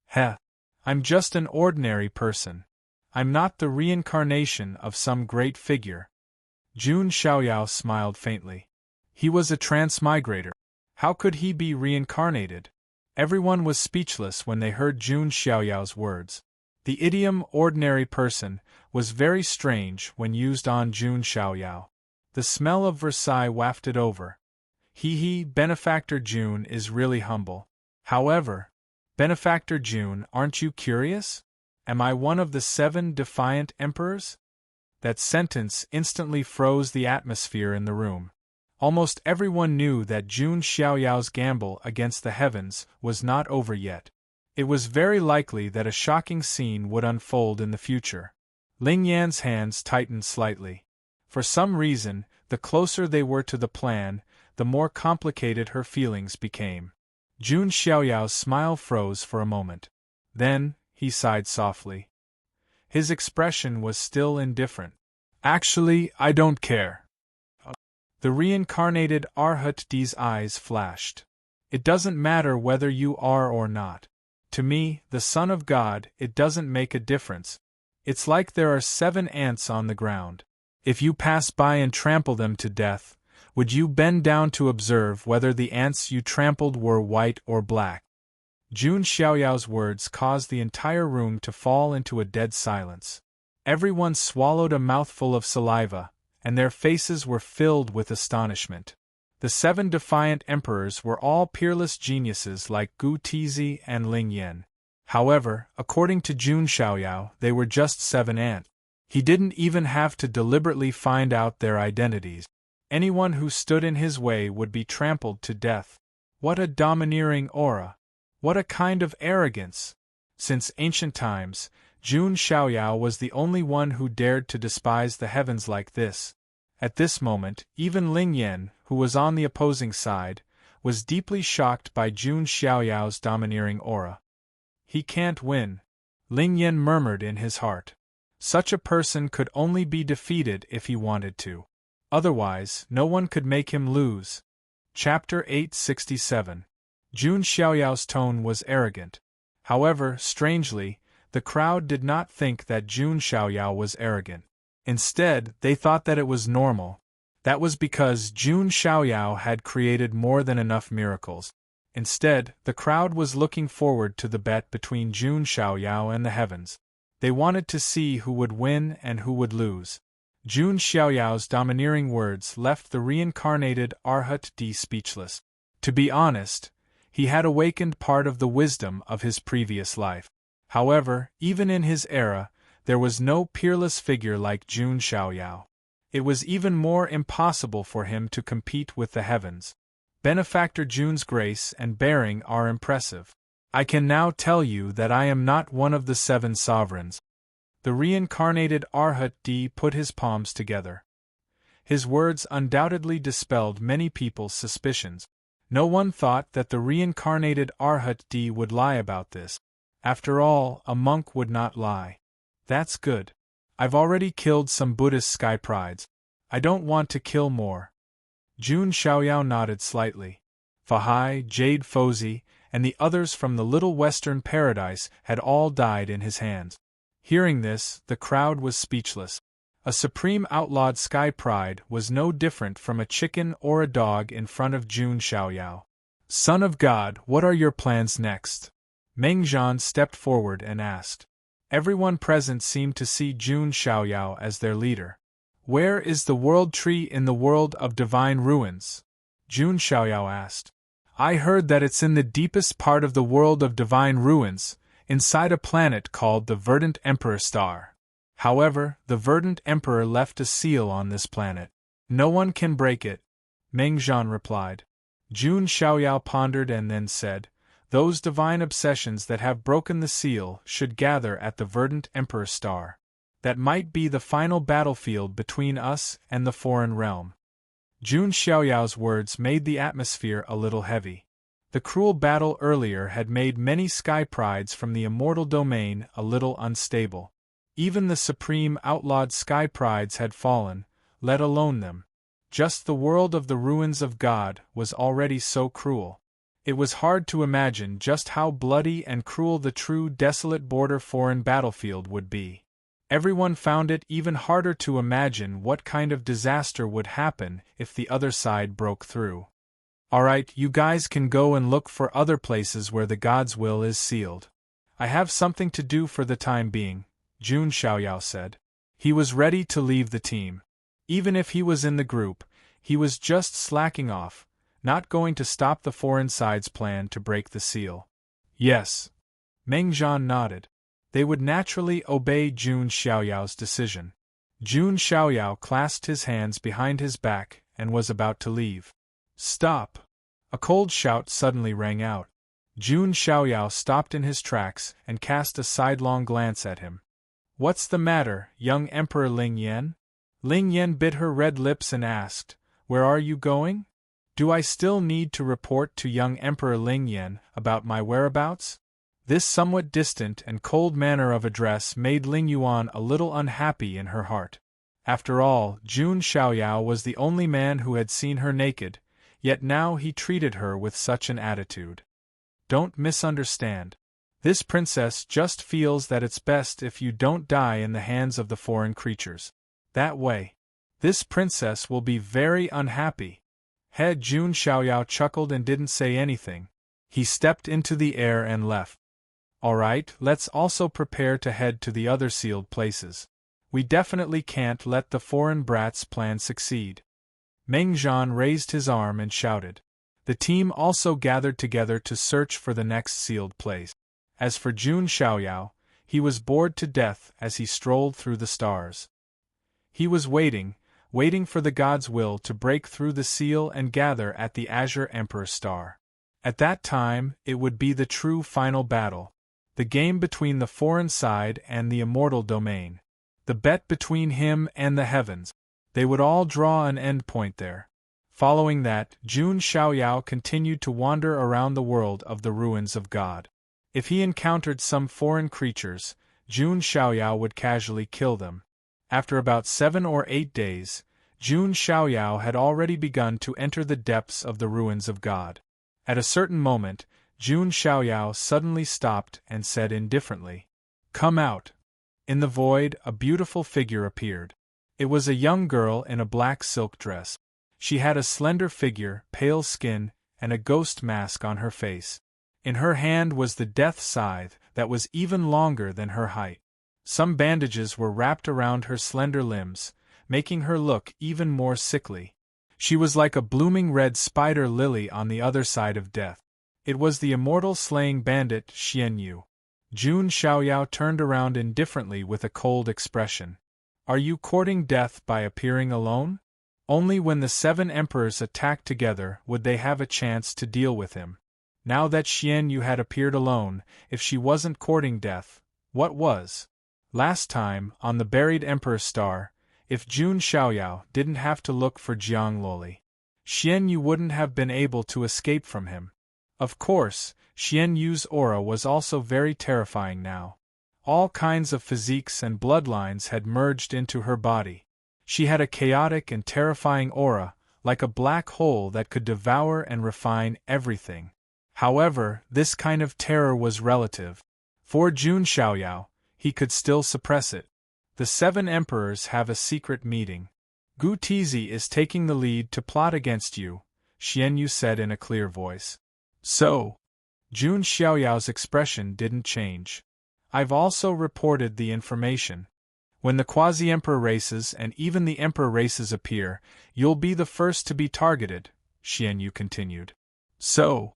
Heh. I'm just an ordinary person. I'm not the reincarnation of some great figure. Jun Xiaoyao smiled faintly. He was a transmigrator. How could he be reincarnated? Everyone was speechless when they heard Jun Xiaoyao's words. The idiom ordinary person was very strange when used on Jun Xiaoyao. The smell of Versailles wafted over. Benefactor Jun is really humble. However, Benefactor Jun, aren't you curious? Am I one of the 7 defiant emperors? That sentence instantly froze the atmosphere in the room. Almost everyone knew that Jun Xiaoyao's gamble against the heavens was not over yet. It was very likely that a shocking scene would unfold in the future. Ling Yan's hands tightened slightly. For some reason, the closer they were to the plan, the more complicated her feelings became. Jun Xiaoyao's smile froze for a moment. Then, he sighed softly. His expression was still indifferent. Actually, I don't care. The reincarnated Arhat D's eyes flashed. It doesn't matter whether you are or not. To me, the Son of God, it doesn't make a difference. It's like there are 7 ants on the ground. If you pass by and trample them to death, would you bend down to observe whether the ants you trampled were white or black? Jun Xiaoyao's words caused the entire room to fall into a dead silence. Everyone swallowed a mouthful of saliva, and their faces were filled with astonishment. The 7 defiant emperors were all peerless geniuses like Gu Tizi and Ling Yan. However, according to Jun Xiaoyao, they were just 7 ants. He didn't even have to deliberately find out their identities. Anyone who stood in his way would be trampled to death. What a domineering aura! What a kind of arrogance! Since ancient times, Jun Xiaoyao was the only one who dared to despise the heavens like this. At this moment, even Ling Yan, who was on the opposing side, was deeply shocked by Jun Xiaoyao's domineering aura. He can't win, Ling Yan murmured in his heart. Such a person could only be defeated if he wanted to. Otherwise, no one could make him lose. Chapter 867. Jun Xiaoyao's tone was arrogant. However, strangely, the crowd did not think that Jun Xiaoyao was arrogant. Instead, they thought that it was normal. That was because Jun Xiaoyao had created more than enough miracles. Instead, the crowd was looking forward to the bet between Jun Xiaoyao and the heavens. They wanted to see who would win and who would lose. Jun Xiaoyao's domineering words left the reincarnated Arhat D speechless. To be honest, he had awakened part of the wisdom of his previous life. However, even in his era, there was no peerless figure like Jun Xiaoyao. It was even more impossible for him to compete with the heavens. Benefactor Jun's grace and bearing are impressive. I can now tell you that I am not one of the 7 sovereigns. The reincarnated Arhat D put his palms together. His words undoubtedly dispelled many people's suspicions. No one thought that the reincarnated Arhat D would lie about this. After all, a monk would not lie. That's good. I've already killed some Buddhist sky prides. I don't want to kill more. Jun Xiaoyao nodded slightly. Fahai, Jade Fozi, and the others from the Little Western Paradise had all died in his hands. Hearing this, the crowd was speechless. A supreme outlawed sky pride was no different from a chicken or a dog in front of Jun Xiaoyao. Son of God, what are your plans next? Meng Zhan stepped forward and asked. Everyone present seemed to see Jun Xiaoyao as their leader. Where is the world tree in the world of divine ruins? Jun Xiaoyao asked. I heard that it's in the deepest part of the world of divine ruins, inside a planet called the Verdant Emperor Star. However, the Verdant Emperor left a seal on this planet. No one can break it, Meng Zhan replied. Jun Xiaoyao pondered and then said, those divine obsessions that have broken the seal should gather at the Verdant Emperor Star. That might be the final battlefield between us and the foreign realm. Jun Xiaoyao's words made the atmosphere a little heavy. The cruel battle earlier had made many sky prides from the immortal domain a little unstable. Even the supreme outlawed sky prides had fallen, let alone them. Just the world of the ruins of God was already so cruel. It was hard to imagine just how bloody and cruel the true desolate border foreign battlefield would be. Everyone found it even harder to imagine what kind of disaster would happen if the other side broke through. Alright, you guys can go and look for other places where the God's will is sealed. I have something to do for the time being, Jun Xiaoyao said. He was ready to leave the team. Even if he was in the group, he was just slacking off, not going to stop the foreign side's plan to break the seal. Yes. Meng Zhan nodded. They would naturally obey Jun Xiaoyao's decision. Jun Xiaoyao clasped his hands behind his back and was about to leave. Stop! A cold shout suddenly rang out. Jun Xiaoyao stopped in his tracks and cast a sidelong glance at him. What's the matter, young Emperor Ling Yan? Ling Yan bit her red lips and asked, Where are you going? Do I still need to report to young Emperor Ling Yan about my whereabouts? This somewhat distant and cold manner of address made Ling Yuan a little unhappy in her heart. After all, Jun Xiaoyao was the only man who had seen her naked, yet now he treated her with such an attitude. Don't misunderstand. This princess just feels that it's best if you don't die in the hands of the foreign creatures. That way. This princess will be very unhappy. Head Jun Xiaoyao chuckled and didn't say anything. He stepped into the air and left. Alright, let's also prepare to head to the other sealed places. We definitely can't let the foreign brat's plan succeed. Meng Zhan raised his arm and shouted. The team also gathered together to search for the next sealed place. As for Jun Xiaoyao, he was bored to death as he strolled through the stars. He was waiting for the God's will to break through the seal and gather at the Azure Emperor Star. At that time, it would be the true final battle. The game between the foreign side and the immortal domain. The bet between him and the heavens. They would all draw an end point there. Following that, Jun Xiaoyao continued to wander around the world of the ruins of God. If he encountered some foreign creatures, Jun Xiaoyao would casually kill them. After about 7 or 8 days, Jun Xiaoyao had already begun to enter the depths of the ruins of God. At a certain moment, Jun Xiaoyao suddenly stopped and said indifferently, Come out. In the void, a beautiful figure appeared. It was a young girl in a black silk dress. She had a slender figure, pale skin, and a ghost mask on her face. In her hand was the death scythe that was even longer than her height. Some bandages were wrapped around her slender limbs, making her look even more sickly. She was like a blooming red spider lily on the other side of death. It was the immortal slaying bandit Xian Yu. Jun Xiaoyao turned around indifferently with a cold expression. Are you courting death by appearing alone? Only when the 7 emperors attacked together would they have a chance to deal with him. Now that Xian Yu had appeared alone, if she wasn't courting death, what was? Last time, on the buried Emperor Star, if Jun Xiaoyao didn't have to look for Jiang Loli, Xian Yu wouldn't have been able to escape from him. Of course, Xian Yu's aura was also very terrifying now. All kinds of physiques and bloodlines had merged into her body. She had a chaotic and terrifying aura, like a black hole that could devour and refine everything. However, this kind of terror was relative. For Jun Xiaoyao, he could still suppress it. The 7 emperors have a secret meeting. Gu Tizi is taking the lead to plot against you, Xian Yu said in a clear voice. So? Jun Xiaoyao's expression didn't change. I've also reported the information. When the quasi-emperor races and even the emperor races appear, you'll be the first to be targeted, Xian Yu continued. So?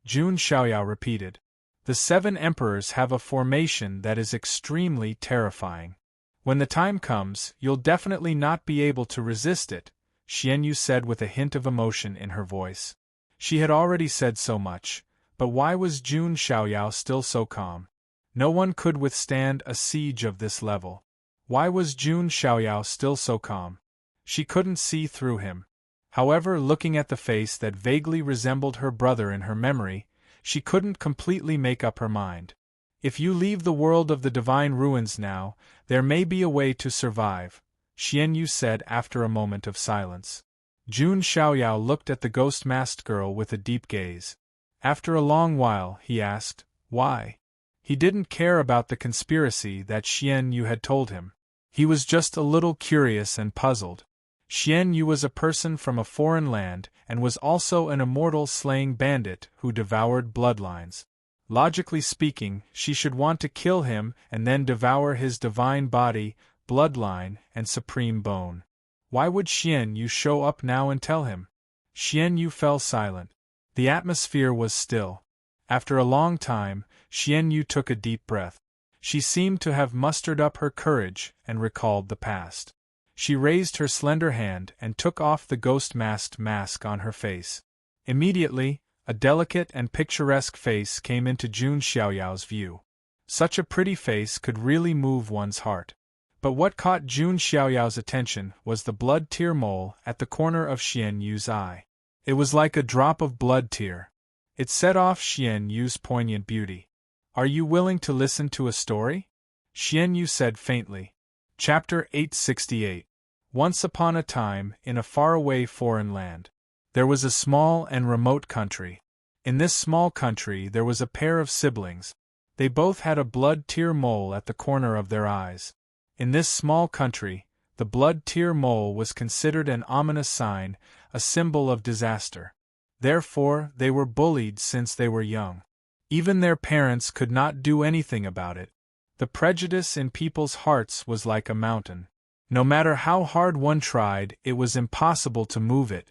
Jun Xiaoyao repeated. The 7 emperors have a formation that is extremely terrifying. When the time comes, you'll definitely not be able to resist it, Xian Yu said with a hint of emotion in her voice. She had already said so much, but why was Jun Xiaoyao still so calm? No one could withstand a siege of this level. Why was Jun Xiaoyao still so calm? She couldn't see through him. However, looking at the face that vaguely resembled her brother in her memory, she couldn't completely make up her mind. If you leave the world of the divine ruins now, there may be a way to survive, Xian Yu said after a moment of silence. Jun Xiaoyao looked at the ghost-masked girl with a deep gaze. After a long while, he asked, why? He didn't care about the conspiracy that Xian Yu had told him. He was just a little curious and puzzled. Xian Yu was a person from a foreign land and was also an immortal slaying bandit who devoured bloodlines. Logically speaking, she should want to kill him and then devour his divine body, bloodline, and supreme bone. Why would Xian Yu show up now and tell him? Xian Yu fell silent. The atmosphere was still. After a long time, Xian Yu took a deep breath. She seemed to have mustered up her courage and recalled the past. She raised her slender hand and took off the ghost-masked mask on her face. Immediately, a delicate and picturesque face came into Jun Xiaoyao's view. Such a pretty face could really move one's heart. But what caught Jun Xiaoyao's attention was the blood tear mole at the corner of Xian Yu's eye. It was like a drop of blood tear. It set off Xian Yu's poignant beauty. Are you willing to listen to a story? Xian Yu said faintly. Chapter 868. Once upon a time, in a faraway foreign land, there was a small and remote country. In this small country there was a pair of siblings. They both had a blood tear mole at the corner of their eyes. In this small country, the blood tear mole was considered an ominous sign, a symbol of disaster. Therefore, they were bullied since they were young. Even their parents could not do anything about it. The prejudice in people's hearts was like a mountain. No matter how hard one tried, it was impossible to move it.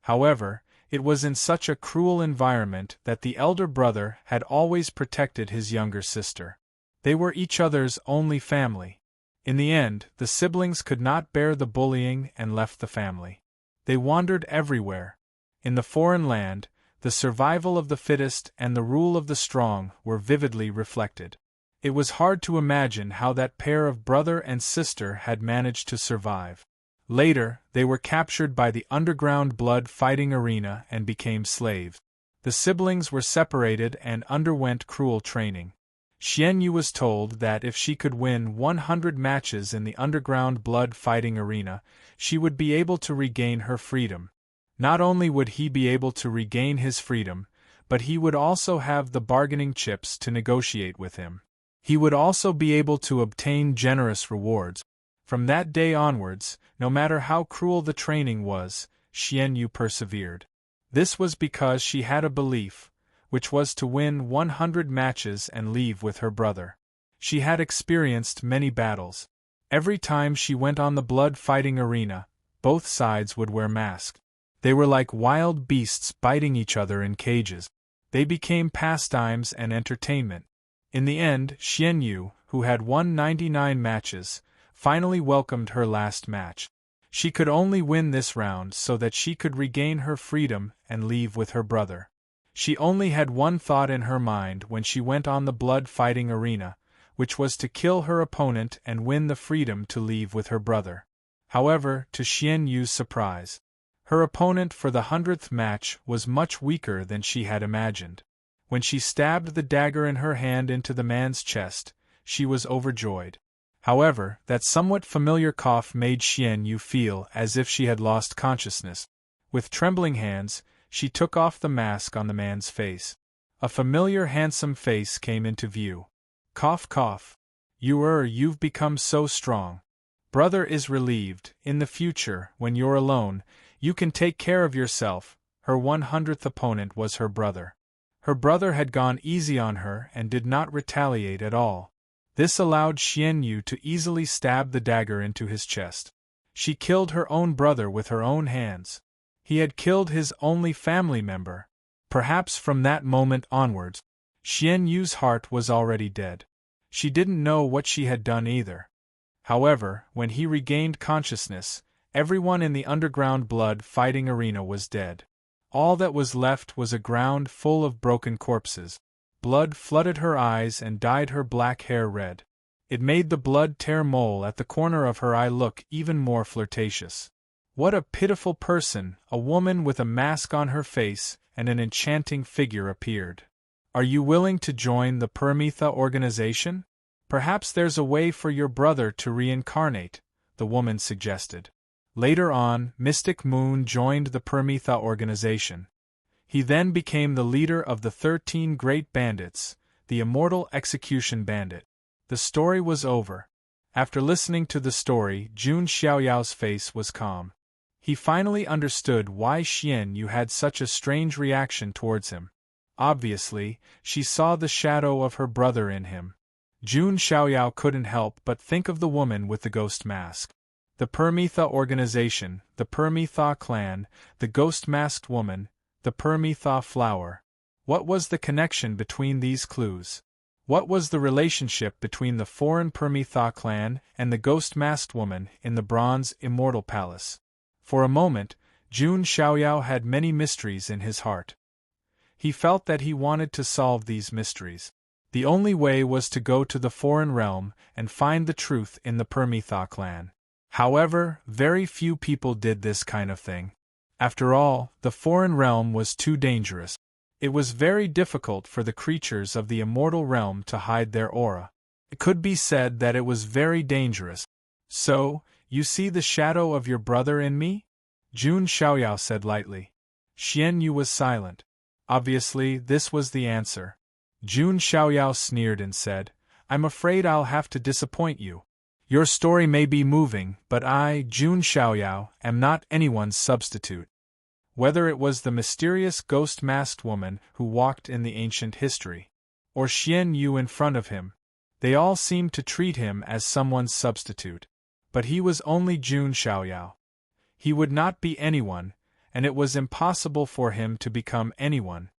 However, it was in such a cruel environment that the elder brother had always protected his younger sister. They were each other's only family. In the end, the siblings could not bear the bullying and left the family. They wandered everywhere. In the foreign land, the survival of the fittest and the rule of the strong were vividly reflected. It was hard to imagine how that pair of brother and sister had managed to survive. Later, they were captured by the underground blood fighting arena and became slaves. The siblings were separated and underwent cruel training. Xian Yu was told that if she could win 100 matches in the underground blood fighting arena, she would be able to regain her freedom. Not only would he be able to regain his freedom, but he would also have the bargaining chips to negotiate with him. He would also be able to obtain generous rewards. From that day onwards, no matter how cruel the training was, Xian Yu persevered. This was because she had a belief, which was to win 100 matches and leave with her brother. She had experienced many battles. Every time she went on the blood fighting arena, both sides would wear masks. They were like wild beasts biting each other in cages. They became pastimes and entertainment. In the end, Xian Yu, who had won 99 matches, finally welcomed her last match. She could only win this round so that she could regain her freedom and leave with her brother. She only had one thought in her mind when she went on the blood fighting arena, which was to kill her opponent and win the freedom to leave with her brother. However, to Xian Yu's surprise, her opponent for the 100th match was much weaker than she had imagined. When she stabbed the dagger in her hand into the man's chest, she was overjoyed. However, that somewhat familiar cough made Xian Yu feel as if she had lost consciousness. With trembling hands, she took off the mask on the man's face. A familiar handsome face came into view. Cough cough. You've become so strong. Brother is relieved. In the future, when you're alone, you can take care of yourself. Her 100th opponent was her brother. Her brother had gone easy on her and did not retaliate at all. This allowed Xian Yu to easily stab the dagger into his chest. She killed her own brother with her own hands. He had killed his only family member. Perhaps from that moment onwards, Xian Yu's heart was already dead. She didn't know what she had done either. However, when he regained consciousness, everyone in the underground blood fighting arena was dead. All that was left was a ground full of broken corpses. Blood flooded her eyes and dyed her black hair red. It made the blood-tear mole at the corner of her eye look even more flirtatious. What a pitiful person! A woman with a mask on her face and an enchanting figure appeared. Are you willing to join the Paramitha organization? Perhaps there's a way for your brother to reincarnate, the woman suggested. Later on, Mystic Moon joined the Paramitha organization. He then became the leader of the 13 Great Bandits, the Immortal Execution Bandit. The story was over. After listening to the story, Jun Xiaoyao's face was calm. He finally understood why Xian Yu had such a strange reaction towards him. Obviously, she saw the shadow of her brother in him. Jun Xiaoyao couldn't help but think of the woman with the ghost mask. The Paramitha organization, the Paramitha clan, the ghost-masked woman, the Paramitha flower. What was the connection between these clues? What was the relationship between the foreign Paramitha clan and the ghost-masked woman in the Bronze Immortal Palace? For a moment, Jun Xiaoyao had many mysteries in his heart. He felt that he wanted to solve these mysteries. The only way was to go to the foreign realm and find the truth in the Paramitha clan. However, very few people did this kind of thing. After all, the foreign realm was too dangerous. It was very difficult for the creatures of the immortal realm to hide their aura. It could be said that it was very dangerous. So, you see the shadow of your brother in me? Jun Xiaoyao said lightly. Xian Yu was silent. Obviously, this was the answer. Jun Xiaoyao sneered and said, I'm afraid I'll have to disappoint you. Your story may be moving, but I, Jun Xiaoyao, am not anyone's substitute. Whether it was the mysterious ghost-masked woman who walked in the ancient history, or Xian Yu in front of him, they all seemed to treat him as someone's substitute. But he was only Jun Xiaoyao. He would not be anyone, and it was impossible for him to become anyone.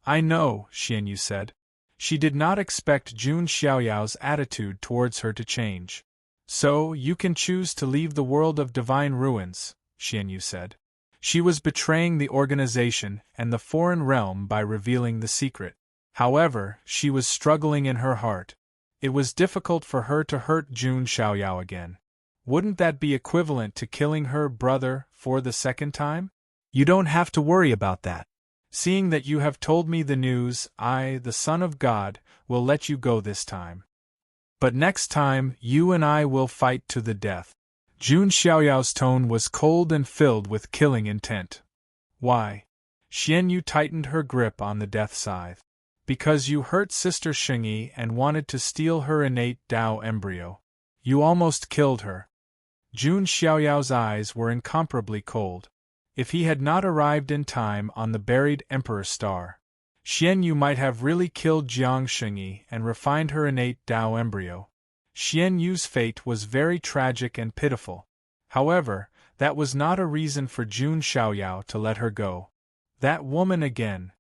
I know, Xian Yu said. She did not expect Jun Xiaoyao's attitude towards her to change. So, you can choose to leave the world of divine ruins, Xian Yu said. She was betraying the organization and the foreign realm by revealing the secret. However, she was struggling in her heart. It was difficult for her to hurt Jun Xiaoyao again. Wouldn't that be equivalent to killing her brother for the second time? You don't have to worry about that. Seeing that you have told me the news, I, the Son of God, will let you go this time. But next time, you and I will fight to the death. Jun Xiaoyao's tone was cold and filled with killing intent. Why? Xian Yu tightened her grip on the death scythe. Because you hurt Sister Xingyi and wanted to steal her innate Tao embryo. You almost killed her. Jun Xiaoyao's eyes were incomparably cold. If he had not arrived in time on the buried Emperor Star, Xian Yu might have really killed Jiang Xingyi and refined her innate Tao embryo. Xian Yu's fate was very tragic and pitiful. However, that was not a reason for Jun Xiaoyao to let her go. That woman again.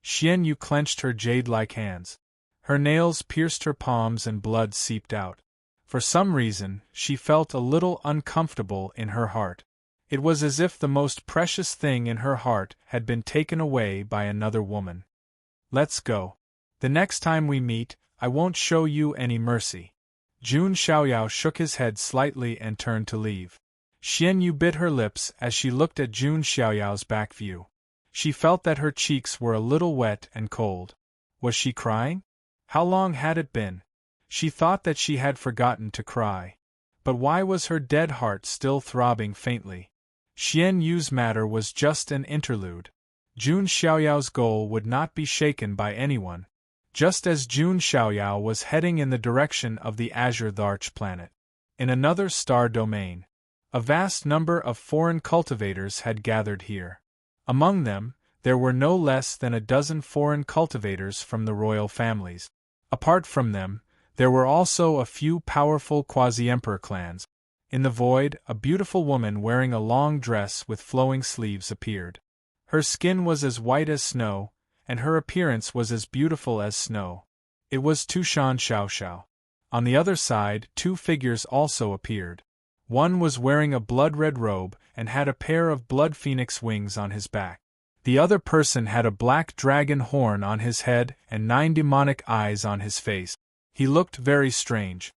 Xian Yu clenched her jade-like hands. Her nails pierced her palms and blood seeped out. For some reason, she felt a little uncomfortable in her heart. It was as if the most precious thing in her heart had been taken away by another woman. Let's go. The next time we meet, I won't show you any mercy. Jun Xiaoyao shook his head slightly and turned to leave. Xian Yu bit her lips as she looked at Jun Xiaoyao's back view. She felt that her cheeks were a little wet and cold. Was she crying? How long had it been? She thought that she had forgotten to cry. But why was her dead heart still throbbing faintly? Xian Yu's matter was just an interlude. Jun Xiaoyao's goal would not be shaken by anyone. Just as Jun Xiaoyao was heading in the direction of the Azure Larch planet, In another star domain, a vast number of foreign cultivators had gathered here. Among them, there were no less than a dozen foreign cultivators from the royal families. Apart from them, there were also a few powerful quasi-emperor clans. In the void, a beautiful woman wearing a long dress with flowing sleeves appeared. Her skin was as white as snow, and her appearance was as beautiful as snow. It was Tushan Xiaoxiao. On the other side, two figures also appeared. One was wearing a blood-red robe and had a pair of blood phoenix wings on his back. The other person had a black dragon horn on his head and 9 demonic eyes on his face. He looked very strange.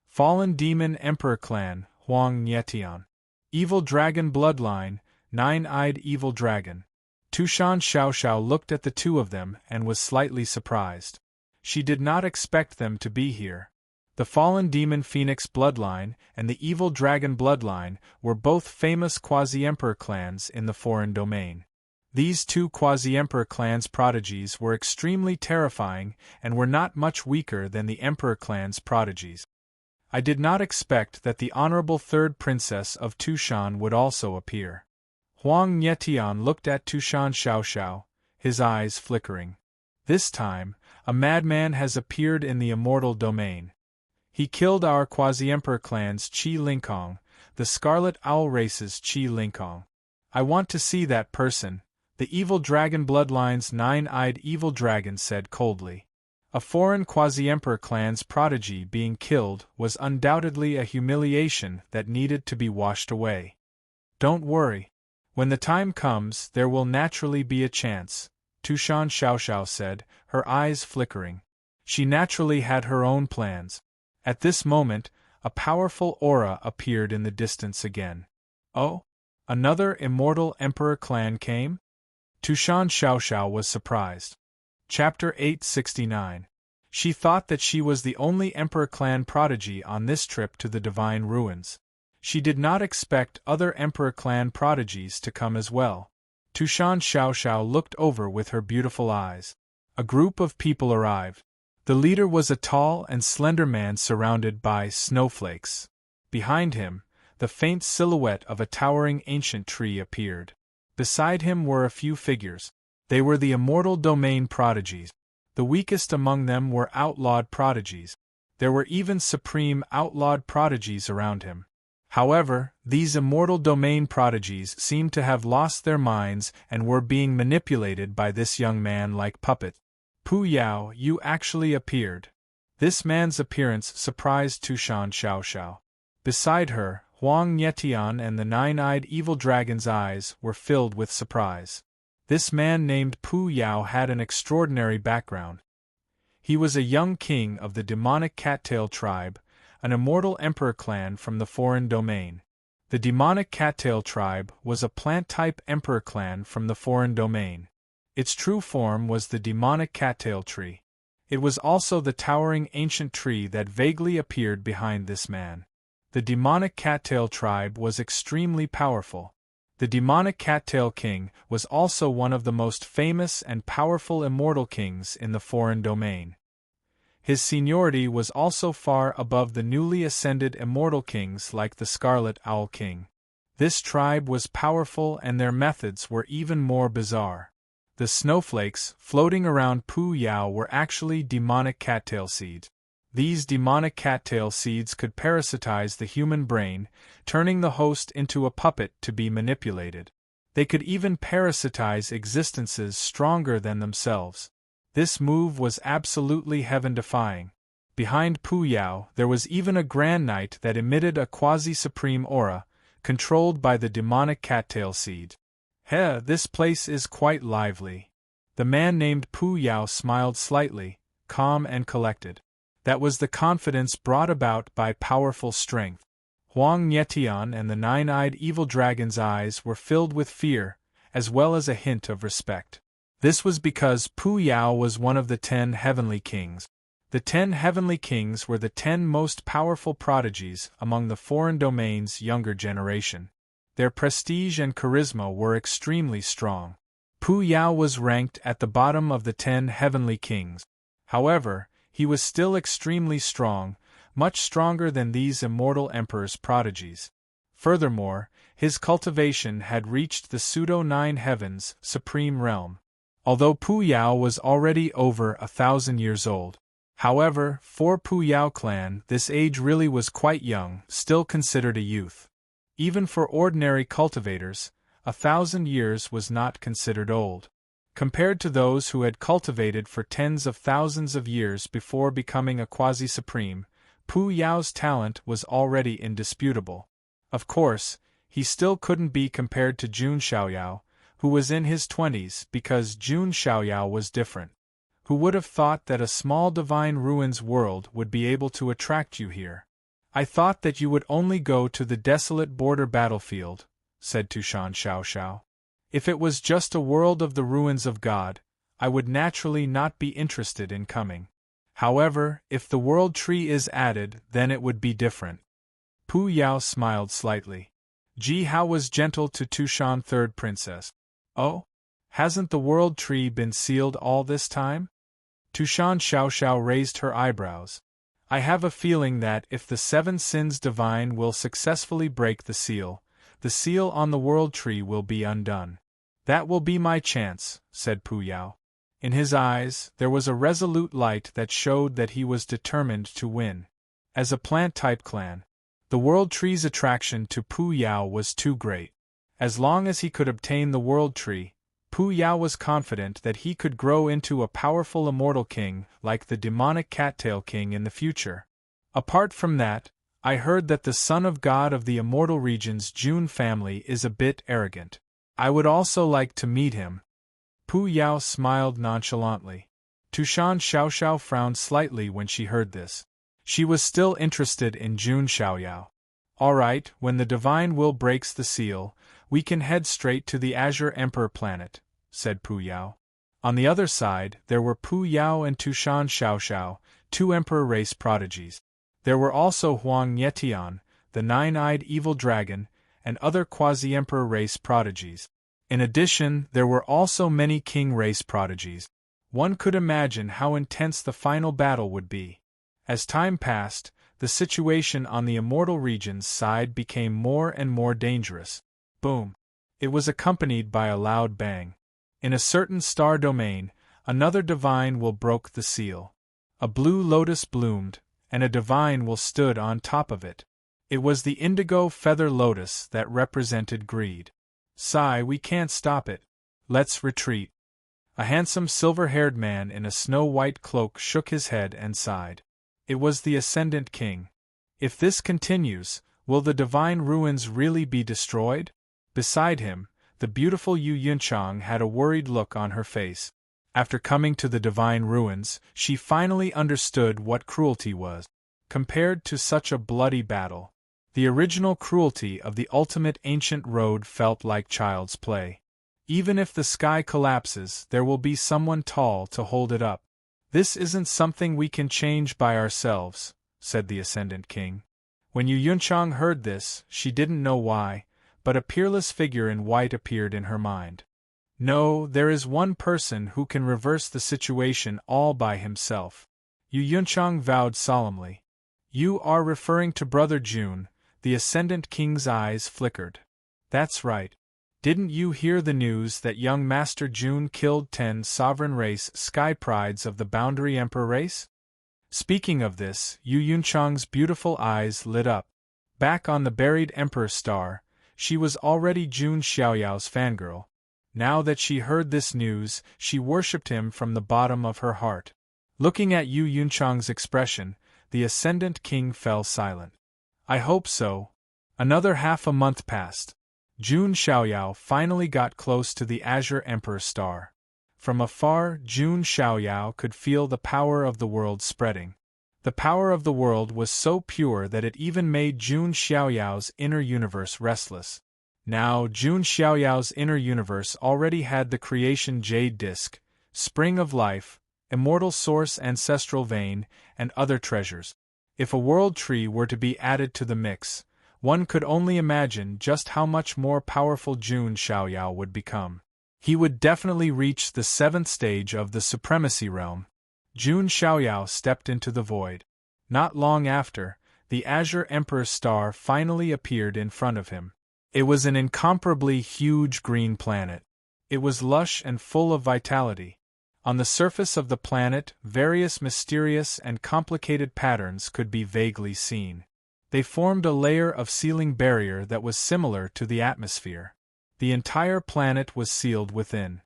Fallen Demon Emperor Clan, Huang Nietian. Evil Dragon Bloodline, 9-eyed Evil Dragon. Tushan Xiaoxiao looked at the two of them and was slightly surprised. She did not expect them to be here. The Fallen Demon Phoenix Bloodline and the Evil Dragon Bloodline were both famous quasi-emperor clans in the foreign domain. These two quasi-emperor clans' prodigies were extremely terrifying and were not much weaker than the emperor clan's prodigies. I did not expect that the honorable third princess of Tushan would also appear. Huang Nietian looked at Tushan Xiaoxiao, his eyes flickering. This time, a madman has appeared in the immortal domain. He killed our quasi-emperor clan's Qi Lingkong, the Scarlet Owl race's Qi Lingkong. I want to see that person, the Evil Dragon Bloodline's 9-eyed Evil Dragon said coldly. A foreign quasi-emperor clan's prodigy being killed was undoubtedly a humiliation that needed to be washed away. Don't worry. When the time comes, there will naturally be a chance, Tushan Xiaoxiao said, her eyes flickering. She naturally had her own plans. At this moment, a powerful aura appeared in the distance again. Oh? Another immortal emperor clan came? Tushan Xiaoxiao was surprised. Chapter 869. She thought that she was the only emperor clan prodigy on this trip to the Divine Ruins. She did not expect other emperor clan prodigies to come as well. Tushan Xiaoxiao looked over with her beautiful eyes. A group of people arrived. The leader was a tall and slender man surrounded by snowflakes. Behind him, the faint silhouette of a towering ancient tree appeared. Beside him were a few figures. They were the immortal domain prodigies. The weakest among them were outlawed prodigies. There were even supreme outlawed prodigies around him. However, these immortal domain prodigies seemed to have lost their minds and were being manipulated by this young man like puppets. Pu Yao, you actually appeared. This man's appearance surprised Tushan Xiaoxiao. Beside her, Huang Nietian and the 9-eyed Evil Dragon's eyes were filled with surprise. This man named Pu Yao had an extraordinary background. He was a young king of the demonic cattail tribe, an immortal emperor clan from the foreign domain. The demonic cattail tribe was a plant-type emperor clan from the foreign domain. Its true form was the demonic cattail tree. It was also the towering ancient tree that vaguely appeared behind this man. The demonic cattail tribe was extremely powerful. The demonic cattail king was also one of the most famous and powerful immortal kings in the foreign domain. His seniority was also far above the newly ascended immortal kings like the Scarlet Owl King. This tribe was powerful and their methods were even more bizarre. The snowflakes floating around Pu Yao were actually demonic cattail seeds. These demonic cattail seeds could parasitize the human brain, turning the host into a puppet to be manipulated. They could even parasitize existences stronger than themselves. This move was absolutely heaven-defying. Behind Pu Yao, there was even a Grand Knight that emitted a quasi-supreme aura, controlled by the demonic cattail seed. This place is quite lively. The man named Pu Yao smiled slightly, calm and collected. That was the confidence brought about by powerful strength. Huang Nietian and the 9-eyed Evil Dragon's eyes were filled with fear, as well as a hint of respect. This was because Pu Yao was one of the 10 heavenly kings. The 10 heavenly kings were the 10 most powerful prodigies among the foreign domain's younger generation. Their prestige and charisma were extremely strong. Pu Yao was ranked at the bottom of the 10 heavenly kings. However, he was still extremely strong, much stronger than these immortal emperor's prodigies. Furthermore, his cultivation had reached the pseudo-nine heavens, supreme realm. Although Pu Yao was already over 1,000 years old. However, for Pu Yao clan, this age really was quite young, still considered a youth. Even for ordinary cultivators, 1,000 years was not considered old. Compared to those who had cultivated for tens of thousands of years before becoming a quasi-supreme, Pu Yao's talent was already indisputable. Of course, he still couldn't be compared to Jun Xiaoyao, who was in his 20s, because Jun Xiaoyao was different. Who would have thought that a small divine ruins world would be able to attract you here? I thought that you would only go to the desolate border battlefield, said Tushan Xiaoxiao. If it was just a world of the ruins of God, I would naturally not be interested in coming. However, if the world tree is added, then it would be different. Pu Yao smiled slightly. Ji Hao was gentle to Tushan third princess. Oh? Hasn't the world tree been sealed all this time? Tushan Xiaoxiao raised her eyebrows. I have a feeling that if the seven sins divine will successfully break the seal on the world tree will be undone. That will be my chance, said Pu Yao. In his eyes, there was a resolute light that showed that he was determined to win. As a plant-type clan, the world tree's attraction to Pu Yao was too great. As long as he could obtain the world tree, Pu Yao was confident that he could grow into a powerful immortal king like the demonic cattail king in the future. Apart from that, I heard that the son of God of the immortal region's Jun family is a bit arrogant. I would also like to meet him. Pu Yao smiled nonchalantly. Tushan Xiaoxiao frowned slightly when she heard this. She was still interested in Jun Xiaoyao. All right, when the divine will breaks the seal, we can head straight to the Azure Emperor planet, said Pu Yao. On the other side, there were Pu Yao and Tushan Xiaoxiao, two emperor race prodigies. There were also Huang Yetian, the nine-eyed evil dragon, and other quasi-emperor race prodigies. In addition, there were also many king race prodigies. One could imagine how intense the final battle would be. As time passed, the situation on the immortal region's side became more and more dangerous. Boom! It was accompanied by a loud bang. In a certain star domain, another divine will broke the seal. A blue lotus bloomed, and a divine will stood on top of it. It was the indigo feather lotus that represented greed. Sigh, we can't stop it. Let's retreat. A handsome silver-haired man in a snow-white cloak shook his head and sighed. It was the Ascendant King. If this continues, will the divine ruins really be destroyed? Beside him, the beautiful Yu Yunchang had a worried look on her face. After coming to the divine ruins, she finally understood what cruelty was. Compared to such a bloody battle, the original cruelty of the ultimate ancient road felt like child's play. Even if the sky collapses, there will be someone tall to hold it up. This isn't something we can change by ourselves, said the Ascendant King. When Yu Yunchang heard this, she didn't know why, but a peerless figure in white appeared in her mind. No, there is one person who can reverse the situation all by himself. Yu Yunchang vowed solemnly. You are referring to Brother Jun. The Ascendant King's eyes flickered. That's right. Didn't you hear the news that young Master Jun killed 10 sovereign race sky prides of the Boundary Emperor race? Speaking of this, Yu Yunchang's beautiful eyes lit up. Back on the buried Emperor star, she was already Jun Xiaoyao's fangirl. Now that she heard this news, she worshipped him from the bottom of her heart. Looking at Yu Yunchang's expression, the Ascendant King fell silent. I hope so. Another half a month passed. Jun Xiaoyao finally got close to the Azure Emperor star. From afar, Jun Xiaoyao could feel the power of the world spreading. The power of the world was so pure that it even made Jun Xiaoyao's inner universe restless. Now, Jun Xiaoyao's inner universe already had the creation jade disk, spring of life, immortal source ancestral vein, and other treasures. If a world tree were to be added to the mix, one could only imagine just how much more powerful Jun Xiaoyao would become. He would definitely reach the 7th stage of the supremacy realm. Jun Xiaoyao stepped into the void. Not long after, the Azure Emperor's star finally appeared in front of him. It was an incomparably huge green planet. It was lush and full of vitality. On the surface of the planet, various mysterious and complicated patterns could be vaguely seen. They formed a layer of sealing barrier that was similar to the atmosphere. The entire planet was sealed within.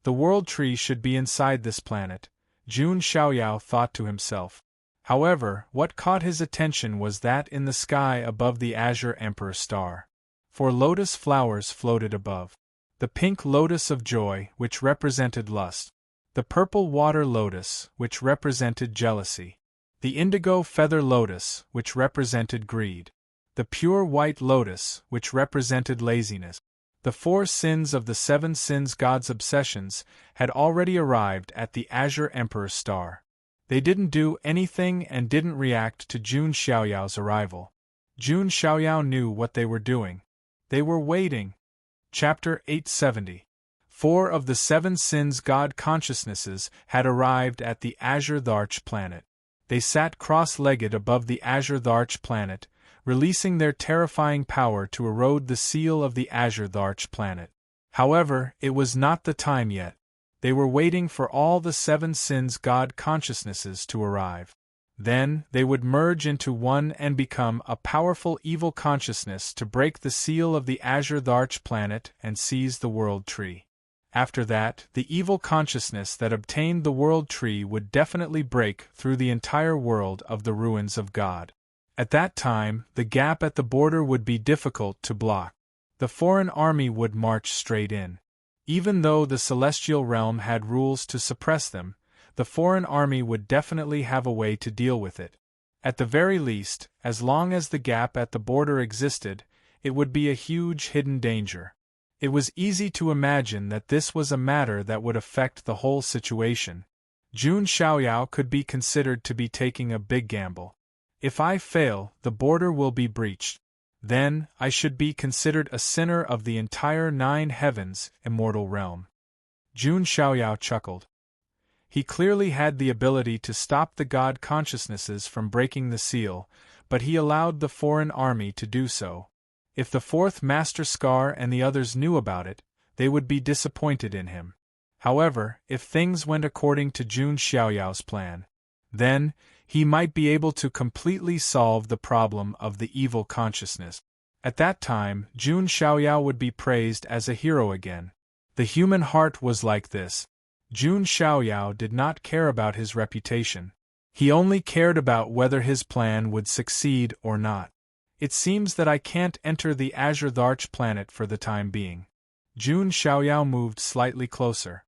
The World Tree should be inside this planet, Jun Xiaoyao thought to himself. However, what caught his attention was that in the sky above the Azure Emperor star, 4 lotus flowers floated above. The pink lotus of joy, which represented lust. The purple water lotus, which represented jealousy. The indigo feather lotus, which represented greed. The pure white lotus, which represented laziness. The 4 sins of the 7 sins God's obsessions had already arrived at the Azure Emperor star. They didn't do anything and didn't react to Jun Xiaoyao's arrival. Jun Xiaoyao knew what they were doing. They were waiting. Chapter 870. 4 of the 7 sins God consciousnesses had arrived at the Azure Dharch planet. They sat cross-legged above the Azure Dharch planet, releasing their terrifying power to erode the seal of the Azure Dharch planet. However, it was not the time yet. They were waiting for all the 7 sins God consciousnesses to arrive. Then, they would merge into one and become a powerful evil consciousness to break the seal of the Azure Dharch planet and seize the World Tree. After that, the evil consciousness that obtained the World Tree would definitely break through the entire world of the ruins of God. At that time, the gap at the border would be difficult to block. The foreign army would march straight in. Even though the celestial realm had rules to suppress them, the foreign army would definitely have a way to deal with it. At the very least, as long as the gap at the border existed, it would be a huge hidden danger. It was easy to imagine that this was a matter that would affect the whole situation. Jun Xiaoyao could be considered to be taking a big gamble. If I fail, the border will be breached. Then, I should be considered a sinner of the entire 9 heavens, immortal realm. Jun Xiaoyao chuckled. He clearly had the ability to stop the God consciousnesses from breaking the seal, but he allowed the foreign army to do so. If the 4th Master Scar and the others knew about it, they would be disappointed in him. However, if things went according to Jun Xiaoyao's plan, then, he might be able to completely solve the problem of the evil consciousness. At that time, Jun Xiaoyao would be praised as a hero again. The human heart was like this. Jun Xiaoyao did not care about his reputation. He only cared about whether his plan would succeed or not. It seems that I can't enter the Azure Dharch planet for the time being. Jun Xiaoyao moved slightly closer.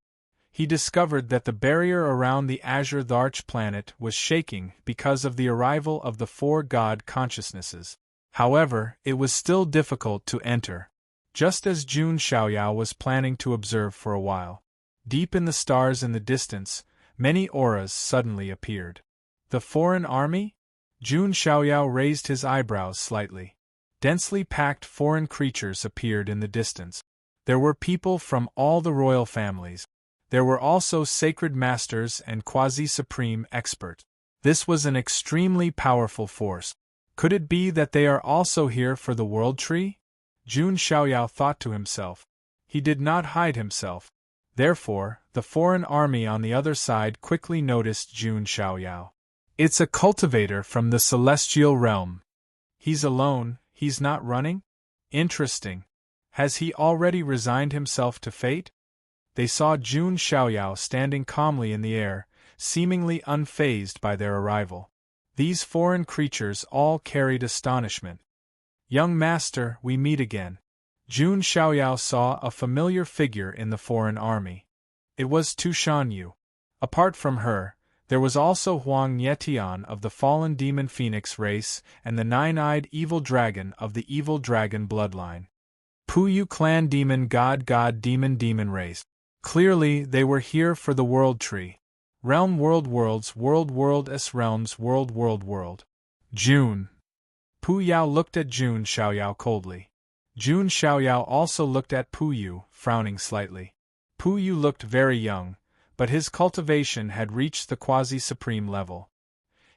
He discovered that the barrier around the Azure Dharch planet was shaking because of the arrival of the 4 God consciousnesses. However, it was still difficult to enter. Just as Jun Xiaoyao was planning to observe for a while. Deep in the stars in the distance, many auras suddenly appeared. The foreign army? Jun Xiaoyao raised his eyebrows slightly. Densely packed foreign creatures appeared in the distance. There were people from all the royal families. There were also sacred masters and quasi-supreme experts. This was an extremely powerful force. Could it be that they are also here for the World Tree? Jun Xiaoyao thought to himself. He did not hide himself. Therefore, the foreign army on the other side quickly noticed Jun Xiaoyao. It's a cultivator from the celestial realm. He's alone, he's not running? Interesting. Has he already resigned himself to fate? They saw Jun Xiaoyao standing calmly in the air, seemingly unfazed by their arrival. These foreign creatures all carried astonishment. Young master, we meet again. Jun Xiaoyao saw a familiar figure in the foreign army. It was Tu Shanyu. Apart from her, there was also Huang Yetian of the fallen demon phoenix race and the 9-eyed evil dragon of the evil dragon bloodline. Puyu clan demon god demon race. Clearly, they were here for the World Tree. Realm world worlds world s realms world. Jun. Pu Yao looked at Jun Xiaoyao coldly. Jun Xiaoyao also looked at Pu Yu, frowning slightly. Pu Yu looked very young, but his cultivation had reached the quasi-supreme level.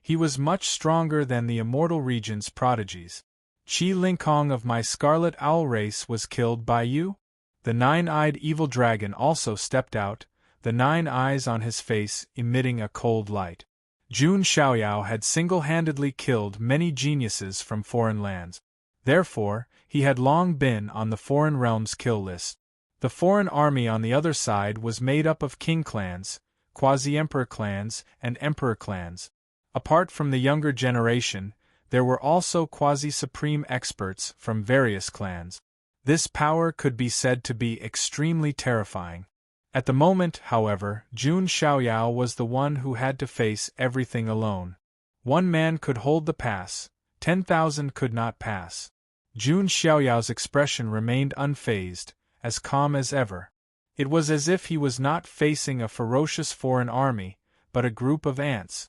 He was much stronger than the immortal region's prodigies. Qi Lingkong of my scarlet owl race was killed by you? The nine-eyed evil dragon also stepped out, the 9 eyes on his face emitting a cold light. Jun Xiaoyao had single-handedly killed many geniuses from foreign lands. Therefore, he had long been on the foreign realm's kill list. The foreign army on the other side was made up of king clans, quasi-emperor clans, and emperor clans. Apart from the younger generation, there were also quasi-supreme experts from various clans. This power could be said to be extremely terrifying. At the moment, however, Jun Xiaoyao was the one who had to face everything alone. One man could hold the pass, 10,000 could not pass. Jun Xiaoyao's expression remained unfazed, as calm as ever. It was as if he was not facing a ferocious foreign army, but a group of ants.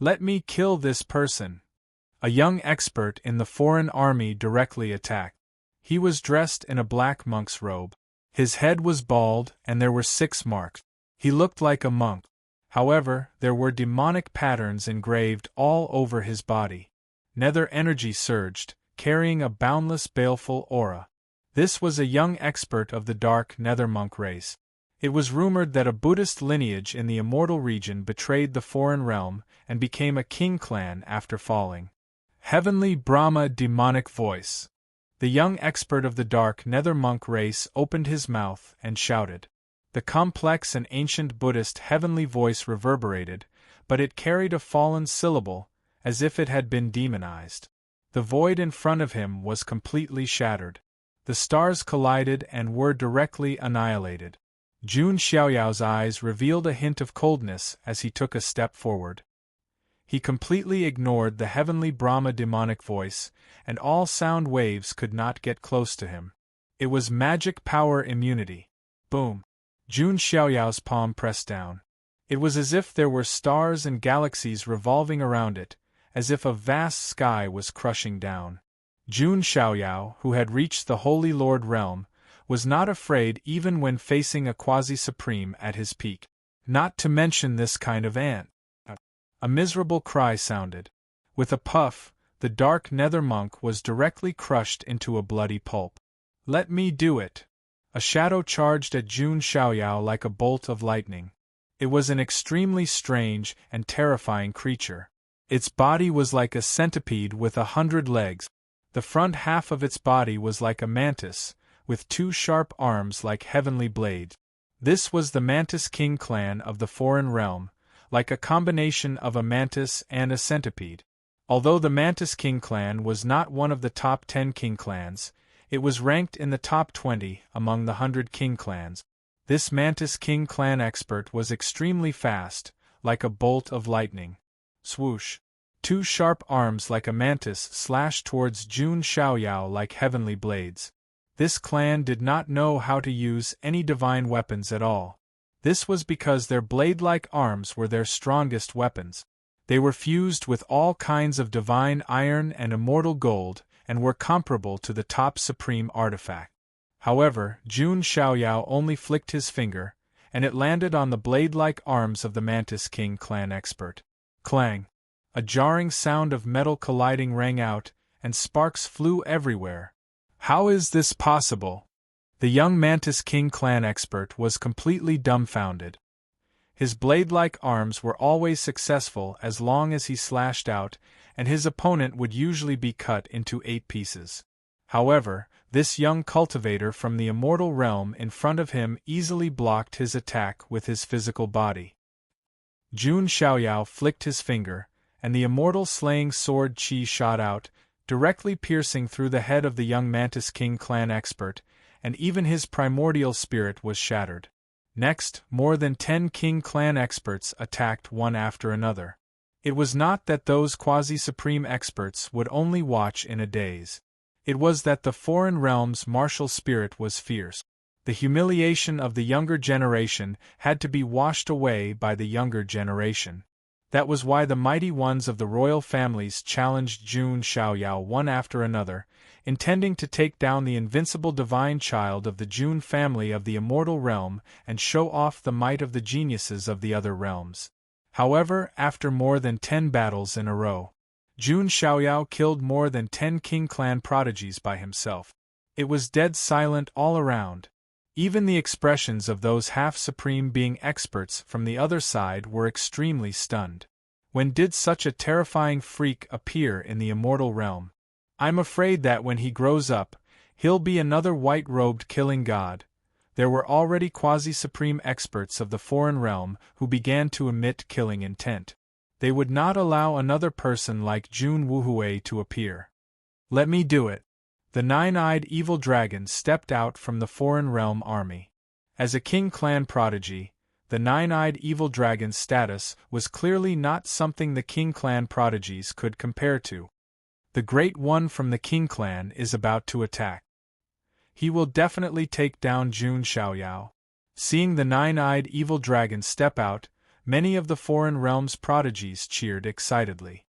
Let me kill this person. A young expert in the foreign army directly attacked. He was dressed in a black monk's robe. His head was bald and there were 6 marks. He looked like a monk. However, there were demonic patterns engraved all over his body. Nether energy surged, carrying a boundless baleful aura. This was a young expert of the dark nether monk race. It was rumored that a Buddhist lineage in the immortal region betrayed the foreign realm and became a king clan after falling. Heavenly Brahma demonic voice. The young expert of the dark nether monk race opened his mouth and shouted. The complex and ancient Buddhist heavenly voice reverberated, but it carried a fallen syllable, as if it had been demonized. The void in front of him was completely shattered. The stars collided and were directly annihilated. Jun Xiaoyao's eyes revealed a hint of coldness as he took a step forward. He completely ignored the heavenly Brahma demonic voice, and all sound waves could not get close to him. It was magic power immunity. Boom! Jun Xiaoyao's palm pressed down. It was as if there were stars and galaxies revolving around it, as if a vast sky was crushing down. Jun Xiaoyao, who had reached the Holy Lord realm, was not afraid even when facing a quasi-supreme at his peak. Not to mention this kind of ant. A miserable cry sounded. With a puff, the dark nether monk was directly crushed into a bloody pulp. Let me do it! A shadow charged at Jun Xiaoyao like a bolt of lightning. It was an extremely strange and terrifying creature. Its body was like a centipede with 100 legs. The front half of its body was like a mantis, with 2 sharp arms like heavenly blades. This was the Mantis King clan of the foreign realm, like a combination of a mantis and a centipede. Although the Mantis King clan was not one of the top 10 king clans, it was ranked in the top 20 among the 100 king clans. This Mantis King clan expert was extremely fast, like a bolt of lightning. Swoosh! 2 sharp arms like a mantis slashed towards Jun Xiaoyao like heavenly blades. This clan did not know how to use any divine weapons at all. This was because their blade-like arms were their strongest weapons. They were fused with all kinds of divine iron and immortal gold, and were comparable to the top supreme artifact. However, Jun Xiaoyao only flicked his finger, and it landed on the blade-like arms of the Mantis King clan expert. Clang! A jarring sound of metal colliding rang out, and sparks flew everywhere. How is this possible? The young Mantis King clan expert was completely dumbfounded. His blade-like arms were always successful as long as he slashed out, and his opponent would usually be cut into 8 pieces. However, this young cultivator from the immortal realm in front of him easily blocked his attack with his physical body. Jun Xiaoyao flicked his finger, and the immortal slaying sword Qi shot out, directly piercing through the head of the young Mantis King clan expert, and even his primordial spirit was shattered. Next, more than 10 king clan experts attacked one after another. It was not that those quasi-supreme experts would only watch in a daze. It was that the foreign realm's martial spirit was fierce. The humiliation of the younger generation had to be washed away by the younger generation. That was why the mighty ones of the royal families challenged Jun Xiaoyao one after another, intending to take down the invincible divine child of the Jun family of the immortal realm and show off the might of the geniuses of the other realms. However, after more than 10 battles in a row, Jun Xiaoyao killed more than 10 King clan prodigies by himself. It was dead silent all around. Even the expressions of those half-supreme being experts from the other side were extremely stunned. When did such a terrifying freak appear in the immortal realm? I'm afraid that when he grows up, he'll be another white-robed killing god. There were already quasi-supreme experts of the foreign realm who began to emit killing intent. They would not allow another person like Jun Wuhui to appear. Let me do it. The nine-eyed evil dragon stepped out from the foreign realm army. As a King clan prodigy, the nine-eyed evil dragon's status was clearly not something the King clan prodigies could compare to. The Great One from the King clan is about to attack. He will definitely take down Jun Xiaoyao. Seeing the nine-eyed evil dragon step out, many of the foreign realm's prodigies cheered excitedly.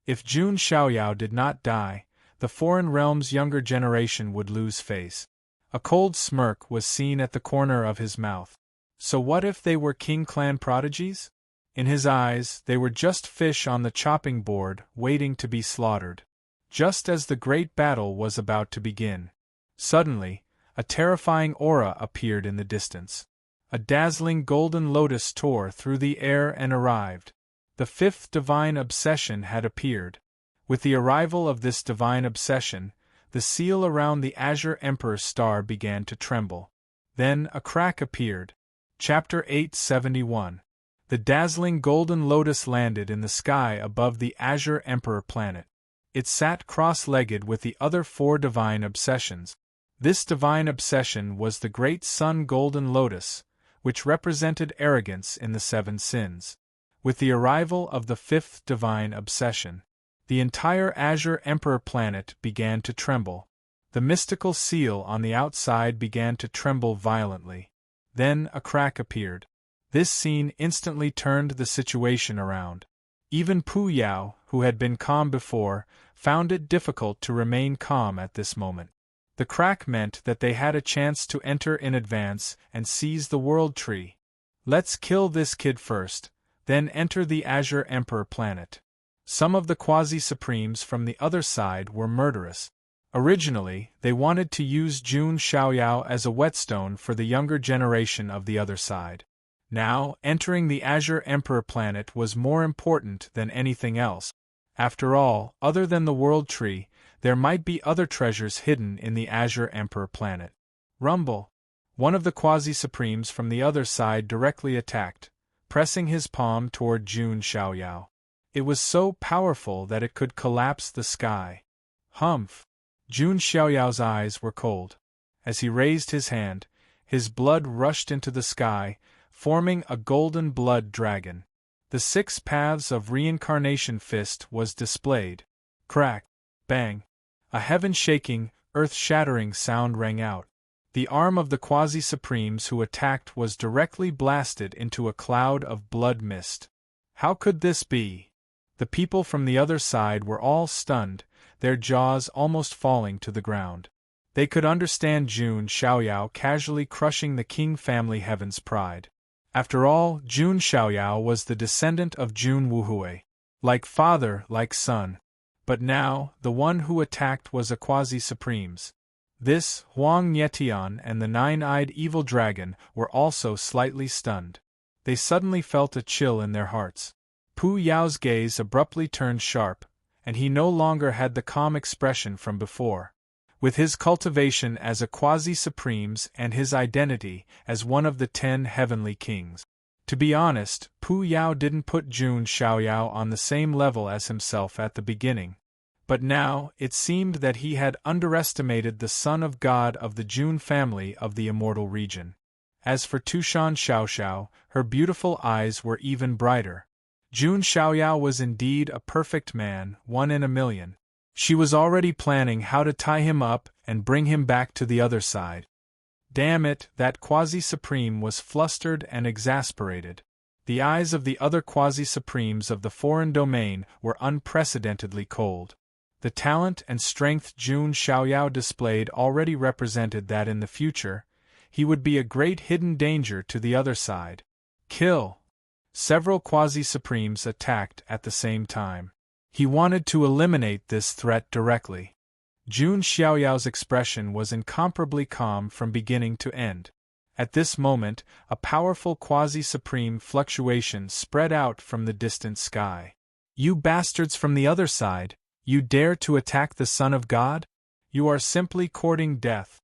If Jun Xiaoyao did not die, the foreign realm's younger generation would lose face. A cold smirk was seen at the corner of his mouth. So what if they were King clan prodigies? In his eyes, they were just fish on the chopping board waiting to be slaughtered. Just as the great battle was about to begin, suddenly, a terrifying aura appeared in the distance. A dazzling golden lotus tore through the air and arrived. The fifth divine obsession had appeared. With the arrival of this divine obsession, the seal around the Azure Emperor's star began to tremble. Then a crack appeared. Chapter 871. The dazzling golden lotus landed in the sky above the Azure Emperor planet. It sat cross-legged with the other 4 divine obsessions. This divine obsession was the great sun golden lotus, which represented arrogance in the 7 sins. With the arrival of the 5th divine obsession, the entire Azure Emperor planet began to tremble. The mystical seal on the outside began to tremble violently. Then a crack appeared. This scene instantly turned the situation around. Even Pu Yao, who had been calm before, found it difficult to remain calm at this moment. The crack meant that they had a chance to enter in advance and seize the World Tree. Let's kill this kid first, then enter the Azure Emperor planet. Some of the quasi-supremes from the other side were murderous. Originally, they wanted to use Jun Xiaoyao as a whetstone for the younger generation of the other side. Now, entering the Azure Emperor planet was more important than anything else. After all, other than the World Tree, there might be other treasures hidden in the Azure Emperor planet. Rumble! One of the quasi-supremes from the other side directly attacked, pressing his palm toward Jun Xiaoyao. It was so powerful that it could collapse the sky. Humph! Jun Xiaoyao's eyes were cold. As he raised his hand, his blood rushed into the sky, forming a golden blood dragon. The 6 paths of reincarnation fist was displayed. Crack! Bang! A heaven-shaking, earth-shattering sound rang out. The arm of the quasi-supremes who attacked was directly blasted into a cloud of blood mist. How could this be? The people from the other side were all stunned, their jaws almost falling to the ground. They could understand Jun Xiaoyao casually crushing the King family heaven's pride. After all, Jun Xiaoyao was the descendant of Jun Wuhui. Like father, like son. But now, the one who attacked was a quasi-supremes. This, Huang Nietian and the nine-eyed evil dragon were also slightly stunned. They suddenly felt a chill in their hearts. Pu Yao's gaze abruptly turned sharp, and he no longer had the calm expression from before. With his cultivation as a quasi-supremes and his identity as one of the 10 heavenly kings. To be honest, Pu Yao didn't put Jun Xiaoyao on the same level as himself at the beginning. But now, it seemed that he had underestimated the son of God of the Jun family of the immortal region. As for Tushan Xiaoxiao, her beautiful eyes were even brighter. Jun Xiaoyao was indeed a perfect man, 1 in a million. She was already planning how to tie him up and bring him back to the other side. Damn it, that quasi-supreme was flustered and exasperated. The eyes of the other quasi-supremes of the foreign domain were unprecedentedly cold. The talent and strength Jun Xiaoyao displayed already represented that in the future, he would be a great hidden danger to the other side. Kill! Several quasi-supremes attacked at the same time. He wanted to eliminate this threat directly. Jun Xiaoyao's expression was incomparably calm from beginning to end. At this moment, a powerful quasi-supreme fluctuation spread out from the distant sky. "You bastards from the other side, you dare to attack the Son of God? You are simply courting death."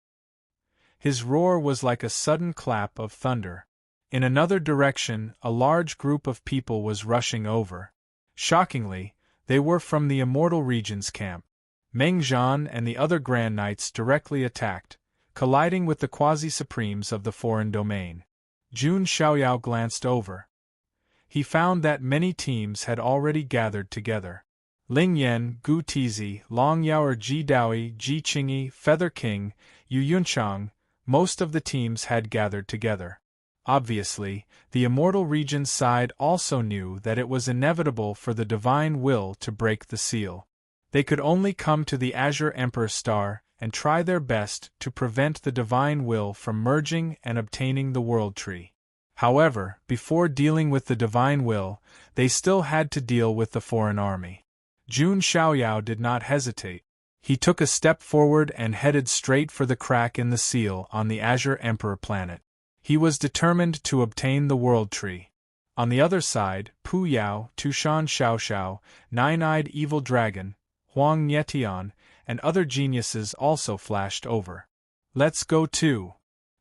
His roar was like a sudden clap of thunder. In another direction, a large group of people was rushing over. Shockingly, they were from the Immortal Region's camp. Meng Zhan and the other Grand Knights directly attacked, colliding with the quasi-supremes of the foreign domain. Jun Xiaoyao glanced over. He found that many teams had already gathered together. Ling Yan, Gu Tizi, Long Yaoer, Ji Daoi, Ji Qingyi, Feather King, Yu Yunchang, most of the teams had gathered together. Obviously, the Immortal Region's side also knew that it was inevitable for the Divine Will to break the seal. They could only come to the Azure Emperor Star and try their best to prevent the Divine Will from merging and obtaining the World Tree. However, before dealing with the Divine Will, they still had to deal with the foreign army. Jun Xiaoyao did not hesitate. He took a step forward and headed straight for the crack in the seal on the Azure Emperor planet. He was determined to obtain the World Tree. On the other side, Pu Yao, Tushan Xiaoxiao, Nine-Eyed Evil Dragon, Huang Nietian, and other geniuses also flashed over. "Let's go too."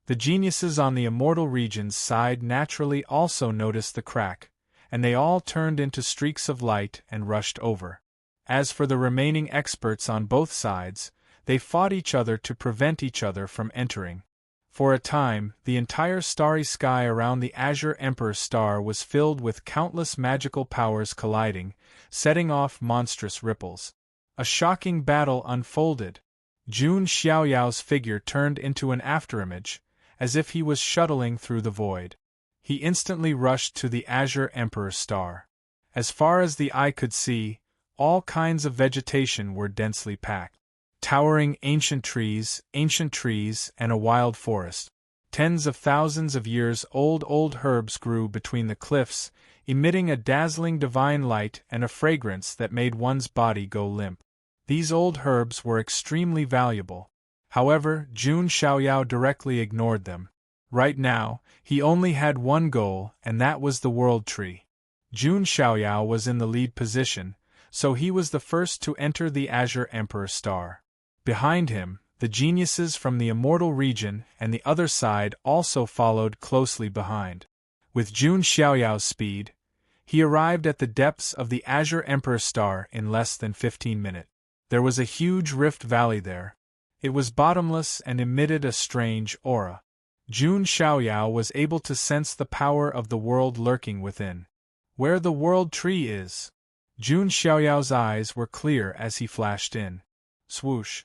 The geniuses on the Immortal Region's side naturally also noticed the crack, and they all turned into streaks of light and rushed over. As for the remaining experts on both sides, they fought each other to prevent each other from entering. For a time, the entire starry sky around the Azure Emperor Star was filled with countless magical powers colliding, setting off monstrous ripples. A shocking battle unfolded. Jun Xiaoyao's figure turned into an afterimage, as if he was shuttling through the void. He instantly rushed to the Azure Emperor Star. As far as the eye could see, all kinds of vegetation were densely packed. Towering ancient trees, and a wild forest. Tens of thousands of years old herbs grew between the cliffs, emitting a dazzling divine light and a fragrance that made one's body go limp. These old herbs were extremely valuable. However, Jun Xiaoyao directly ignored them. Right now, he only had one goal, and that was the World Tree. Jun Xiaoyao was in the lead position, so he was the first to enter the Azure Emperor Star. Behind him, the geniuses from the Immortal Region and the other side also followed closely behind. With Jun Xiaoyao's speed, he arrived at the depths of the Azure Emperor Star in less than 15 minutes. There was a huge rift valley there. It was bottomless and emitted a strange aura. Jun Xiaoyao was able to sense the power of the world lurking within. "Where the World Tree is." Jun Xiaoyao's eyes were clear as he flashed in. Swoosh!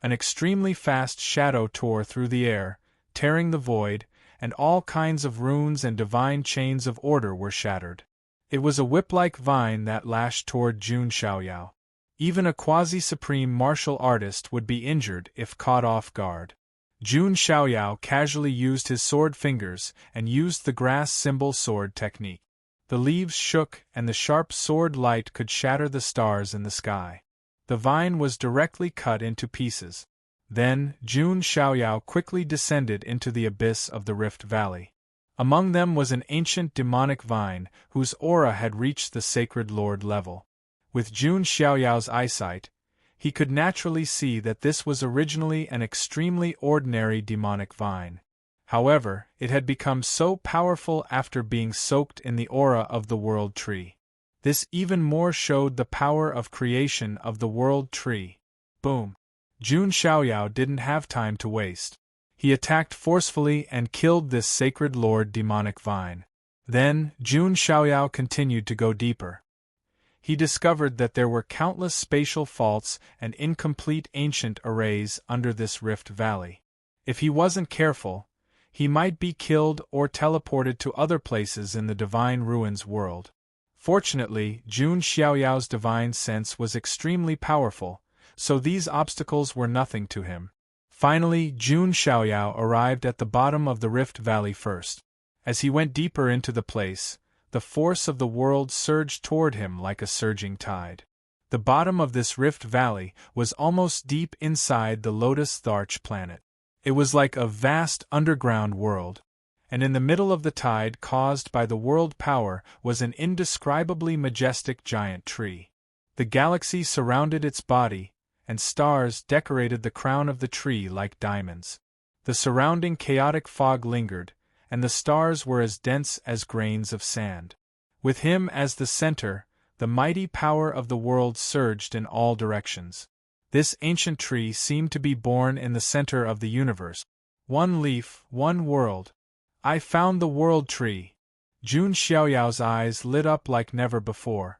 An extremely fast shadow tore through the air, tearing the void, and all kinds of runes and divine chains of order were shattered. It was a whip-like vine that lashed toward Jun Xiaoyao. Even a quasi-supreme martial artist would be injured if caught off guard. Jun Xiaoyao casually used his sword fingers and used the grass symbol sword technique. The leaves shook and the sharp sword light could shatter the stars in the sky. The vine was directly cut into pieces. Then, Jun Xiaoyao quickly descended into the abyss of the Rift Valley. Among them was an ancient demonic vine, whose aura had reached the Sacred Lord level. With Jun Xiaoyao's eyesight, he could naturally see that this was originally an extremely ordinary demonic vine. However, it had become so powerful after being soaked in the aura of the World Tree. This even more showed the power of creation of the World Tree. Boom! Jun Xiaoyao didn't have time to waste. He attacked forcefully and killed this Sacred Lord demonic vine. Then, Jun Xiaoyao continued to go deeper. He discovered that there were countless spatial faults and incomplete ancient arrays under this Rift Valley. If he wasn't careful, he might be killed or teleported to other places in the Divine Ruins world. Fortunately, Jun Xiaoyao's divine sense was extremely powerful, so these obstacles were nothing to him. Finally, Jun Xiaoyao arrived at the bottom of the Rift Valley first. As he went deeper into the place, the force of the world surged toward him like a surging tide. The bottom of this rift valley was almost deep inside the Lotus Tharch planet. It was like a vast underground world, and in the middle of the tide caused by the world power was an indescribably majestic giant tree. The galaxy surrounded its body, and stars decorated the crown of the tree like diamonds. The surrounding chaotic fog lingered, and the stars were as dense as grains of sand. With him as the center, the mighty power of the world surged in all directions. This ancient tree seemed to be born in the center of the universe. One leaf, one world. I found the world tree. Jun Xiaoyao's eyes lit up like never before.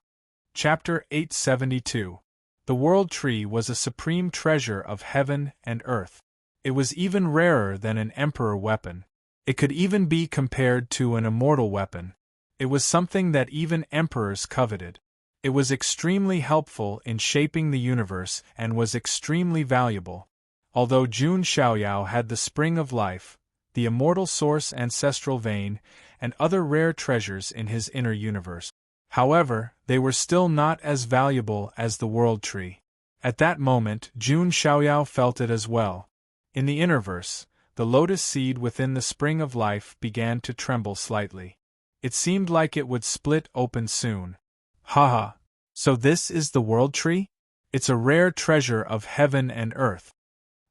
Chapter 872. The world tree was a supreme treasure of heaven and earth. It was even rarer than an emperor weapon. It could even be compared to an immortal weapon. It was something that even emperors coveted. It was extremely helpful in shaping the universe and was extremely valuable. Although Jun Xiaoyao had the spring of life, the immortal source ancestral vein, and other rare treasures in his inner universe. However, they were still not as valuable as the world tree. At that moment, Jun Xiaoyao felt it as well. In the innerverse, the lotus seed within the spring of life began to tremble slightly. It seemed like it would split open soon. Haha. So this is the world tree? It's a rare treasure of heaven and earth.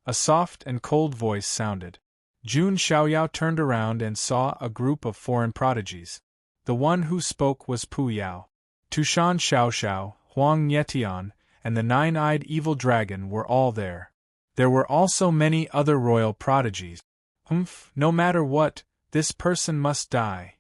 A soft and cold voice sounded. Jun Xiaoyao turned around and saw a group of foreign prodigies. The one who spoke was Pu Yao. Tushan Xiaoxiao, Huang Yetian, and the nine-eyed evil dragon were all there. There were also many other royal prodigies. No matter what, this person must die.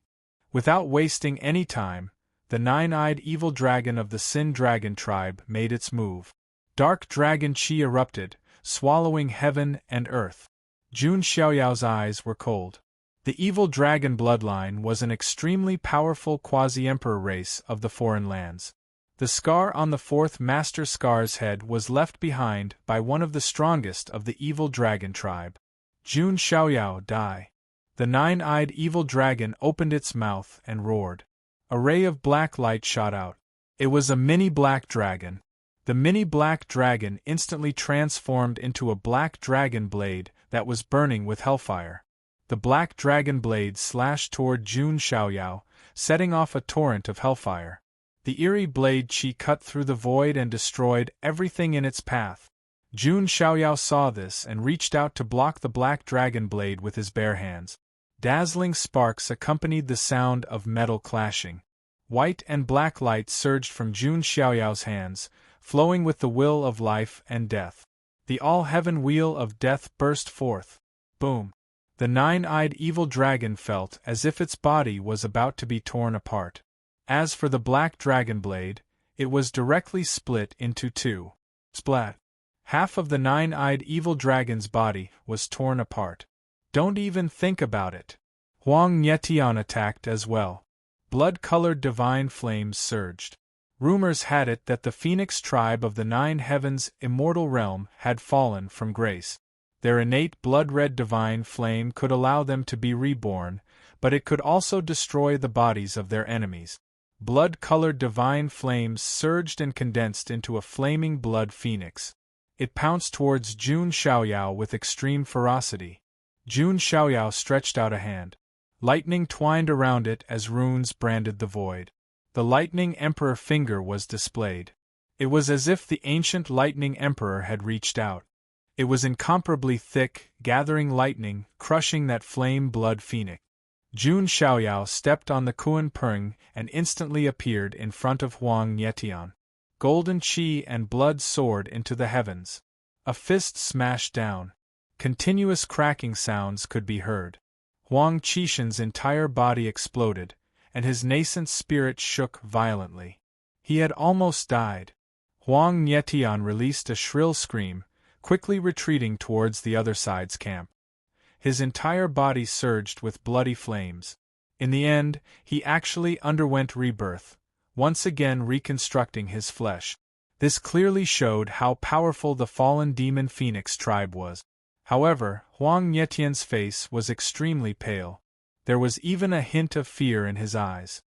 Without wasting any time, the nine-eyed evil dragon of the Sin Dragon tribe made its move. Dark dragon qi erupted, swallowing heaven and earth. Jun Xiaoyao's eyes were cold. The evil dragon bloodline was an extremely powerful quasi-emperor race of the foreign lands. The scar on the fourth Master Scar's head was left behind by one of the strongest of the evil dragon tribe. Jun Xiaoyao die. The nine-eyed evil dragon opened its mouth and roared. A ray of black light shot out. It was a mini black dragon. The mini black dragon instantly transformed into a black dragon blade that was burning with hellfire. The black dragon blade slashed toward Jun Xiaoyao, setting off a torrent of hellfire. The eerie blade qi cut through the void and destroyed everything in its path. Jun Xiaoyao saw this and reached out to block the black dragon blade with his bare hands. Dazzling sparks accompanied the sound of metal clashing. White and black light surged from Jun Xiaoyao's hands, flowing with the will of life and death. The all-heaven wheel of death burst forth. Boom! The nine-eyed evil dragon felt as if its body was about to be torn apart. As for the black dragon blade, it was directly split into two. Splat! Half of the nine-eyed evil dragon's body was torn apart. Don't even think about it. Huang Yetian attacked as well. Blood-colored divine flames surged. Rumors had it that the Phoenix tribe of the Nine Heavens' immortal realm had fallen from grace. Their innate blood-red divine flame could allow them to be reborn, but it could also destroy the bodies of their enemies. Blood-colored divine flames surged and condensed into a flaming blood phoenix. It pounced towards Jun Xiaoyao with extreme ferocity. Jun Xiaoyao stretched out a hand. Lightning twined around it as runes branded the void. The Lightning Emperor finger was displayed. It was as if the ancient Lightning Emperor had reached out. It was incomparably thick, gathering lightning, crushing that flame blood phoenix. Jun Xiaoyao stepped on the Kuan Peng and instantly appeared in front of Huang Yetian. Golden qi and blood soared into the heavens. A fist smashed down. Continuous cracking sounds could be heard. Huang Qishan's entire body exploded, and his nascent spirit shook violently. He had almost died. Huang Yetian released a shrill scream, quickly retreating towards the other side's camp. His entire body surged with bloody flames. In the end, he actually underwent rebirth, once again reconstructing his flesh. This clearly showed how powerful the fallen demon Phoenix tribe was. However, Huang Yetian's face was extremely pale. There was even a hint of fear in his eyes.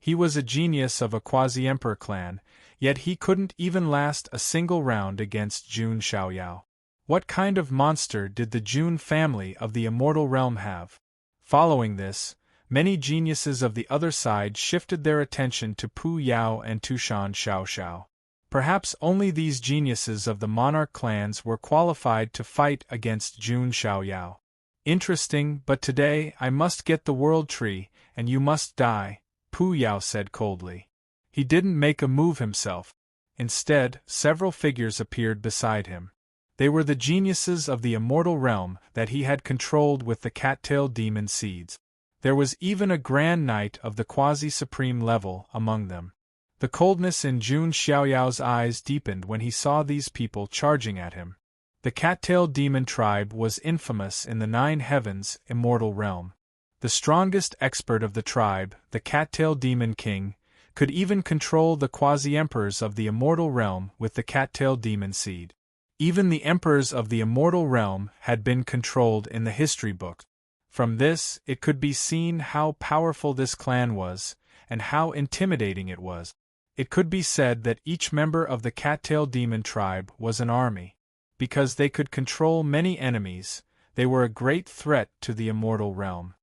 He was a genius of a quasi-emperor clan, yet he couldn't even last a single round against Jun Xiaoyao. What kind of monster did the Jun family of the immortal realm have? Following this, many geniuses of the other side shifted their attention to Pu Yao and Tushan Xiaoxiao. Perhaps only these geniuses of the monarch clans were qualified to fight against Jun Xiaoyao. Interesting, but today I must get the world tree, and you must die, Pu Yao said coldly. He didn't make a move himself. Instead, several figures appeared beside him. They were the geniuses of the immortal realm that he had controlled with the cat-tail demon seeds. There was even a grand knight of the quasi-supreme level among them. The coldness in Jun Xiaoyao's eyes deepened when he saw these people charging at him. The cat-tail demon tribe was infamous in the Nine Heavens immortal realm. The strongest expert of the tribe, the cat-tail demon king, could even control the quasi-emperors of the immortal realm with the cat-tail demon seed. Even the emperors of the immortal realm had been controlled in the history book. From this, it could be seen how powerful this clan was, and how intimidating it was. It could be said that each member of the cat-tail demon tribe was an army. Because they could control many enemies, they were a great threat to the immortal realm.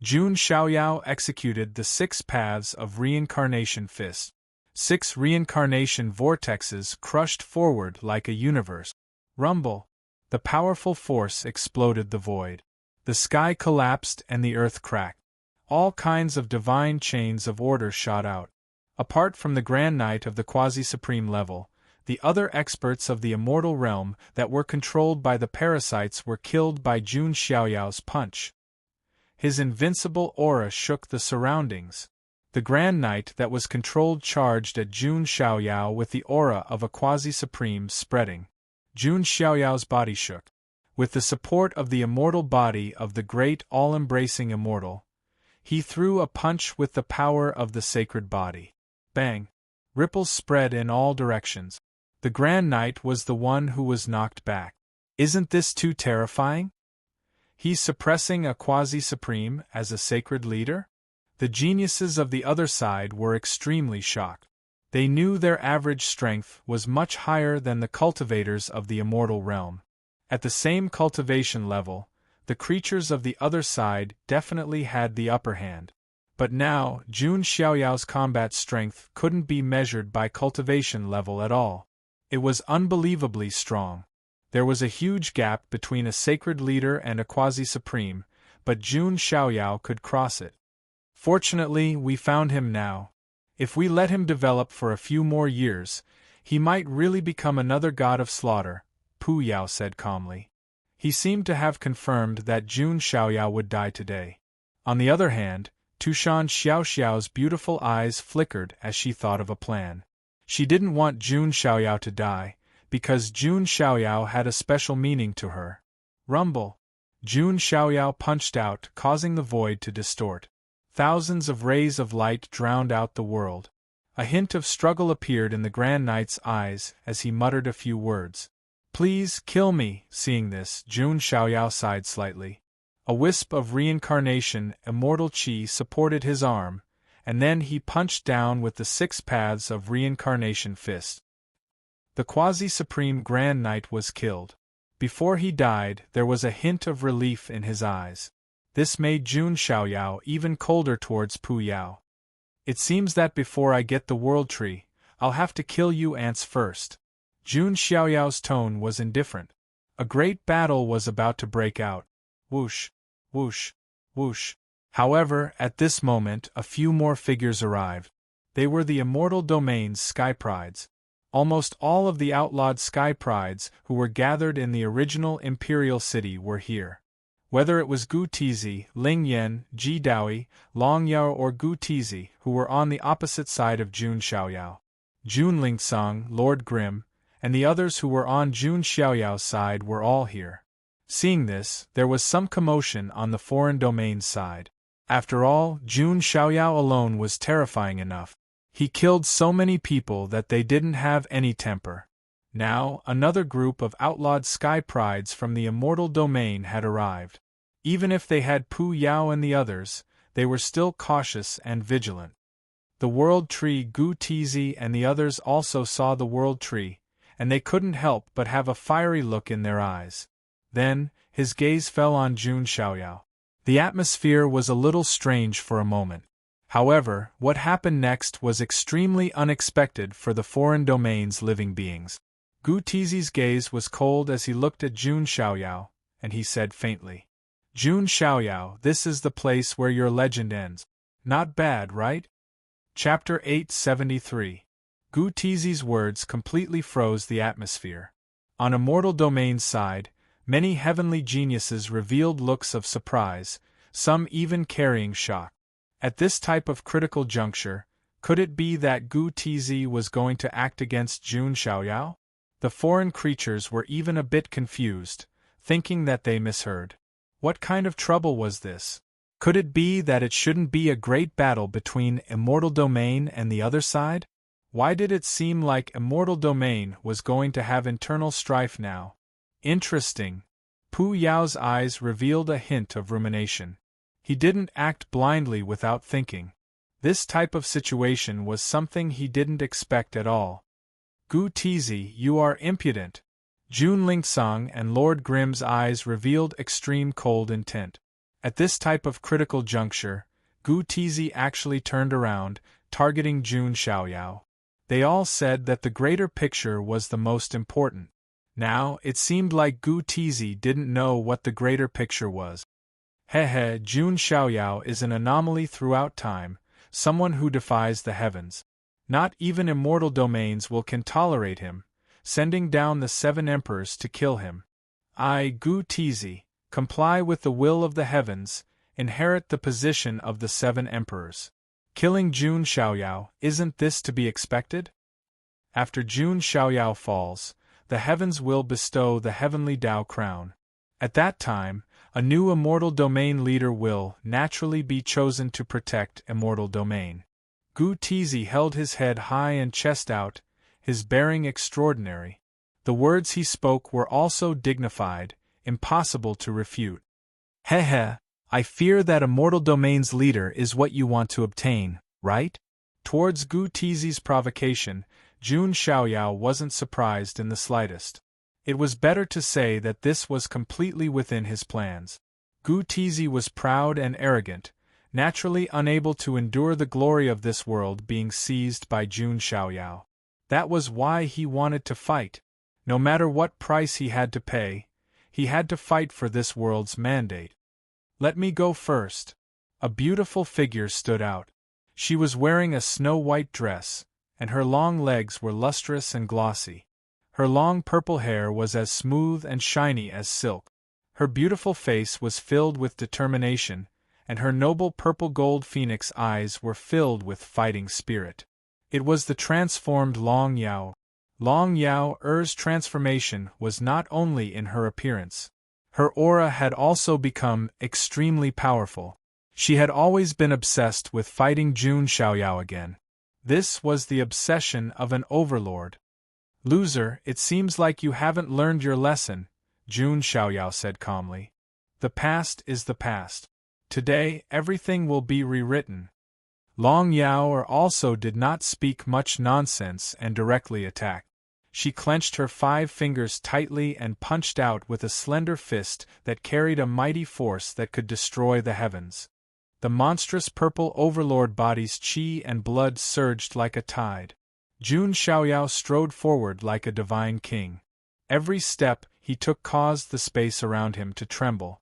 Jun Xiaoyao executed the 6 paths of reincarnation fist. 6 reincarnation vortexes crushed forward like a universe. Rumble! The powerful force exploded the void. The sky collapsed and the earth cracked. All kinds of divine chains of order shot out. Apart from the Grand Knight of the quasi-supreme level, the other experts of the immortal realm that were controlled by the parasites were killed by Jun Xiaoyao's punch. His invincible aura shook the surroundings. The Grand Knight that was controlled charged at Jun Xiaoyao with the aura of a quasi-supreme spreading. Jun Xiaoyao's body shook. With the support of the immortal body of the great all-embracing immortal, he threw a punch with the power of the sacred body. Bang! Ripples spread in all directions. The Grand Knight was the one who was knocked back. Isn't this too terrifying? He's suppressing a quasi-supreme as a sacred leader? The geniuses of the other side were extremely shocked. They knew their average strength was much higher than the cultivators of the immortal realm. At the same cultivation level, the creatures of the other side definitely had the upper hand. But now, Jun Xiaoyao's combat strength couldn't be measured by cultivation level at all. It was unbelievably strong. There was a huge gap between a sacred leader and a quasi-supreme, but Jun Xiaoyao could cross it. Fortunately, we found him now. If we let him develop for a few more years, he might really become another god of slaughter, Pu Yao said calmly. He seemed to have confirmed that Jun Xiaoyao would die today. On the other hand, Tushan Xiaoxiao's beautiful eyes flickered as she thought of a plan. She didn't want Jun Xiaoyao to die, because Jun Xiaoyao had a special meaning to her. Rumble! Jun Xiaoyao punched out, causing the void to distort. Thousands of rays of light drowned out the world. A hint of struggle appeared in the Grand Knight's eyes as he muttered a few words. Please kill me. Seeing this, Jun Xiaoyao sighed slightly. A wisp of reincarnation, immortal chi supported his arm, and then he punched down with the 6 paths of reincarnation fist. The quasi-supreme Grand Knight was killed. Before he died, there was a hint of relief in his eyes. This made Jun Xiaoyao even colder towards Pu Yao. It seems that before I get the world tree, I'll have to kill you ants first. Jun Xiaoyao's tone was indifferent. A great battle was about to break out. Whoosh, whoosh, whoosh. However, at this moment a few more figures arrived. They were the immortal domain's sky prides. Almost all of the outlawed sky prides who were gathered in the original imperial city were here. Whether it was Gu Tizi, Ling Yan, Ji Daoi, Long Yao or Gu Tizi who were on the opposite side of Jun Xiaoyao. Jun Lingcong, Lord Grim, and the others who were on Jun Xiaoyao's side were all here. Seeing this, there was some commotion on the foreign domain's side. After all, Jun Xiaoyao alone was terrifying enough. He killed so many people that they didn't have any temper. Now, another group of outlawed sky prides from the immortal domain had arrived. Even if they had Pu Yao and the others, they were still cautious and vigilant. The world tree Gu Tizi and the others also saw the world tree, and they couldn't help but have a fiery look in their eyes. Then, his gaze fell on Jun Xiaoyao. The atmosphere was a little strange for a moment. However, what happened next was extremely unexpected for the foreign domain's living beings. Gu Tizi's gaze was cold as he looked at Jun Xiaoyao, and he said faintly, "Jun Xiaoyao, this is the place where your legend ends. Not bad, right?" Chapter 873. Gu Tizi's words completely froze the atmosphere. On Immortal Domain's side, many heavenly geniuses revealed looks of surprise, some even carrying shock. At this type of critical juncture, could it be that Gu Tizi was going to act against Jun Xiaoyao? The foreign creatures were even a bit confused, thinking that they misheard. What kind of trouble was this? Could it be that it shouldn't be a great battle between Immortal Domain and the other side? Why did it seem like Immortal Domain was going to have internal strife now? Interesting. Pu Yao's eyes revealed a hint of rumination. He didn't act blindly without thinking. This type of situation was something he didn't expect at all. Gu Tizi, you are impudent. Jun Lingsong and Lord Grimm's eyes revealed extreme cold intent. At this type of critical juncture, Gu Tizi actually turned around, targeting Jun Xiaoyao. They all said that the greater picture was the most important. Now, it seemed like Gu Tizi didn't know what the greater picture was. Jun Xiaoyao is an anomaly throughout time, someone who defies the heavens. Not even immortal domains can tolerate him, sending down the 7 emperors to kill him. I, Gu Tizi, comply with the will of the heavens, inherit the position of the 7 emperors. Killing Jun Xiaoyao, isn't this to be expected? After Jun Xiaoyao falls, the heavens will bestow the heavenly Tao crown. At that time, a new immortal domain leader will naturally be chosen to protect immortal domain. Gu Tizi held his head high and chest out, his bearing extraordinary. The words he spoke were also dignified, impossible to refute. I fear that immortal domain's leader is what you want to obtain, right? Towards Gu Tizi's provocation, Jun Xiaoyao wasn't surprised in the slightest. It was better to say that this was completely within his plans. Gu Tizi was proud and arrogant, naturally unable to endure the glory of this world being seized by Jun Xiaoyao. That was why he wanted to fight. No matter what price he had to pay, he had to fight for this world's mandate. Let me go first. A beautiful figure stood out. She was wearing a snow-white dress, and her long legs were lustrous and glossy. Her long purple hair was as smooth and shiny as silk. Her beautiful face was filled with determination, and her noble purple-gold phoenix eyes were filled with fighting spirit. It was the transformed Long Yao. Long Yao's transformation was not only in her appearance. Her aura had also become extremely powerful. She had always been obsessed with fighting Jun Xiaoyao again. This was the obsession of an overlord. Loser, it seems like you haven't learned your lesson, Jun Xiaoyao said calmly. The past is the past. Today, everything will be rewritten. Long Yao also did not speak much nonsense and directly attacked. She clenched her 5 fingers tightly and punched out with a slender fist that carried a mighty force that could destroy the heavens. The monstrous purple overlord body's chi and blood surged like a tide. Jun Xiaoyao strode forward like a divine king. Every step he took caused the space around him to tremble.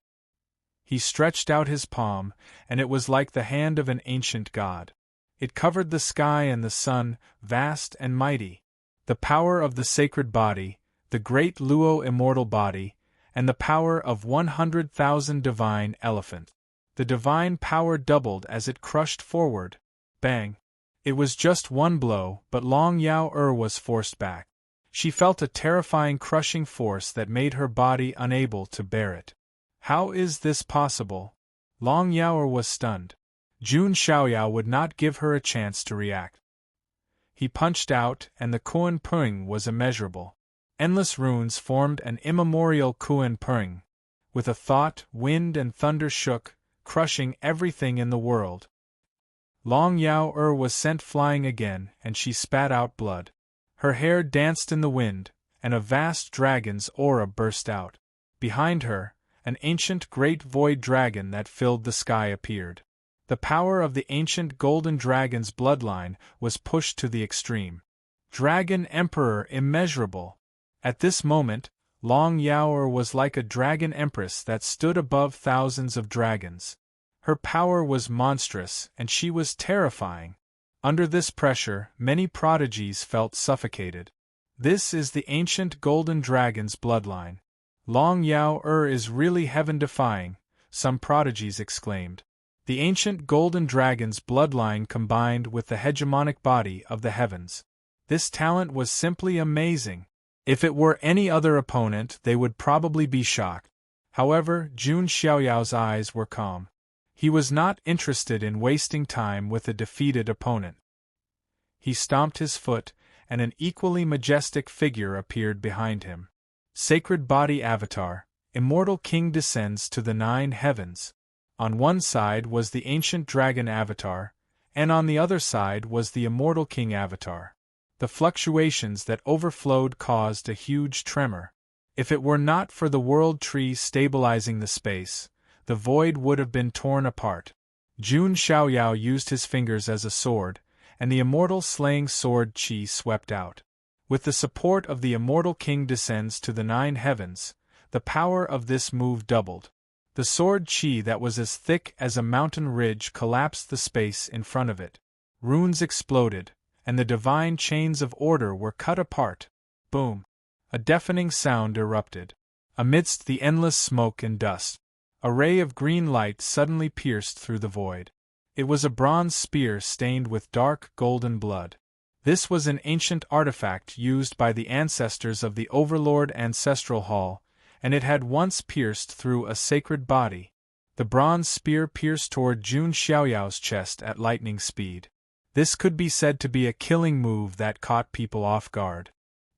He stretched out his palm, and it was like the hand of an ancient god. It covered the sky and the sun, vast and mighty. The power of the sacred body, the great Luo immortal body, and the power of 100,000 divine elephant. The divine power doubled as it crushed forward. Bang! It was just one blow, but Long Yao was forced back. She felt a terrifying crushing force that made her body unable to bear it. How is this possible? Long Yao was stunned. Jun Xiaoyao would not give her a chance to react. He punched out, and the Kuan Pung was immeasurable. Endless runes formed an immemorial Kuan Pung. With a thought, wind and thunder shook, crushing everything in the world. Long Yao was sent flying again, and she spat out blood. Her hair danced in the wind, and a vast dragon's aura burst out. Behind her, an ancient great void dragon that filled the sky appeared. The power of the ancient golden dragon's bloodline was pushed to the extreme. Dragon Emperor immeasurable! At this moment, Long Yao was like a dragon empress that stood above thousands of dragons. Her power was monstrous, and she was terrifying. Under this pressure, many prodigies felt suffocated. This is the ancient golden dragon's bloodline. Long Yao is really heaven-defying, some prodigies exclaimed. The ancient golden dragon's bloodline combined with the hegemonic body of the heavens. This talent was simply amazing. If it were any other opponent, they would probably be shocked. However, Jun Xiaoyao's eyes were calm. He was not interested in wasting time with a defeated opponent. He stomped his foot, and an equally majestic figure appeared behind him. Sacred Body Avatar, Immortal King descends to the 9 heavens. On one side was the ancient dragon avatar, and on the other side was the Immortal King avatar. The fluctuations that overflowed caused a huge tremor. If it were not for the world tree stabilizing the space, the void would have been torn apart. Jun Xiaoyao used his fingers as a sword, and the immortal slaying sword Qi swept out. With the support of the Immortal King descends to the 9 heavens, the power of this move doubled. The sword Qi that was as thick as a mountain ridge collapsed the space in front of it. Runes exploded, and the divine chains of order were cut apart. Boom! A deafening sound erupted. Amidst the endless smoke and dust, a ray of green light suddenly pierced through the void. It was a bronze spear stained with dark golden blood. This was an ancient artifact used by the ancestors of the Overlord Ancestral Hall, and it had once pierced through a sacred body. The bronze spear pierced toward Jun Xiaoyao's chest at lightning speed. This could be said to be a killing move that caught people off guard.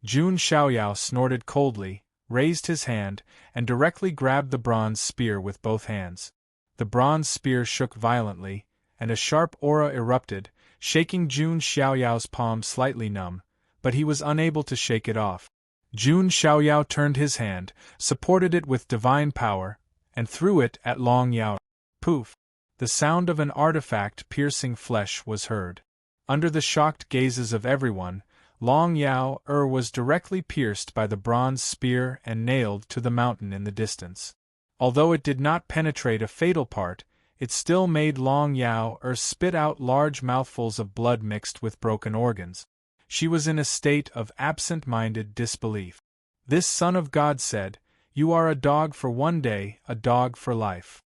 Jun Xiaoyao snorted coldly, raised his hand, and directly grabbed the bronze spear with both hands. The bronze spear shook violently, and a sharp aura erupted, shaking Jun Xiaoyao's palm slightly numb, but he was unable to shake it off. Jun Xiaoyao turned his hand, supported it with divine power, and threw it at Long Yao. Poof! The sound of an artifact piercing flesh was heard. Under the shocked gazes of everyone, Long Yao was directly pierced by the bronze spear and nailed to the mountain in the distance. Although it did not penetrate a fatal part, it still made Long Yao spit out large mouthfuls of blood mixed with broken organs. She was in a state of absent-minded disbelief. This son of God said, "You are a dog for one day, a dog for life."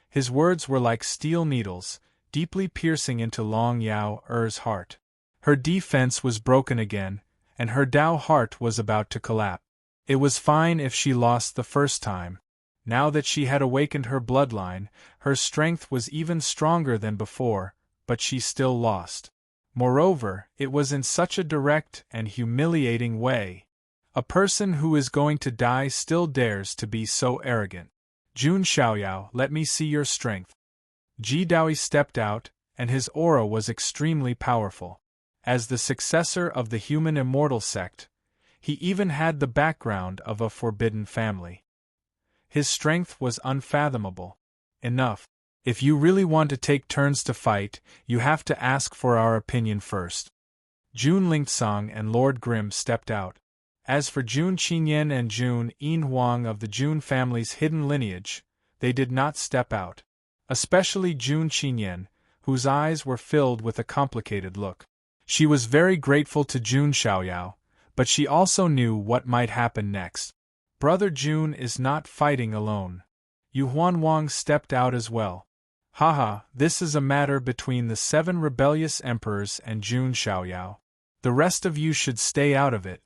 His words were like steel needles, deeply piercing into Long Yao's heart. Her defense was broken again, and her Tao heart was about to collapse. It was fine if she lost the first time. Now that she had awakened her bloodline, her strength was even stronger than before, but she still lost. Moreover, it was in such a direct and humiliating way. A person who is going to die still dares to be so arrogant. Jun Xiaoyao, let me see your strength. Ji Daoi stepped out, and his aura was extremely powerful. As the successor of the human immortal sect, he even had the background of a forbidden family. His strength was unfathomable. Enough. If you really want to take turns to fight, you have to ask for our opinion first. Jun Lingsong and Lord Grimm stepped out. As for Jun Qinyan and Jun Yinhuang of the Jun family's hidden lineage, they did not step out. Especially Jun Qinyan, whose eyes were filled with a complicated look. She was very grateful to Jun Xiaoyao, but she also knew what might happen next. Brother Jun is not fighting alone. Yu Huanwang stepped out as well. Haha, this is a matter between the 7 rebellious emperors and Jun Xiaoyao. The rest of you should stay out of it.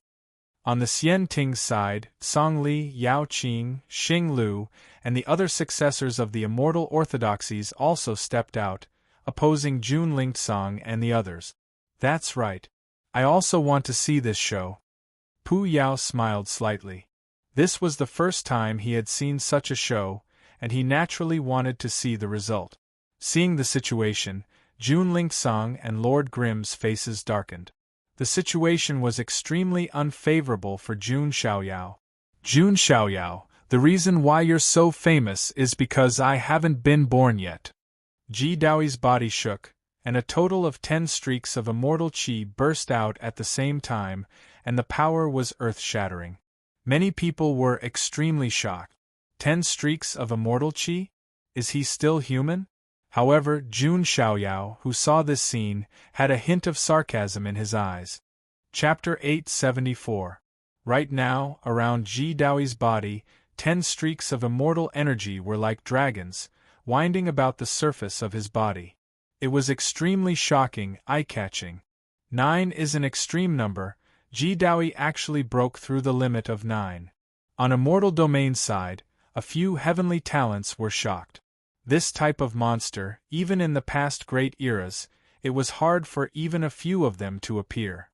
On the Xianting side, Song Li, Yao Qing, Xing Lu, and the other successors of the immortal orthodoxies also stepped out, opposing Jun Lingsong and the others. That's right. I also want to see this show. Pu Yao smiled slightly. This was the first time he had seen such a show, and he naturally wanted to see the result. Seeing the situation, Jun Lingsong and Lord Grimm's faces darkened. The situation was extremely unfavorable for Jun Xiaoyao. Jun Xiaoyao, the reason why you're so famous is because I haven't been born yet. Ji Daoi's body shook, and a total of 10 streaks of immortal qi burst out at the same time, and the power was earth-shattering. Many people were extremely shocked. 10 streaks of immortal qi? Is he still human? However, Jun Xiaoyao, who saw this scene, had a hint of sarcasm in his eyes. Chapter 874. Right now, around Ji Daoi's body, 10 streaks of immortal energy were like dragons, winding about the surface of his body. It was extremely shocking, eye-catching. 9 is an extreme number. Ji Daoi actually broke through the limit of 9. On Immortal Domain's side, a few heavenly talents were shocked. This type of monster, even in the past great eras, it was hard for even a few of them to appear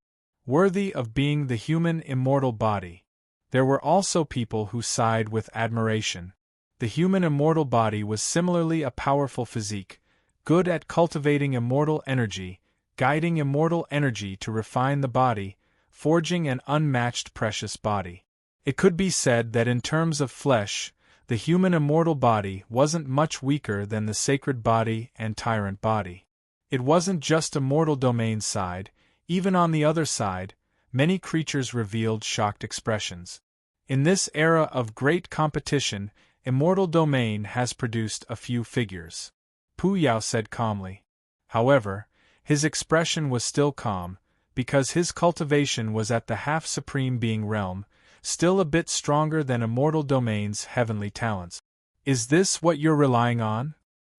worthy of being the human immortal body. There were also people who sighed with admiration. The human immortal body was similarly a powerful physique, good at cultivating immortal energy, guiding immortal energy to refine the body, forging an unmatched precious body. It could be said that in terms of flesh, the human immortal body wasn't much weaker than the sacred body and tyrant body. It wasn't just Immortal Domain's side, even on the other side, many creatures revealed shocked expressions. In this era of great competition, Immortal Domain has produced a few figures. Pu Yao said calmly. However, his expression was still calm, because his cultivation was at the half-supreme being realm, still a bit stronger than Immortal Domain's heavenly talents. Is this what you're relying on?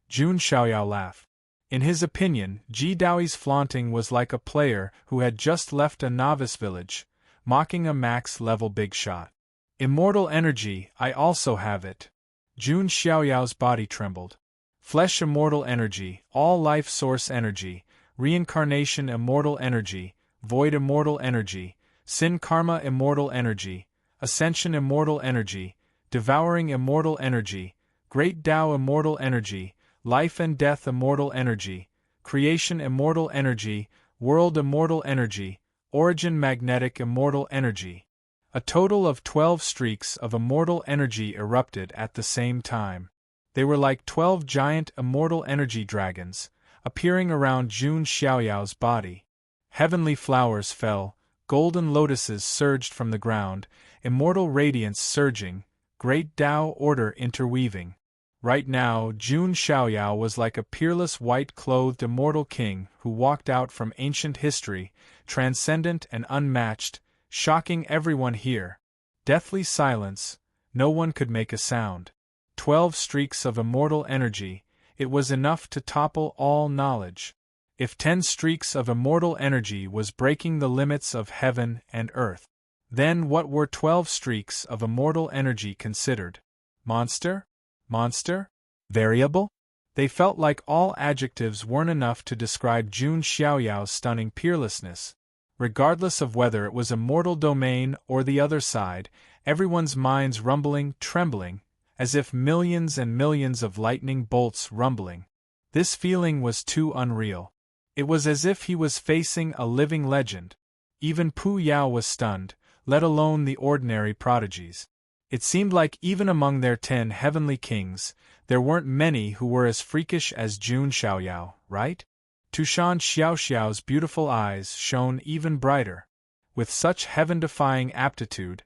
Jun Xiaoyao laughed. In his opinion, Ji Daoi's flaunting was like a player who had just left a novice village, mocking a max-level big shot. Immortal energy, I also have it. Jun Xiaoyao's body trembled. Flesh immortal energy, all life source energy, reincarnation immortal energy, void immortal energy, sin karma immortal energy, ascension immortal energy, devouring immortal energy, great Tao immortal energy, life and death immortal energy, creation immortal energy, world immortal energy, origin magnetic immortal energy. A total of 12 streaks of immortal energy erupted at the same time. They were like 12 giant immortal energy dragons, appearing around Jun Xiaoyao's body. Heavenly flowers fell, golden lotuses surged from the ground, immortal radiance surging, great Tao order interweaving. Right now, Jun Xiaoyao was like a peerless white-clothed immortal king who walked out from ancient history, transcendent and unmatched, shocking everyone here. Deathly silence, no one could make a sound. 12 streaks of immortal energy, it was enough to topple all knowledge. If 10 streaks of immortal energy was breaking the limits of heaven and earth, then what were 12 streaks of immortal energy considered? Monster? Monster? Variable? They felt like all adjectives weren't enough to describe Jun Xiaoyao's stunning peerlessness. Regardless of whether it was Immortal Domain or the other side, everyone's minds rumbling, trembling, as if millions and millions of lightning bolts rumbling. This feeling was too unreal. It was as if he was facing a living legend. Even Pu Yao was stunned, let alone the ordinary prodigies. It seemed like even among their 10 heavenly kings, there weren't many who were as freakish as Jun Xiaoyao, right? Tushan Xiaoxiao's beautiful eyes shone even brighter. With such heaven-defying aptitude,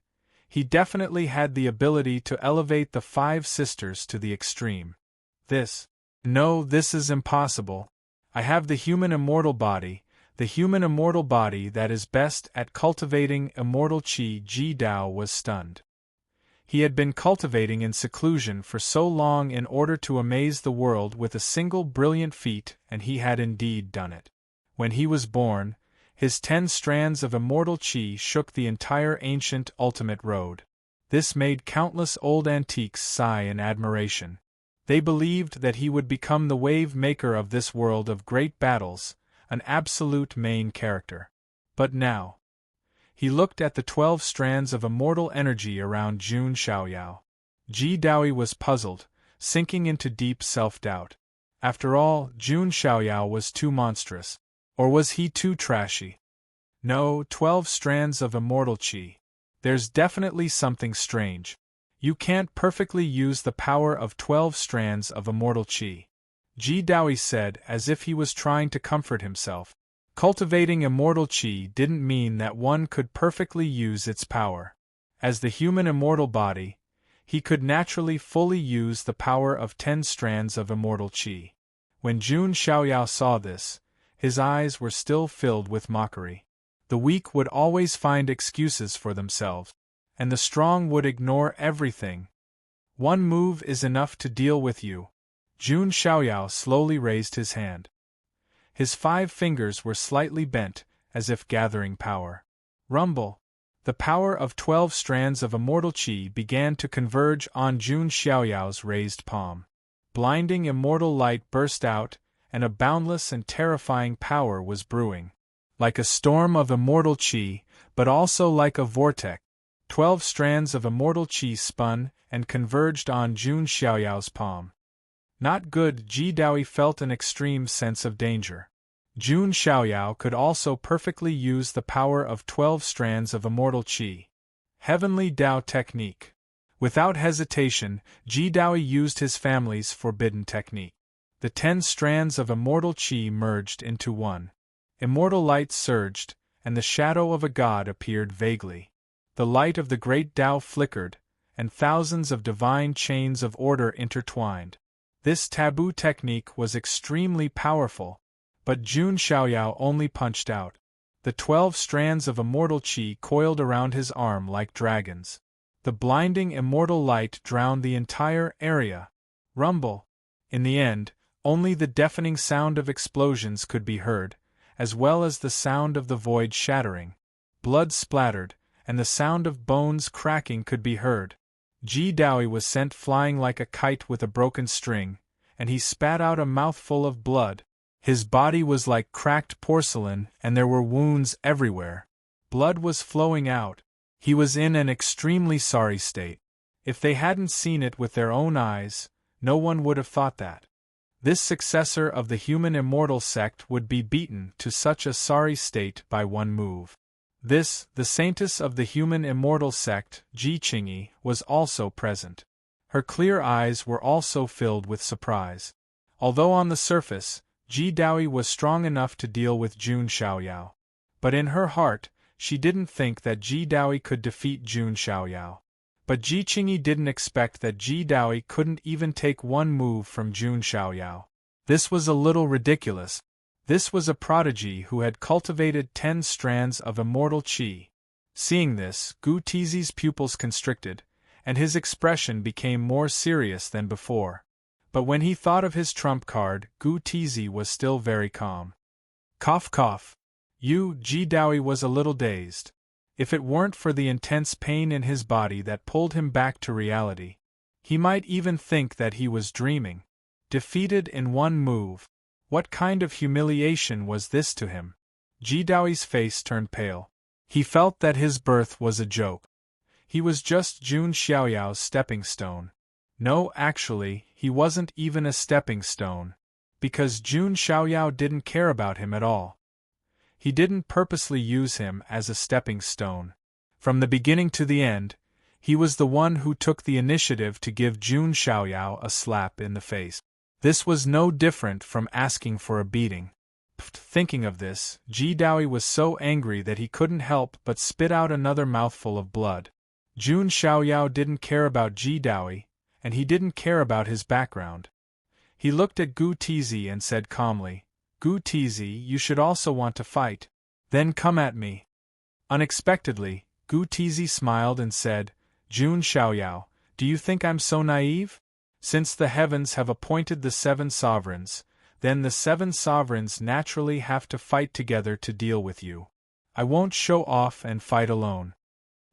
he definitely had the ability to elevate the 5 sisters to the extreme. No, this is impossible. I have the human immortal body, the human immortal body that is best at cultivating immortal qi. Ji Dao was stunned. He had been cultivating in seclusion for so long in order to amaze the world with a single brilliant feat, and he had indeed done it. When he was born, his 10 strands of immortal qi shook the entire ancient ultimate road. This made countless old antiques sigh in admiration. They believed that he would become the wave maker of this world of great battles, an absolute main character. But now, he looked at the 12 strands of immortal energy around Jun Xiaoyao. Ji Daoi was puzzled, sinking into deep self-doubt. After all, Jun Xiaoyao was too monstrous. Or was he too trashy? No, 12 strands of immortal qi. There's definitely something strange. You can't perfectly use the power of 12 strands of immortal qi. Ji Daoi said as if he was trying to comfort himself. Cultivating immortal qi didn't mean that one could perfectly use its power. As the human immortal body, he could naturally fully use the power of 10 strands of immortal qi. When Jun Xiaoyao saw this, his eyes were still filled with mockery. The weak would always find excuses for themselves, and the strong would ignore everything. One move is enough to deal with you. Jun Xiaoyao slowly raised his hand. His 5 fingers were slightly bent, as if gathering power. Rumble! The power of 12 strands of immortal qi began to converge on Jun Xiaoyao's raised palm. Blinding immortal light burst out, and a boundless and terrifying power was brewing. Like a storm of immortal qi, but also like a vortex. 12 strands of immortal qi spun and converged on Jun Xiaoyao's palm. Not good. Ji Daoi felt an extreme sense of danger. Jun Xiaoyao could also perfectly use the power of 12 strands of immortal qi. Heavenly Dao technique. Without hesitation, Ji Daoi used his family's forbidden technique. The 10 strands of immortal qi merged into one. Immortal light surged, and the shadow of a god appeared vaguely. The light of the great Tao flickered, and thousands of divine chains of order intertwined. This taboo technique was extremely powerful, but Jun Xiaoyao only punched out. The 12 strands of immortal qi coiled around his arm like dragons. The blinding immortal light drowned the entire area. Rumble! In the end, only the deafening sound of explosions could be heard, as well as the sound of the void shattering. Blood splattered, and the sound of bones cracking could be heard. Ji Daoi was sent flying like a kite with a broken string, and he spat out a mouthful of blood. His body was like cracked porcelain, and there were wounds everywhere. Blood was flowing out. He was in an extremely sorry state. If they hadn't seen it with their own eyes, no one would have thought that. This successor of the human immortal sect would be beaten to such a sorry state by one move. This, the saintess of the human immortal sect, Ji Qingyi, was also present. Her clear eyes were also filled with surprise. Although on the surface, Ji Daoi was strong enough to deal with Jun Xiaoyao. But in her heart, she didn't think that Ji Daoi could defeat Jun Xiaoyao. But Ji Qingyi didn't expect that Ji Daoi couldn't even take one move from Jun Xiaoyao. This was a little ridiculous. This was a prodigy who had cultivated 10 strands of immortal qi. Seeing this, Gu Tizi's pupils constricted, and his expression became more serious than before. But when he thought of his trump card, Gu Tizi was still very calm. Cough cough. Ji Daoi was a little dazed. If it weren't for the intense pain in his body that pulled him back to reality, he might even think that he was dreaming. Defeated in one move. What kind of humiliation was this to him? Ji Daoi's face turned pale. He felt that his birth was a joke. He was just Jun Xiaoyao's stepping stone. No, actually, he wasn't even a stepping stone. Because Jun Xiaoyao didn't care about him at all. He didn't purposely use him as a stepping stone. From the beginning to the end, he was the one who took the initiative to give Jun Xiaoyao a slap in the face. This was no different from asking for a beating. Thinking of this, Ji Daoi was so angry that he couldn't help but spit out another mouthful of blood. Jun Xiaoyao didn't care about Ji Daoi, and he didn't care about his background. He looked at Gu Tizi and said calmly, "Gu Tizi, you should also want to fight. Then come at me." Unexpectedly, Gu Tizi smiled and said, "Jun Xiaoyao, do you think I'm so naive? Since the heavens have appointed the 7 sovereigns, then the 7 sovereigns naturally have to fight together to deal with you. I won't show off and fight alone."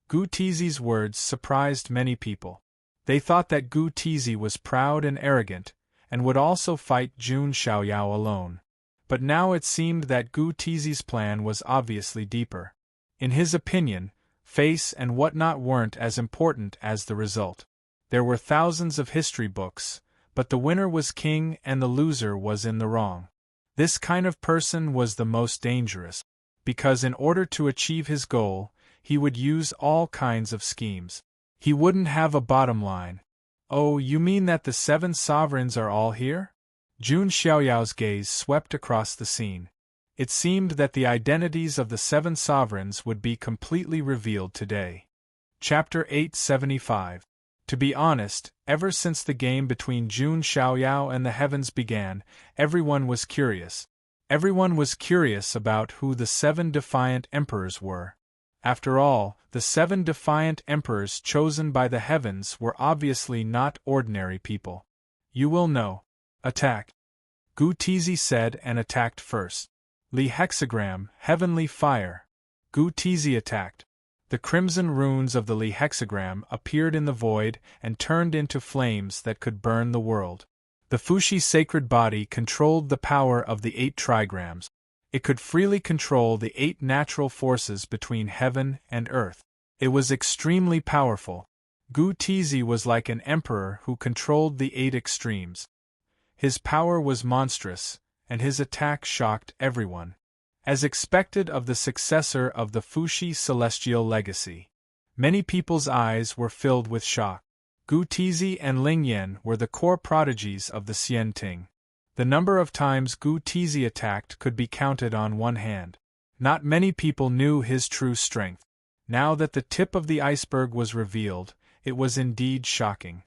Gu Tizi's words surprised many people. They thought that Gu Tizi was proud and arrogant, and would also fight Jun Xiaoyao alone. But now it seemed that Gu Tizi's plan was obviously deeper. In his opinion, face and whatnot weren't as important as the result. There were thousands of history books, but the winner was king and the loser was in the wrong. This kind of person was the most dangerous, because in order to achieve his goal, he would use all kinds of schemes. He wouldn't have a bottom line. Oh, you mean that the 7 sovereigns are all here? Jun Xiaoyao's gaze swept across the scene. It seemed that the identities of the 7 sovereigns would be completely revealed today. Chapter 875. To be honest, ever since the game between Jun Xiaoyao and the heavens began, everyone was curious. Everyone was curious about who the 7 defiant emperors were. After all, the 7 defiant emperors chosen by the heavens were obviously not ordinary people. You will know. Attack. Gu Tizi said and attacked first. Li hexagram, heavenly fire. Gu Tizi attacked. The crimson runes of the Li hexagram appeared in the void and turned into flames that could burn the world. The Fuxi sacred body controlled the power of the 8 trigrams. It could freely control the 8 natural forces between heaven and earth. It was extremely powerful. Gu Tizi was like an emperor who controlled the 8 extremes. His power was monstrous, and his attack shocked everyone. As expected of the successor of the Fuxi celestial legacy, many people's eyes were filled with shock. Gu Tizi and Ling Yan were the core prodigies of the Xian Ting. The number of times Gu Tizi attacked could be counted on one hand. Not many people knew his true strength. Now that the tip of the iceberg was revealed, it was indeed shocking.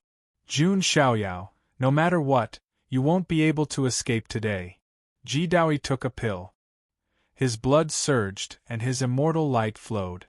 Jun Xiaoyao, no matter what, you won't be able to escape today. Ji Daoi took a pill. His blood surged and his immortal light flowed.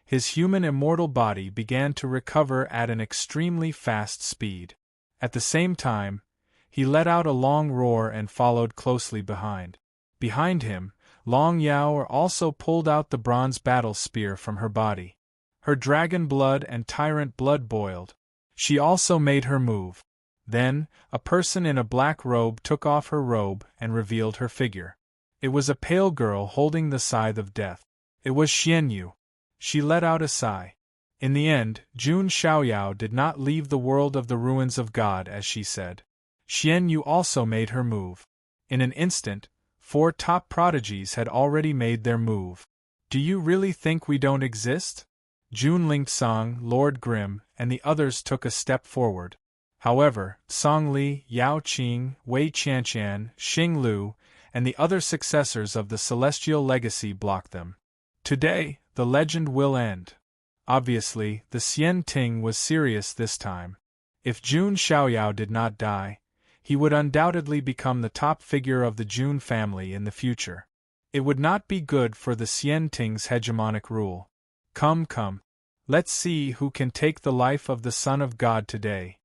His human immortal body began to recover at an extremely fast speed. At the same time, he let out a long roar and followed closely behind. Behind him, Long Yao also pulled out the bronze battle spear from her body. Her dragon blood and tyrant blood boiled. She also made her move. Then, a person in a black robe took off her robe and revealed her figure. It was a pale girl holding the scythe of death. It was Xianyu. She let out a sigh. In the end, Jun Xiaoyao did not leave the world of the ruins of God as she said. Xianyu also made her move. In an instant, 4 top prodigies had already made their move. Do you really think we don't exist? Jun Lingsong, Lord Grim, and the others took a step forward. However, Song Li, Yao Qing, Wei Qianqian, Xing Lu, and the other successors of the celestial legacy blocked them. Today, the legend will end. Obviously, the Xian Ting was serious this time. If Jun Xiaoyao did not die, he would undoubtedly become the top figure of the Jun family in the future. It would not be good for the Xian Ting's hegemonic rule. Come. Let's see who can take the life of the Son of God today.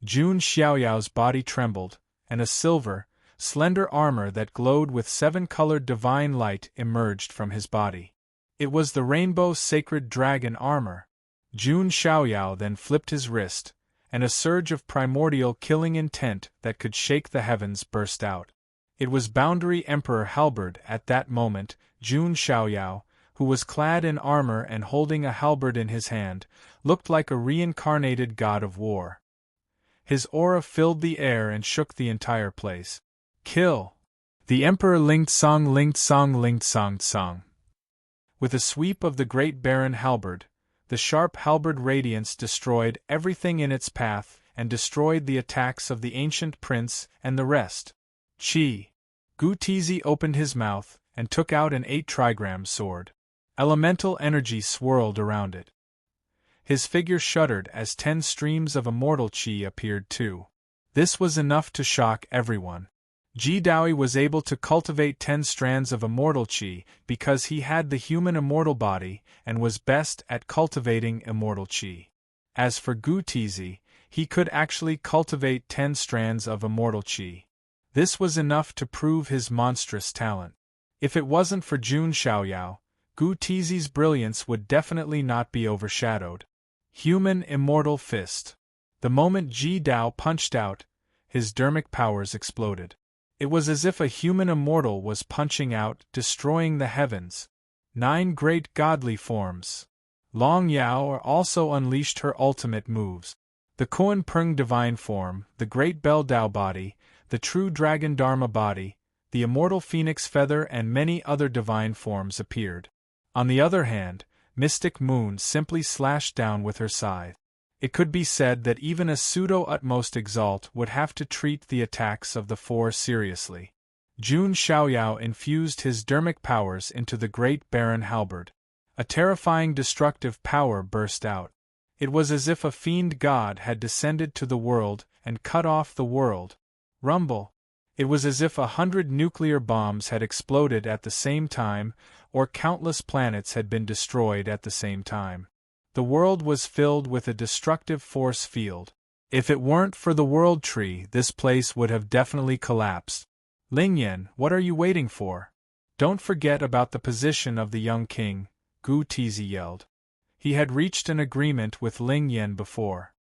Jun Xiaoyao's body trembled, and a silver, slender armor that glowed with 7-colored divine light emerged from his body. It was the rainbow sacred dragon armor. Jun Xiaoyao then flipped his wrist, and a surge of primordial killing intent that could shake the heavens burst out. It was Boundary Emperor Halberd at that moment. Jun Xiaoyao, who was clad in armor and holding a halberd in his hand, looked like a reincarnated god of war. His aura filled the air and shook the entire place. Kill! The Emperor linked-song. With a sweep of the great Baron halberd, the sharp halberd radiance destroyed everything in its path and destroyed the attacks of the ancient prince and the rest. Chi! Gu Tizi opened his mouth and took out an 8-trigram sword. Elemental energy swirled around it. His figure shuddered as 10 streams of immortal chi appeared too. This was enough to shock everyone. Ji Daoi was able to cultivate 10 strands of immortal chi because he had the human immortal body and was best at cultivating immortal chi. As for Gu Tizi, he could actually cultivate 10 strands of immortal chi. This was enough to prove his monstrous talent. If it wasn't for Jun Xiaoyao, Gu Tizi's brilliance would definitely not be overshadowed. Human Immortal Fist. The moment Ji Dao punched out, his dermic powers exploded. It was as if a human immortal was punching out, destroying the heavens. 9 great godly forms. Long Yao also unleashed her ultimate moves. The Koan Prung divine form, the great Bell Tao body, the true dragon Dharma body, the immortal phoenix feather and many other divine forms appeared. On the other hand, Mystic Moon simply slashed down with her scythe. It could be said that even a pseudo-utmost exalt would have to treat the attacks of the four seriously. Jun Xiaoyao infused his dermic powers into the great Baron halberd. A terrifying destructive power burst out. It was as if a fiend god had descended to the world and cut off the world. Rumble. It was as if 100 nuclear bombs had exploded at the same time, or countless planets had been destroyed at the same time. The world was filled with a destructive force field. If it weren't for the world tree, this place would have definitely collapsed. Lingyan, what are you waiting for? Don't forget about the position of the young king, Gu Tizi yelled. He had reached an agreement with Lingyan before.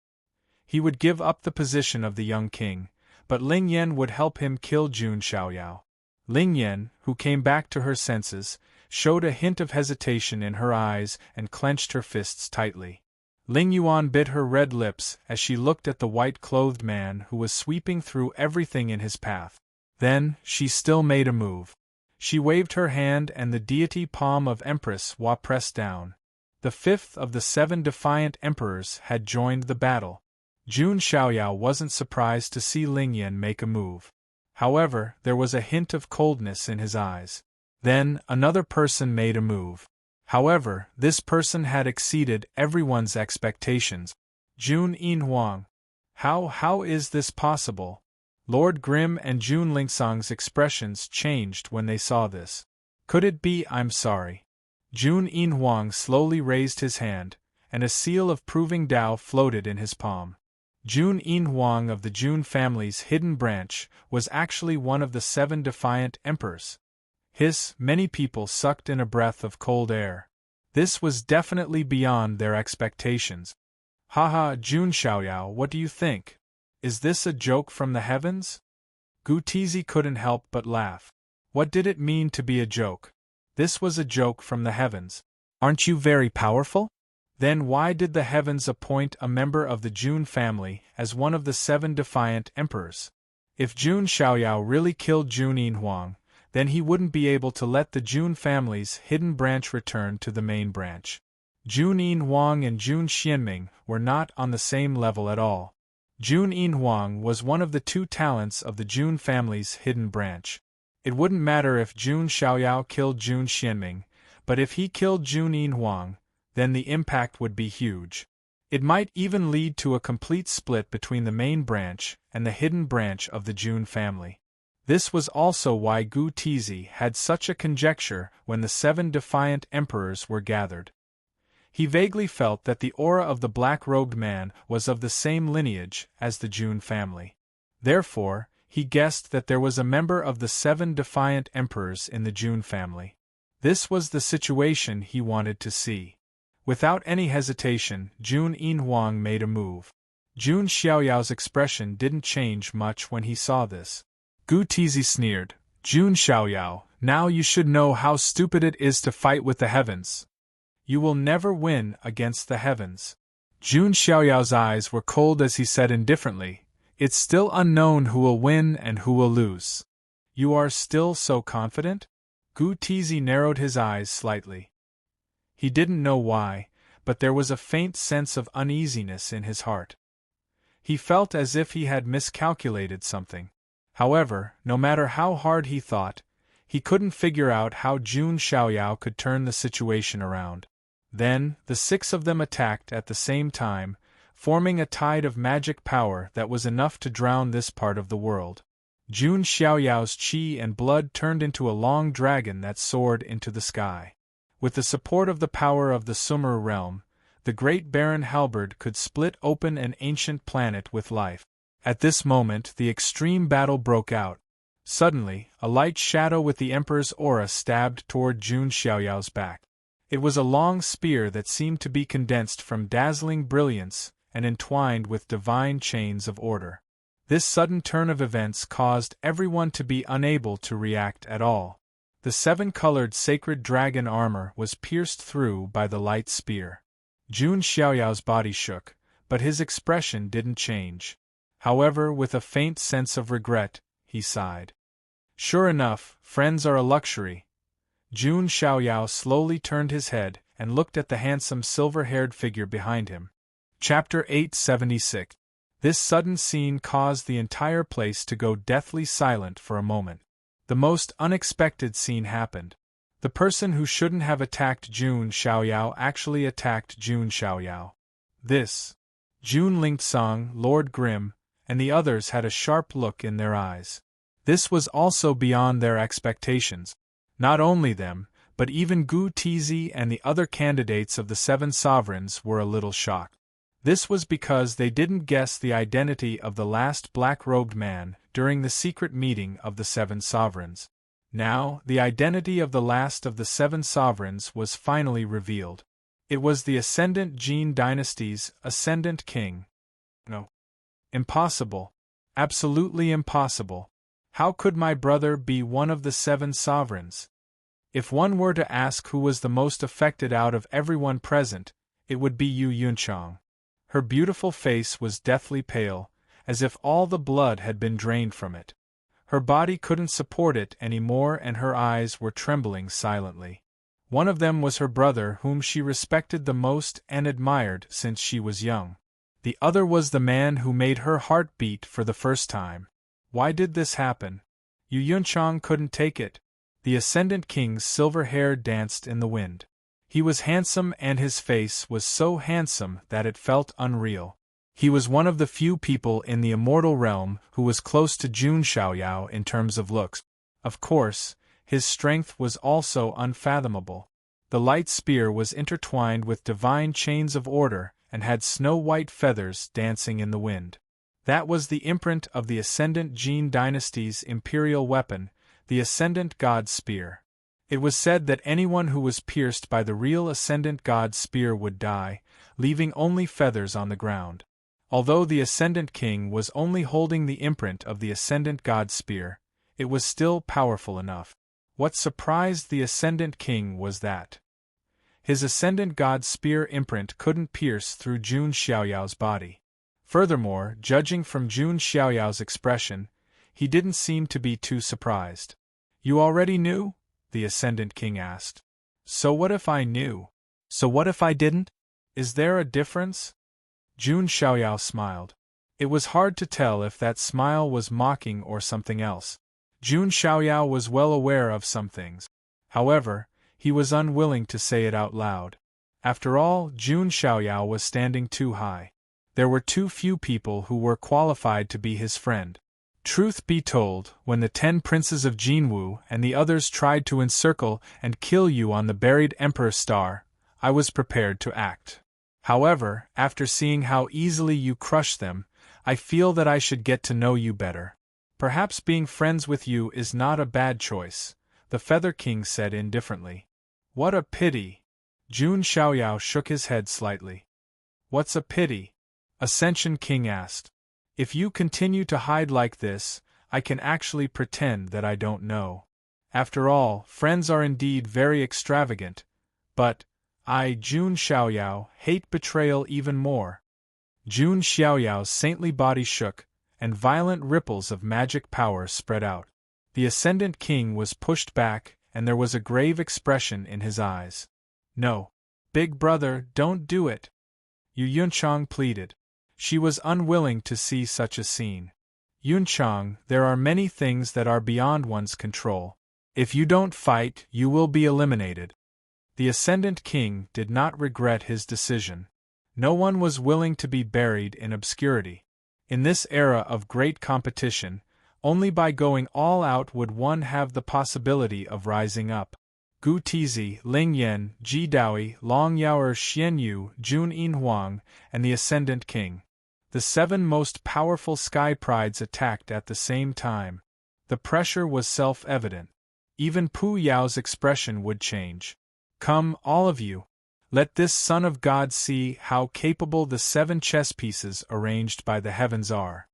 He would give up the position of the young king, but Lingyan would help him kill Jun Xiaoyao. Lingyan, who came back to her senses, showed a hint of hesitation in her eyes and clenched her fists tightly. Ling Yuan bit her red lips as she looked at the white-clothed man who was sweeping through everything in his path. Then, she still made a move. She waved her hand and the deity palm of Empress Hua pressed down. The fifth of the 7 defiant emperors had joined the battle. Jun Xiaoyao wasn't surprised to see Lingyan make a move. However, there was a hint of coldness in his eyes. Then, another person made a move. However, this person had exceeded everyone's expectations. Jun Yinhuang. How is this possible? Lord Grimm and Jun Lingsong's expressions changed when they saw this. Could it be I'm sorry? Jun Yinhuang slowly raised his hand, and a seal of proving Tao floated in his palm. Jun Yinhuang of the Jun family's hidden branch was actually one of the 7 defiant emperors. Many people sucked in a breath of cold air. This was definitely beyond their expectations. Haha, Jun Xiaoyao, what do you think? Is this a joke from the heavens? Gu Tizi couldn't help but laugh. What did it mean to be a joke? This was a joke from the heavens. Aren't you very powerful? Then why did the heavens appoint a member of the Jun family as one of the 7 defiant emperors? If Jun Xiaoyao really killed Jun Yinhuang, then he wouldn't be able to let the Jun family's hidden branch return to the main branch. Jun Yinhuang and Jun Xianming were not on the same level at all. Jun Yinhuang was one of the 2 talents of the Jun family's hidden branch. It wouldn't matter if Jun Xiaoyao killed Jun Xianming, but if he killed Jun Yinhuang, then the impact would be huge. It might even lead to a complete split between the main branch and the hidden branch of the Jun family. This was also why Gu Tizi had such a conjecture when the 7 defiant emperors were gathered. He vaguely felt that the aura of the black-robed man was of the same lineage as the Jun family. Therefore, he guessed that there was a member of the 7 defiant emperors in the Jun family. This was the situation he wanted to see. Without any hesitation, Jun Yinhuang made a move. Jun Xiaoyao's expression didn't change much when he saw this. Gu Tizi sneered, Jun Xiaoyao, now you should know how stupid it is to fight with the heavens. You will never win against the heavens. Jun Xiaoyao's eyes were cold as he said indifferently, it's still unknown who will win and who will lose. You are still so confident? Gu Tizi narrowed his eyes slightly. He didn't know why, but there was a faint sense of uneasiness in his heart. He felt as if he had miscalculated something. However, no matter how hard he thought, he couldn't figure out how Jun Xiaoyao could turn the situation around. Then, the 6 of them attacked at the same time, forming a tide of magic power that was enough to drown this part of the world. Jun Xiaoyao's qi and blood turned into a long dragon that soared into the sky. With the support of the power of the Sumer realm, the great Baron halberd could split open an ancient planet with life. At this moment, the extreme battle broke out. Suddenly, a light shadow with the Emperor's aura stabbed toward Jun Xiaoyao's back. It was a long spear that seemed to be condensed from dazzling brilliance and entwined with divine chains of order. This sudden turn of events caused everyone to be unable to react at all. The 7-colored sacred dragon armor was pierced through by the light spear. Jun Xiaoyao's body shook, but his expression didn't change. However, with a faint sense of regret, he sighed. Sure enough, friends are a luxury. Jun Xiaoyao slowly turned his head and looked at the handsome silver-haired figure behind him. Chapter 876. This sudden scene caused the entire place to go deathly silent for a moment. The most unexpected scene happened. The person who shouldn't have attacked Jun Xiaoyao actually attacked Jun Xiaoyao. This. Jun Lingsong, Lord Grimm, and the others had a sharp look in their eyes. This was also beyond their expectations. Not only them, but even Gu Tizi and the other candidates of the Seven Sovereigns were a little shocked. This was because they didn't guess the identity of the last black-robed man during the secret meeting of the Seven Sovereigns. Now, the identity of the last of the Seven Sovereigns was finally revealed. It was the Ascendant Jin Dynasty's Ascendant King. No. Impossible. Absolutely impossible. How could my brother be one of the Seven Sovereigns? If one were to ask who was the most affected out of everyone present, it would be Yu Yunchang. Her beautiful face was deathly pale, as if all the blood had been drained from it. Her body couldn't support it anymore and her eyes were trembling silently. One of them was her brother whom she respected the most and admired since she was young. The other was the man who made her heart beat for the first time. Why did this happen? Yu Yunchang couldn't take it. The Ascendant King's silver hair danced in the wind. He was handsome and his face was so handsome that it felt unreal. He was one of the few people in the immortal realm who was close to Jun Xiaoyao in terms of looks. Of course, his strength was also unfathomable. The light spear was intertwined with divine chains of order and had snow-white feathers dancing in the wind. That was the imprint of the Ascendant Jin Dynasty's imperial weapon, the Ascendant God Spear. It was said that anyone who was pierced by the real Ascendant God Spear would die, leaving only feathers on the ground. Although the Ascendant King was only holding the imprint of the Ascendant God Spear, it was still powerful enough. What surprised the Ascendant King was that his Ascendant God Spear imprint couldn't pierce through Jun Xiaoyao's body. Furthermore, judging from Jun Xiaoyao's expression, he didn't seem to be too surprised. You already knew? The Ascendant King asked. So what if I knew? So what if I didn't? Is there a difference? Jun Xiaoyao smiled. It was hard to tell if that smile was mocking or something else. Jun Xiaoyao was well aware of some things. However, he was unwilling to say it out loud. After all, Jun Xiaoyao was standing too high. There were too few people who were qualified to be his friend. Truth be told, when the 10 princes of Jinwu and the others tried to encircle and kill you on the buried Emperor Star, I was prepared to act. However, after seeing how easily you crushed them, I feel that I should get to know you better. Perhaps being friends with you is not a bad choice, the Feather King said indifferently. What a pity! Jun Xiaoyao shook his head slightly. What's a pity? Ascension King asked. If you continue to hide like this, I can actually pretend that I don't know. After all, friends are indeed very extravagant, but I, Jun Xiaoyao, hate betrayal even more. Jun Xiaoyao's saintly body shook, and violent ripples of magic power spread out. The Ascendant King was pushed back, and there was a grave expression in his eyes. No. Big brother, don't do it. Yu Yunchang pleaded. She was unwilling to see such a scene. Yunchang, there are many things that are beyond one's control. If you don't fight, you will be eliminated. The Ascendant King did not regret his decision. No one was willing to be buried in obscurity. In this era of great competition, only by going all out would one have the possibility of rising up. Gu Tizi, Ling Yan, Ji Daoi, Long Yaoer, Xian Yu, Jun Yinhuang, and the Ascendant King. The 7 most powerful sky prides attacked at the same time. The pressure was self-evident. Even Pu Yao's expression would change. Come, all of you. Let this Son of God see how capable the 7 chess pieces arranged by the heavens are.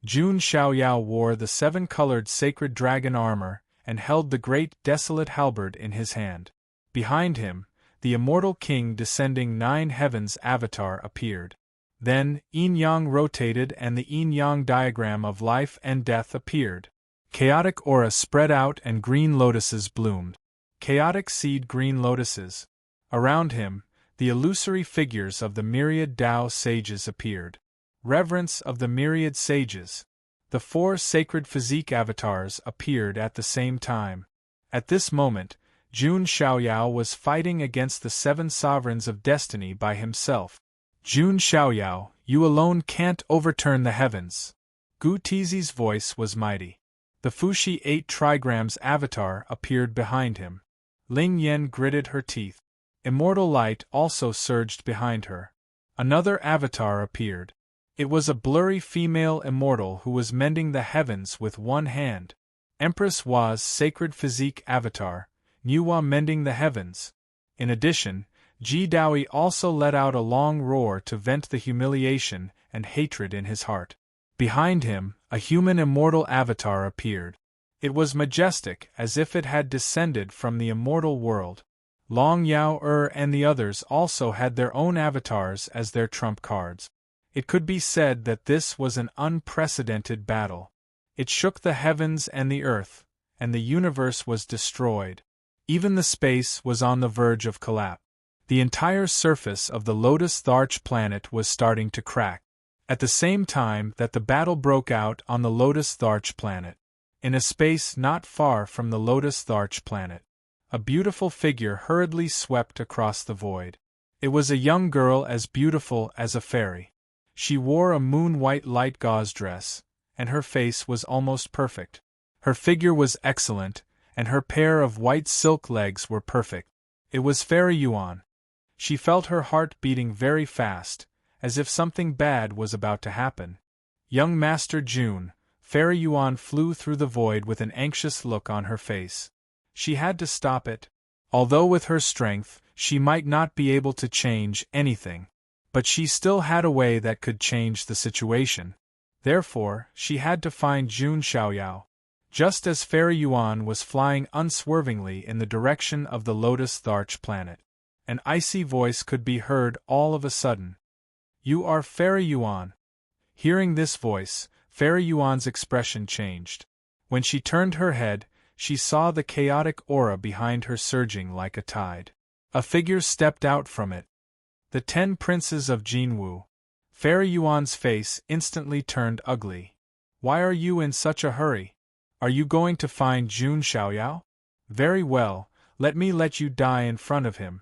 Jun Xiaoyao wore the 7-colored sacred dragon armor and held the great desolate halberd in his hand. Behind him, the immortal king descending 9 heavens avatar appeared. Then, yin-yang rotated and the yin-yang diagram of life and death appeared. Chaotic aura spread out and green lotuses bloomed. Chaotic seed green lotuses. Around him, the illusory figures of the myriad Tao sages appeared. Reverence of the myriad sages. The 4 sacred physique avatars appeared at the same time. At this moment, Jun Xiaoyao was fighting against the 7 sovereigns of destiny by himself. Jun Xiaoyao, you alone can't overturn the heavens. Gu Tizi's voice was mighty. The Fuxi 8 trigrams avatar appeared behind him. Ling Yan gritted her teeth. Immortal light also surged behind her. Another avatar appeared. It was a blurry female immortal who was mending the heavens with one hand. Empress Wa's sacred physique avatar, Nuwa mending the heavens. In addition, Ji Daoi also let out a long roar to vent the humiliation and hatred in his heart. Behind him, a human immortal avatar appeared. It was majestic, as if it had descended from the immortal world. Long Yao and the others also had their own avatars as their trump cards. It could be said that this was an unprecedented battle. It shook the heavens and the earth, and the universe was destroyed. Even the space was on the verge of collapse. The entire surface of the Lotus Tharch planet was starting to crack. At the same time that the battle broke out on the Lotus Tharch planet. In a space not far from the Lotus Tharch planet, a beautiful figure hurriedly swept across the void. It was a young girl as beautiful as a fairy. She wore a moon-white light gauze dress, and her face was almost perfect. Her figure was excellent, and her pair of white silk legs were perfect. It was Fairy Yuan. She felt her heart beating very fast, as if something bad was about to happen. Young Master Jun, Fairy Yuan flew through the void with an anxious look on her face. She had to stop it. Although with her strength, she might not be able to change anything. But she still had a way that could change the situation. Therefore, she had to find Jun Xiaoyao. Just as Fairy Yuan was flying unswervingly in the direction of the Lotus Tharch planet, an icy voice could be heard all of a sudden. You are Fairy Yuan. Hearing this voice, Fairy Yuan's expression changed. When she turned her head, she saw the chaotic aura behind her surging like a tide. A figure stepped out from it. The 10 princes of Jinwu. Fairy Yuan's face instantly turned ugly. Why are you in such a hurry? Are you going to find Jun Xiaoyao? Very well, let me let you die in front of him.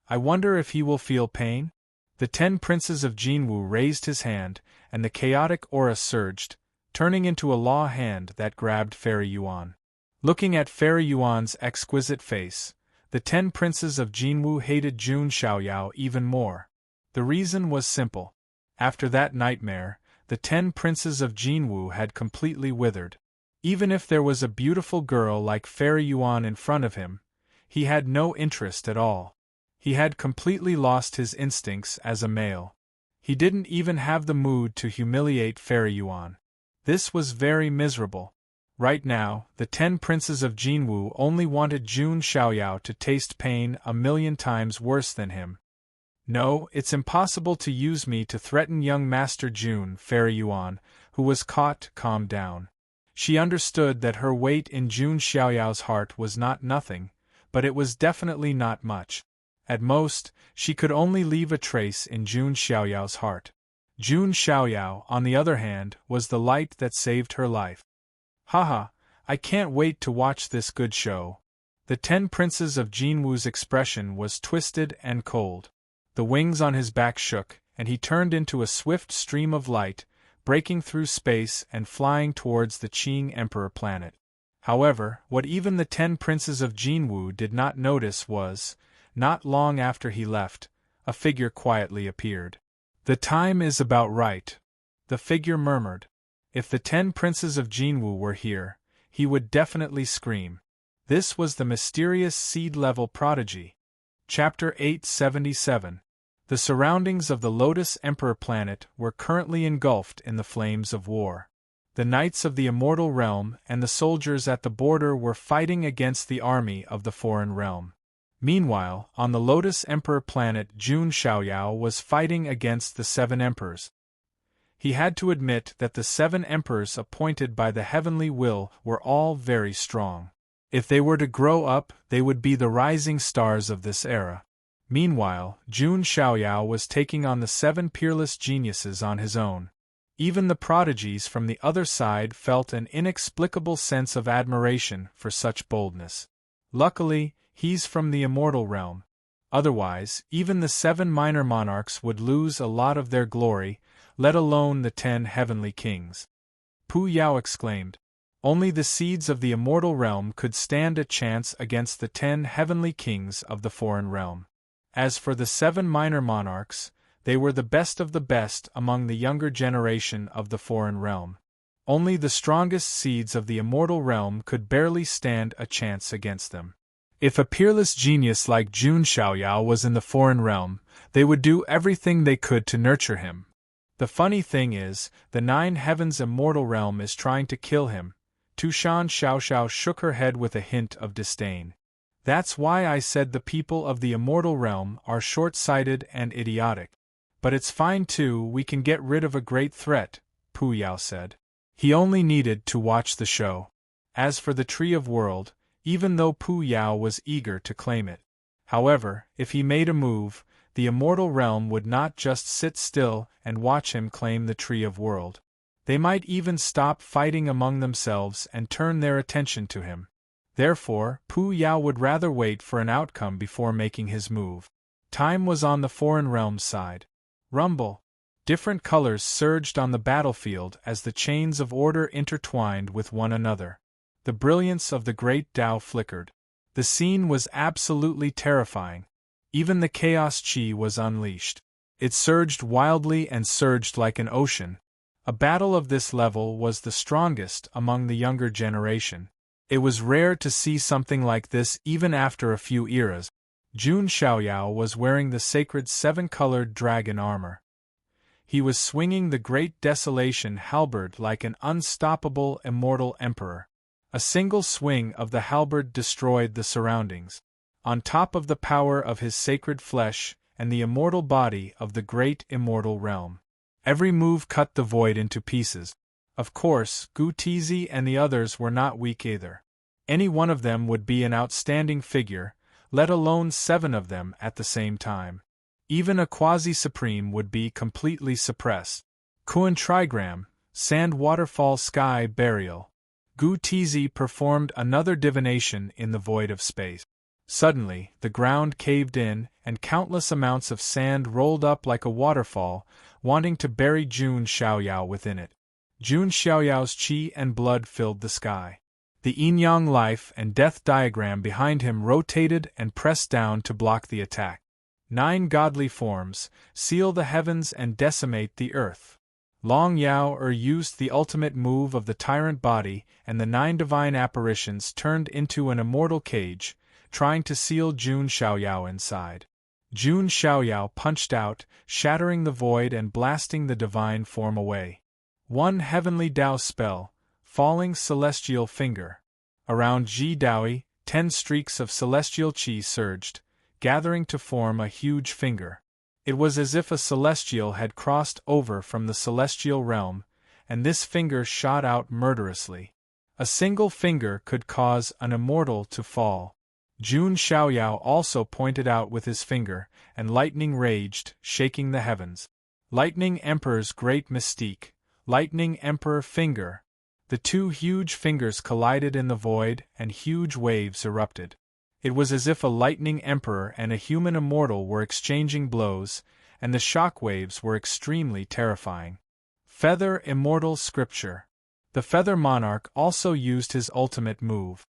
I wonder if he will feel pain? The 10 princes of Jinwu raised his hand, and the chaotic aura surged, turning into a law hand that grabbed Fairy Yuan. Looking at Fairy Yuan's exquisite face, the 10 princes of Jinwu hated Jun Xiaoyao even more. The reason was simple. After that nightmare, the 10 princes of Jinwu had completely withered. Even if there was a beautiful girl like Fairy Yuan in front of him, he had no interest at all. He had completely lost his instincts as a male. He didn't even have the mood to humiliate Fairy Yuan. This was very miserable. Right now, the 10 princes of Jinwu only wanted Jun Xiaoyao to taste pain 1,000,000 times worse than him. No, it's impossible to use me to threaten young Master Jun, Fairy Yuan, who was caught, calmed down. She understood that her weight in Jun Xiaoyao's heart was not nothing, but it was definitely not much. At most, she could only leave a trace in Jun Xiaoyao's heart. Jun Xiaoyao, on the other hand, was the light that saved her life. Haha, I can't wait to watch this good show. The 10 princes of Jinwu's expression was twisted and cold. The wings on his back shook, and he turned into a swift stream of light, breaking through space and flying towards the Qing Emperor planet. However, what even the 10 princes of Jinwu did not notice was, not long after he left, a figure quietly appeared. The time is about right, the figure murmured. If the 10 princes of Jinwu were here, he would definitely scream. This was the mysterious seed-level prodigy. Chapter 877. The surroundings of the Lotus Emperor planet were currently engulfed in the flames of war. The knights of the immortal realm and the soldiers at the border were fighting against the army of the foreign realm. Meanwhile, on the Lotus Emperor planet, Jun Xiaoyao was fighting against the 7 emperors. He had to admit that the 7 emperors appointed by the heavenly will were all very strong. If they were to grow up, they would be the rising stars of this era. Meanwhile, Jun Xiaoyao was taking on the 7 peerless geniuses on his own. Even the prodigies from the other side felt an inexplicable sense of admiration for such boldness. Luckily, he's from the immortal realm. Otherwise, even the 7 minor monarchs would lose a lot of their glory, let alone the 10 heavenly kings. Pu Yao exclaimed. Only the seeds of the immortal realm could stand a chance against the 10 heavenly kings of the foreign realm. As for the 7 minor monarchs, they were the best of the best among the younger generation of the foreign realm. Only the strongest seeds of the immortal realm could barely stand a chance against them. If a peerless genius like Jun Xiaoyao was in the foreign realm, they would do everything they could to nurture him. The funny thing is, the 9 heavens immortal realm is trying to kill him. Tushan Xiaoxiao shook her head with a hint of disdain. That's why I said the people of the immortal realm are short-sighted and idiotic. But it's fine too, we can get rid of a great threat, Pu Yao said. He only needed to watch the show. As for the Tree of World, even though Pu Yao was eager to claim it. However, if he made a move, the immortal realm would not just sit still and watch him claim the Tree of World. They might even stop fighting among themselves and turn their attention to him. Therefore, Pu Yao would rather wait for an outcome before making his move. Time was on the foreign realm's side. Rumble! Different colors surged on the battlefield as the chains of order intertwined with one another. The brilliance of the great Tao flickered. The scene was absolutely terrifying. Even the chaos chi was unleashed. It surged wildly and surged like an ocean. A battle of this level was the strongest among the younger generation. It was rare to see something like this even after a few eras. Jun Xiaoyao was wearing the sacred 7-colored dragon armor. He was swinging the great desolation halberd like an unstoppable immortal emperor. A single swing of the halberd destroyed the surroundings. On top of the power of his sacred flesh and the immortal body of the great immortal realm. Every move cut the void into pieces. Of course, Gu Tizi and the others were not weak either. Any one of them would be an outstanding figure, let alone 7 of them at the same time. Even a quasi-supreme would be completely suppressed. Kuan Trigram, Sand Waterfall Sky Burial. Gu Tizi performed another divination in the void of space. Suddenly, the ground caved in, and countless amounts of sand rolled up like a waterfall, wanting to bury Jun Xiaoyao within it. Jun Xiaoyao's qi and blood filled the sky. The yin-yang life and death diagram behind him rotated and pressed down to block the attack. 9 godly forms, seal the heavens and decimate the earth. Long Yao used the ultimate move of the tyrant body, and the 9 divine apparitions turned into an immortal cage, trying to seal Jun Xiaoyao inside. Jun Xiaoyao punched out, shattering the void and blasting the divine form away. 1 heavenly Dao spell, falling celestial finger. Around Ji Daoi, 10 streaks of celestial qi surged, gathering to form a huge finger. It was as if a celestial had crossed over from the celestial realm, and this finger shot out murderously. A single finger could cause an immortal to fall. Jun Xiaoyao also pointed out with his finger, and lightning raged, shaking the heavens. Lightning Emperor's great mystique, Lightning Emperor Finger. The 2 huge fingers collided in the void, and huge waves erupted. It was as if a lightning emperor and a human immortal were exchanging blows, and the shock waves were extremely terrifying. Feather Immortal Scripture. The Feather Monarch also used his ultimate move.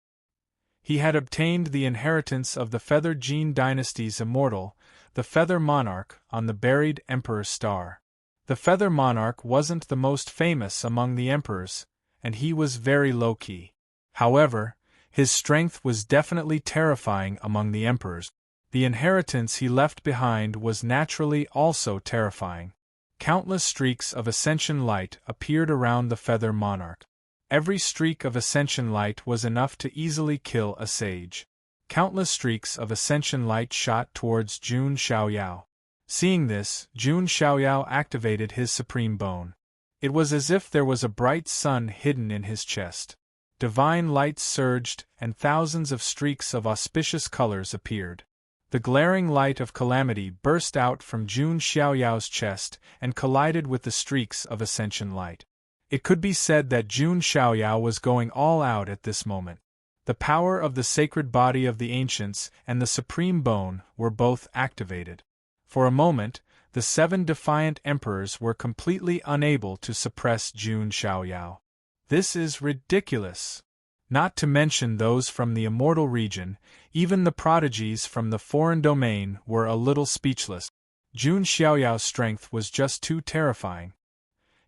He had obtained the inheritance of the Feather Jin Dynasty's immortal, the Feather Monarch, on the buried Emperor's star. The Feather Monarch wasn't the most famous among the emperors, and he was very low-key. However, his strength was definitely terrifying among the emperors. The inheritance he left behind was naturally also terrifying. Countless streaks of ascension light appeared around the Feather Monarch. Every streak of ascension light was enough to easily kill a sage. Countless streaks of ascension light shot towards Jun Xiaoyao. Seeing this, Jun Xiaoyao activated his supreme bone. It was as if there was a bright sun hidden in his chest. Divine light surged, and thousands of streaks of auspicious colors appeared. The glaring light of calamity burst out from Jun Xiaoyao's chest and collided with the streaks of ascension light. It could be said that Jun Xiaoyao was going all out at this moment. The power of the sacred body of the ancients and the supreme bone were both activated. For a moment, the 7 defiant emperors were completely unable to suppress Jun Xiaoyao. This is ridiculous. Not to mention those from the immortal region, even the prodigies from the foreign domain were a little speechless. Jun Xiaoyao's strength was just too terrifying.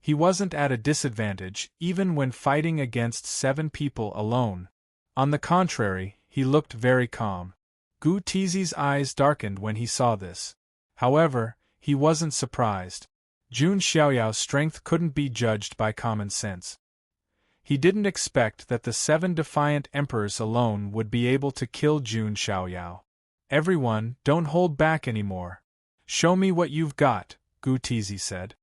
He wasn't at a disadvantage, even when fighting against 7 people alone. On the contrary, he looked very calm. Gu Tizi's eyes darkened when he saw this. However, he wasn't surprised. Jun Xiaoyao's strength couldn't be judged by common sense. He didn't expect that the 7 defiant emperors alone would be able to kill Jun Xiaoyao. Everyone, don't hold back anymore. Show me what you've got, Gu Tizi said.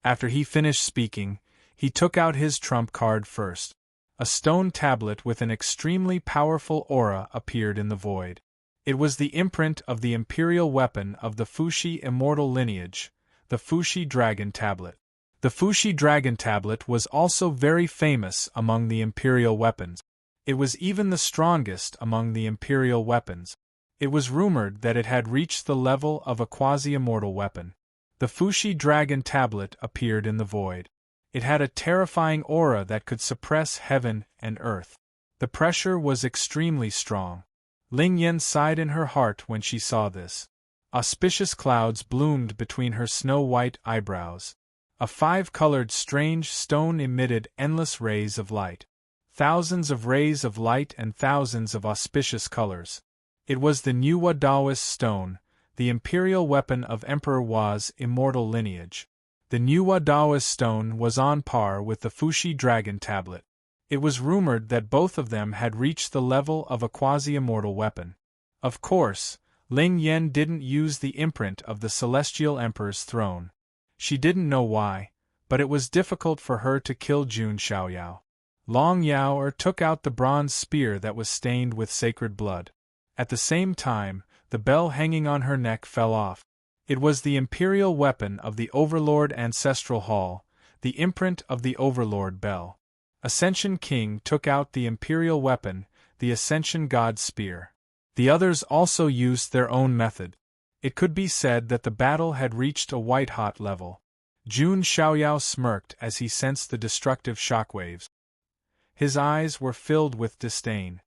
After he finished speaking, he took out his trump card first. A stone tablet with an extremely powerful aura appeared in the void. It was the imprint of the imperial weapon of the Fuxi immortal lineage, the Fuxi Dragon Tablet. The Fuxi Dragon Tablet was also very famous among the imperial weapons. It was even the strongest among the imperial weapons. It was rumored that it had reached the level of a quasi-immortal weapon. The Fuxi Dragon Tablet appeared in the void. It had a terrifying aura that could suppress heaven and earth. The pressure was extremely strong. Ling Yan sighed in her heart when she saw this. Auspicious clouds bloomed between her snow-white eyebrows. A 5-colored strange stone emitted endless rays of light. Thousands of rays of light and thousands of auspicious colors. It was the Nuwa Daoist stone, the imperial weapon of Emperor Hua's immortal lineage. The Nuwa Daoist stone was on par with the Fuxi Dragon Tablet. It was rumored that both of them had reached the level of a quasi-immortal weapon. Of course, Ling Yan didn't use the imprint of the Celestial Emperor's throne. She didn't know why, but it was difficult for her to kill Jun Xiaoyao. Long Yaoer took out the bronze spear that was stained with sacred blood. At the same time, the bell hanging on her neck fell off. It was the imperial weapon of the Overlord Ancestral Hall, the imprint of the Overlord Bell. Ascension King took out the imperial weapon, the Ascension God Spear. The others also used their own method. It could be said that the battle had reached a white-hot level. Jun Xiaoyao smirked as he sensed the destructive shockwaves. His eyes were filled with disdain.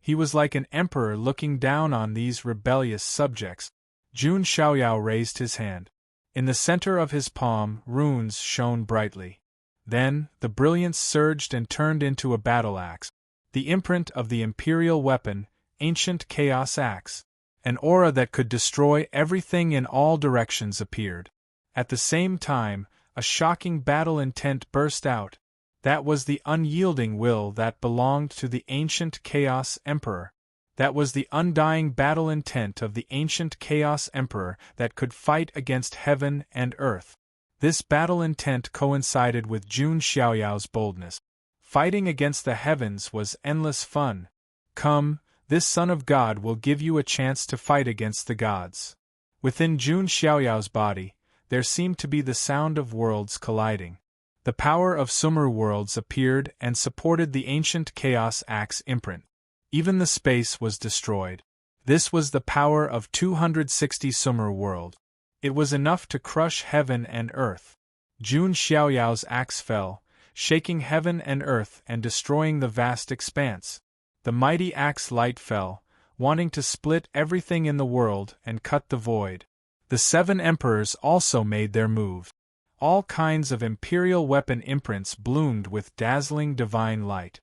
He was like an emperor looking down on these rebellious subjects. Jun Xiaoyao raised his hand. In the center of his palm, runes shone brightly. Then, the brilliance surged and turned into a battle axe. The imprint of the imperial weapon, Ancient Chaos Axe. An aura that could destroy everything in all directions appeared. At the same time, a shocking battle intent burst out. That was the unyielding will that belonged to the Ancient Chaos Emperor. That was the undying battle intent of the Ancient Chaos Emperor that could fight against heaven and earth. This battle intent coincided with Jun Xiaoyao's boldness. Fighting against the heavens was endless fun. Come, this Son of God will give you a chance to fight against the gods. Within Jun Xiaoyao's body, there seemed to be the sound of worlds colliding. The power of Sumeru worlds appeared and supported the Ancient Chaos Axe imprint. Even the space was destroyed. This was the power of 260 Sumeru world. It was enough to crush heaven and earth. Jun Xiaoyao's axe fell, shaking heaven and earth and destroying the vast expanse. The mighty axe light fell, wanting to split everything in the world and cut the void. The 7 emperors also made their move. All kinds of imperial weapon imprints bloomed with dazzling divine light.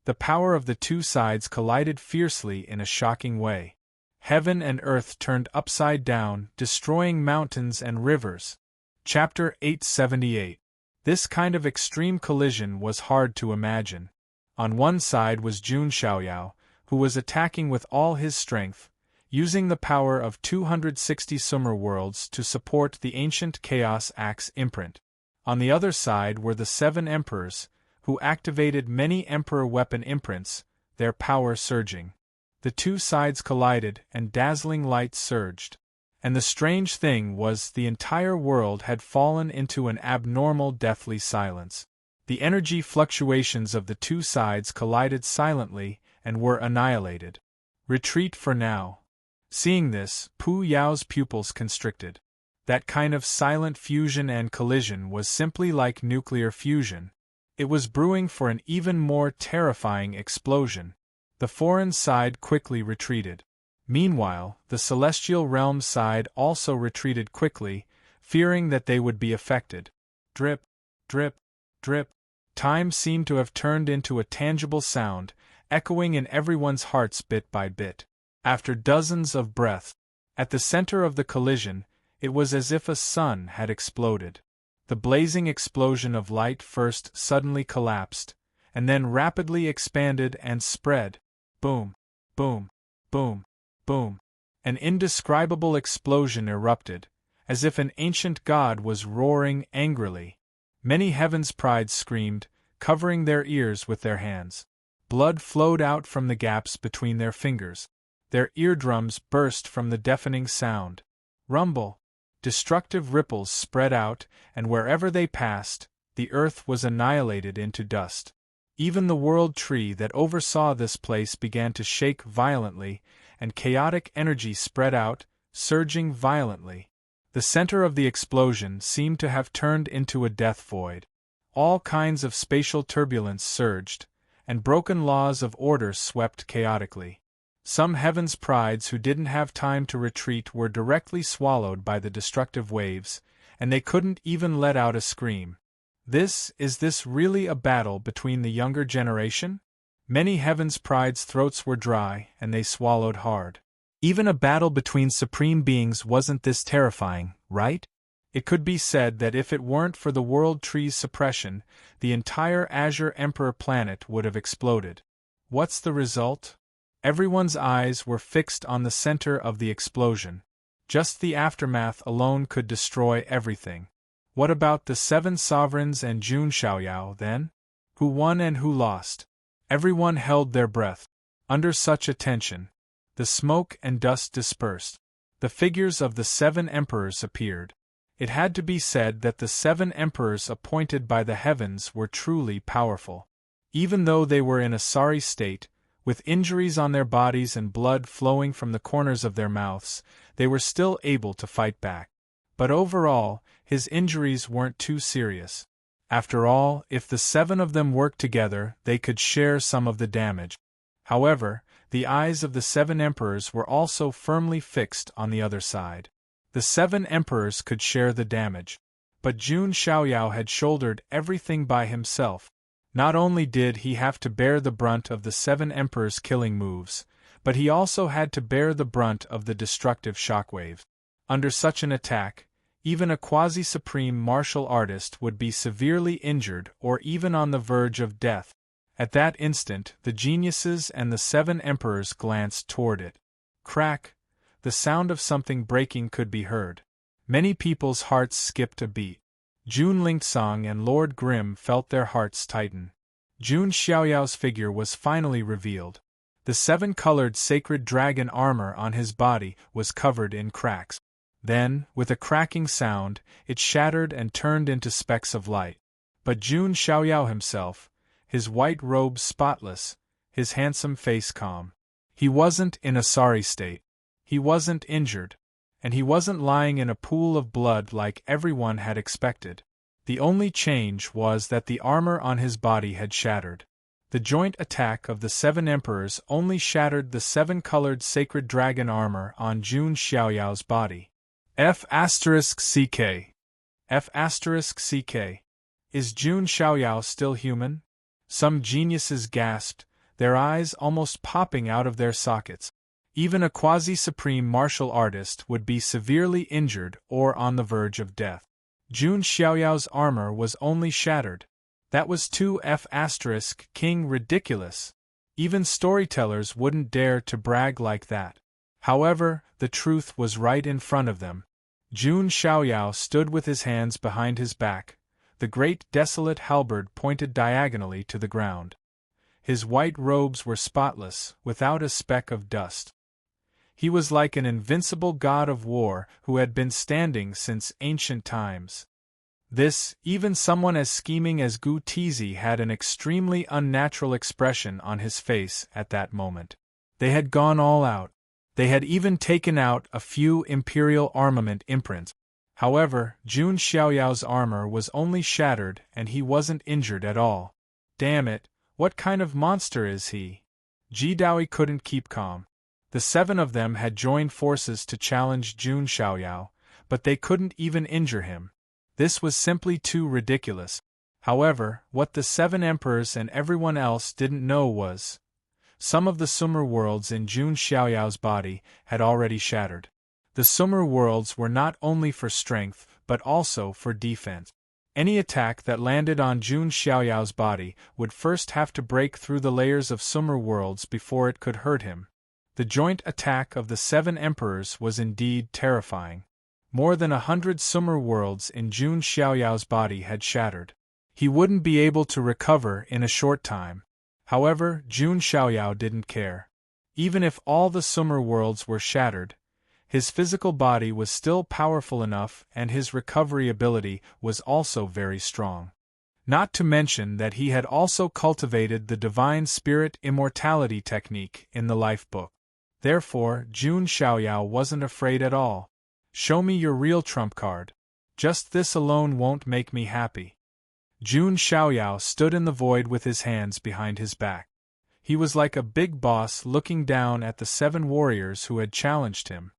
The power of the two sides collided fiercely in a shocking way. Heaven and earth turned upside down, destroying mountains and rivers. Chapter 878. This kind of extreme collision was hard to imagine. On one side was Jun Xiaoyao, who was attacking with all his strength, using the power of 260 Sumer worlds to support the ancient Chaos Axe imprint. On the other side were the 7 Emperors, who activated many Emperor weapon imprints, their power surging. The two sides collided and dazzling light surged. And the strange thing was the entire world had fallen into an abnormal deathly silence. The energy fluctuations of the two sides collided silently and were annihilated. Retreat for now. Seeing this, Pu Yao's pupils constricted. That kind of silent fusion and collision was simply like nuclear fusion. It was brewing for an even more terrifying explosion. The foreign side quickly retreated. Meanwhile, the celestial realm side also retreated quickly, fearing that they would be affected. Drip, drip, drip. Time seemed to have turned into a tangible sound, echoing in everyone's hearts bit by bit. After dozens of breaths, at the center of the collision, it was as if a sun had exploded. The blazing explosion of light first suddenly collapsed, and then rapidly expanded and spread. Boom, boom, boom, boom. An indescribable explosion erupted, as if an ancient god was roaring angrily. Many heaven's prides screamed, covering their ears with their hands. Blood flowed out from the gaps between their fingers. Their eardrums burst from the deafening sound. Rumble. Destructive ripples spread out, and wherever they passed, the earth was annihilated into dust. Even the world tree that oversaw this place began to shake violently, and chaotic energy spread out, surging violently. The center of the explosion seemed to have turned into a death void. All kinds of spatial turbulence surged, and broken laws of order swept chaotically. Some heaven's prides who didn't have time to retreat were directly swallowed by the destructive waves, and they couldn't even let out a scream. Is this really a battle between the younger generation? Many heaven's prides' throats were dry, and they swallowed hard. Even a battle between supreme beings wasn't this terrifying, right? It could be said that if it weren't for the world tree's suppression, the entire Azure Emperor planet would have exploded. What's the result? Everyone's eyes were fixed on the center of the explosion. Just the aftermath alone could destroy everything. What about the 7 sovereigns and Jun Xiaoyao, then? Who won and who lost? Everyone held their breath. Under such a tension, the smoke and dust dispersed. The figures of the 7 emperors appeared. It had to be said that the 7 emperors appointed by the heavens were truly powerful. Even though they were in a sorry state, with injuries on their bodies and blood flowing from the corners of their mouths, they were still able to fight back. But overall, his injuries weren't too serious. After all, if the 7 of them worked together, they could share some of the damage. However, the eyes of the 7 emperors were also firmly fixed on the other side. The 7 emperors could share the damage. But Jun Xiaoyao had shouldered everything by himself. Not only did he have to bear the brunt of the 7 emperors' killing moves, but he also had to bear the brunt of the destructive shockwave. Under such an attack, even a quasi-supreme martial artist would be severely injured or even on the verge of death. At that instant, the geniuses and the 7 emperors glanced toward it. Crack! The sound of something breaking could be heard. Many people's hearts skipped a beat. Jun Lingsong and Lord Grimm felt their hearts tighten. Jun Xiaoyao's figure was finally revealed. The 7-colored sacred dragon armor on his body was covered in cracks. Then, with a cracking sound, it shattered and turned into specks of light. But Jun Xiaoyao himself, his white robe spotless, his handsome face calm. He wasn't in a sorry state. He wasn't injured. And he wasn't lying in a pool of blood like everyone had expected. The only change was that the armor on his body had shattered. The joint attack of the 7 emperors only shattered the 7-colored sacred dragon armor on Jun Xiaoyao's body. F***CK. F***CK. Is Jun Xiaoyao still human? Some geniuses gasped, their eyes almost popping out of their sockets. Even a quasi-supreme martial artist would be severely injured or on the verge of death. Jun Xiaoyao's armor was only shattered. That was too F***king ridiculous. Even storytellers wouldn't dare to brag like that. However, the truth was right in front of them. Jun Xiaoyao stood with his hands behind his back, the great desolate halberd pointed diagonally to the ground. His white robes were spotless, without a speck of dust. He was like an invincible god of war who had been standing since ancient times. Even someone as scheming as Gu Tizi had an extremely unnatural expression on his face at that moment. They had gone all out. They had even taken out a few imperial armament imprints. However, Jun Xiaoyao's armor was only shattered and he wasn't injured at all. Damn it, what kind of monster is he? Ji Daoi couldn't keep calm. The 7 of them had joined forces to challenge Jun Xiaoyao, but they couldn't even injure him. This was simply too ridiculous. However, what the 7 emperors and everyone else didn't know was, some of the Sumer worlds in Jun Xiaoyao's body had already shattered. The Sumer worlds were not only for strength, but also for defense. Any attack that landed on Jun Xiaoyao's body would first have to break through the layers of Sumer worlds before it could hurt him. The joint attack of the 7 emperors was indeed terrifying. More than 100 Sumer worlds in Jun Xiaoyao's body had shattered. He wouldn't be able to recover in a short time. However, Jun Xiaoyao didn't care. Even if all the Sumer worlds were shattered, his physical body was still powerful enough and his recovery ability was also very strong. Not to mention that he had also cultivated the Divine Spirit Immortality technique in the Life Book. Therefore, Jun Xiaoyao wasn't afraid at all. Show me your real trump card. Just this alone won't make me happy. Jun Xiaoyao stood in the void with his hands behind his back. He was like a big boss looking down at the 7 warriors who had challenged him.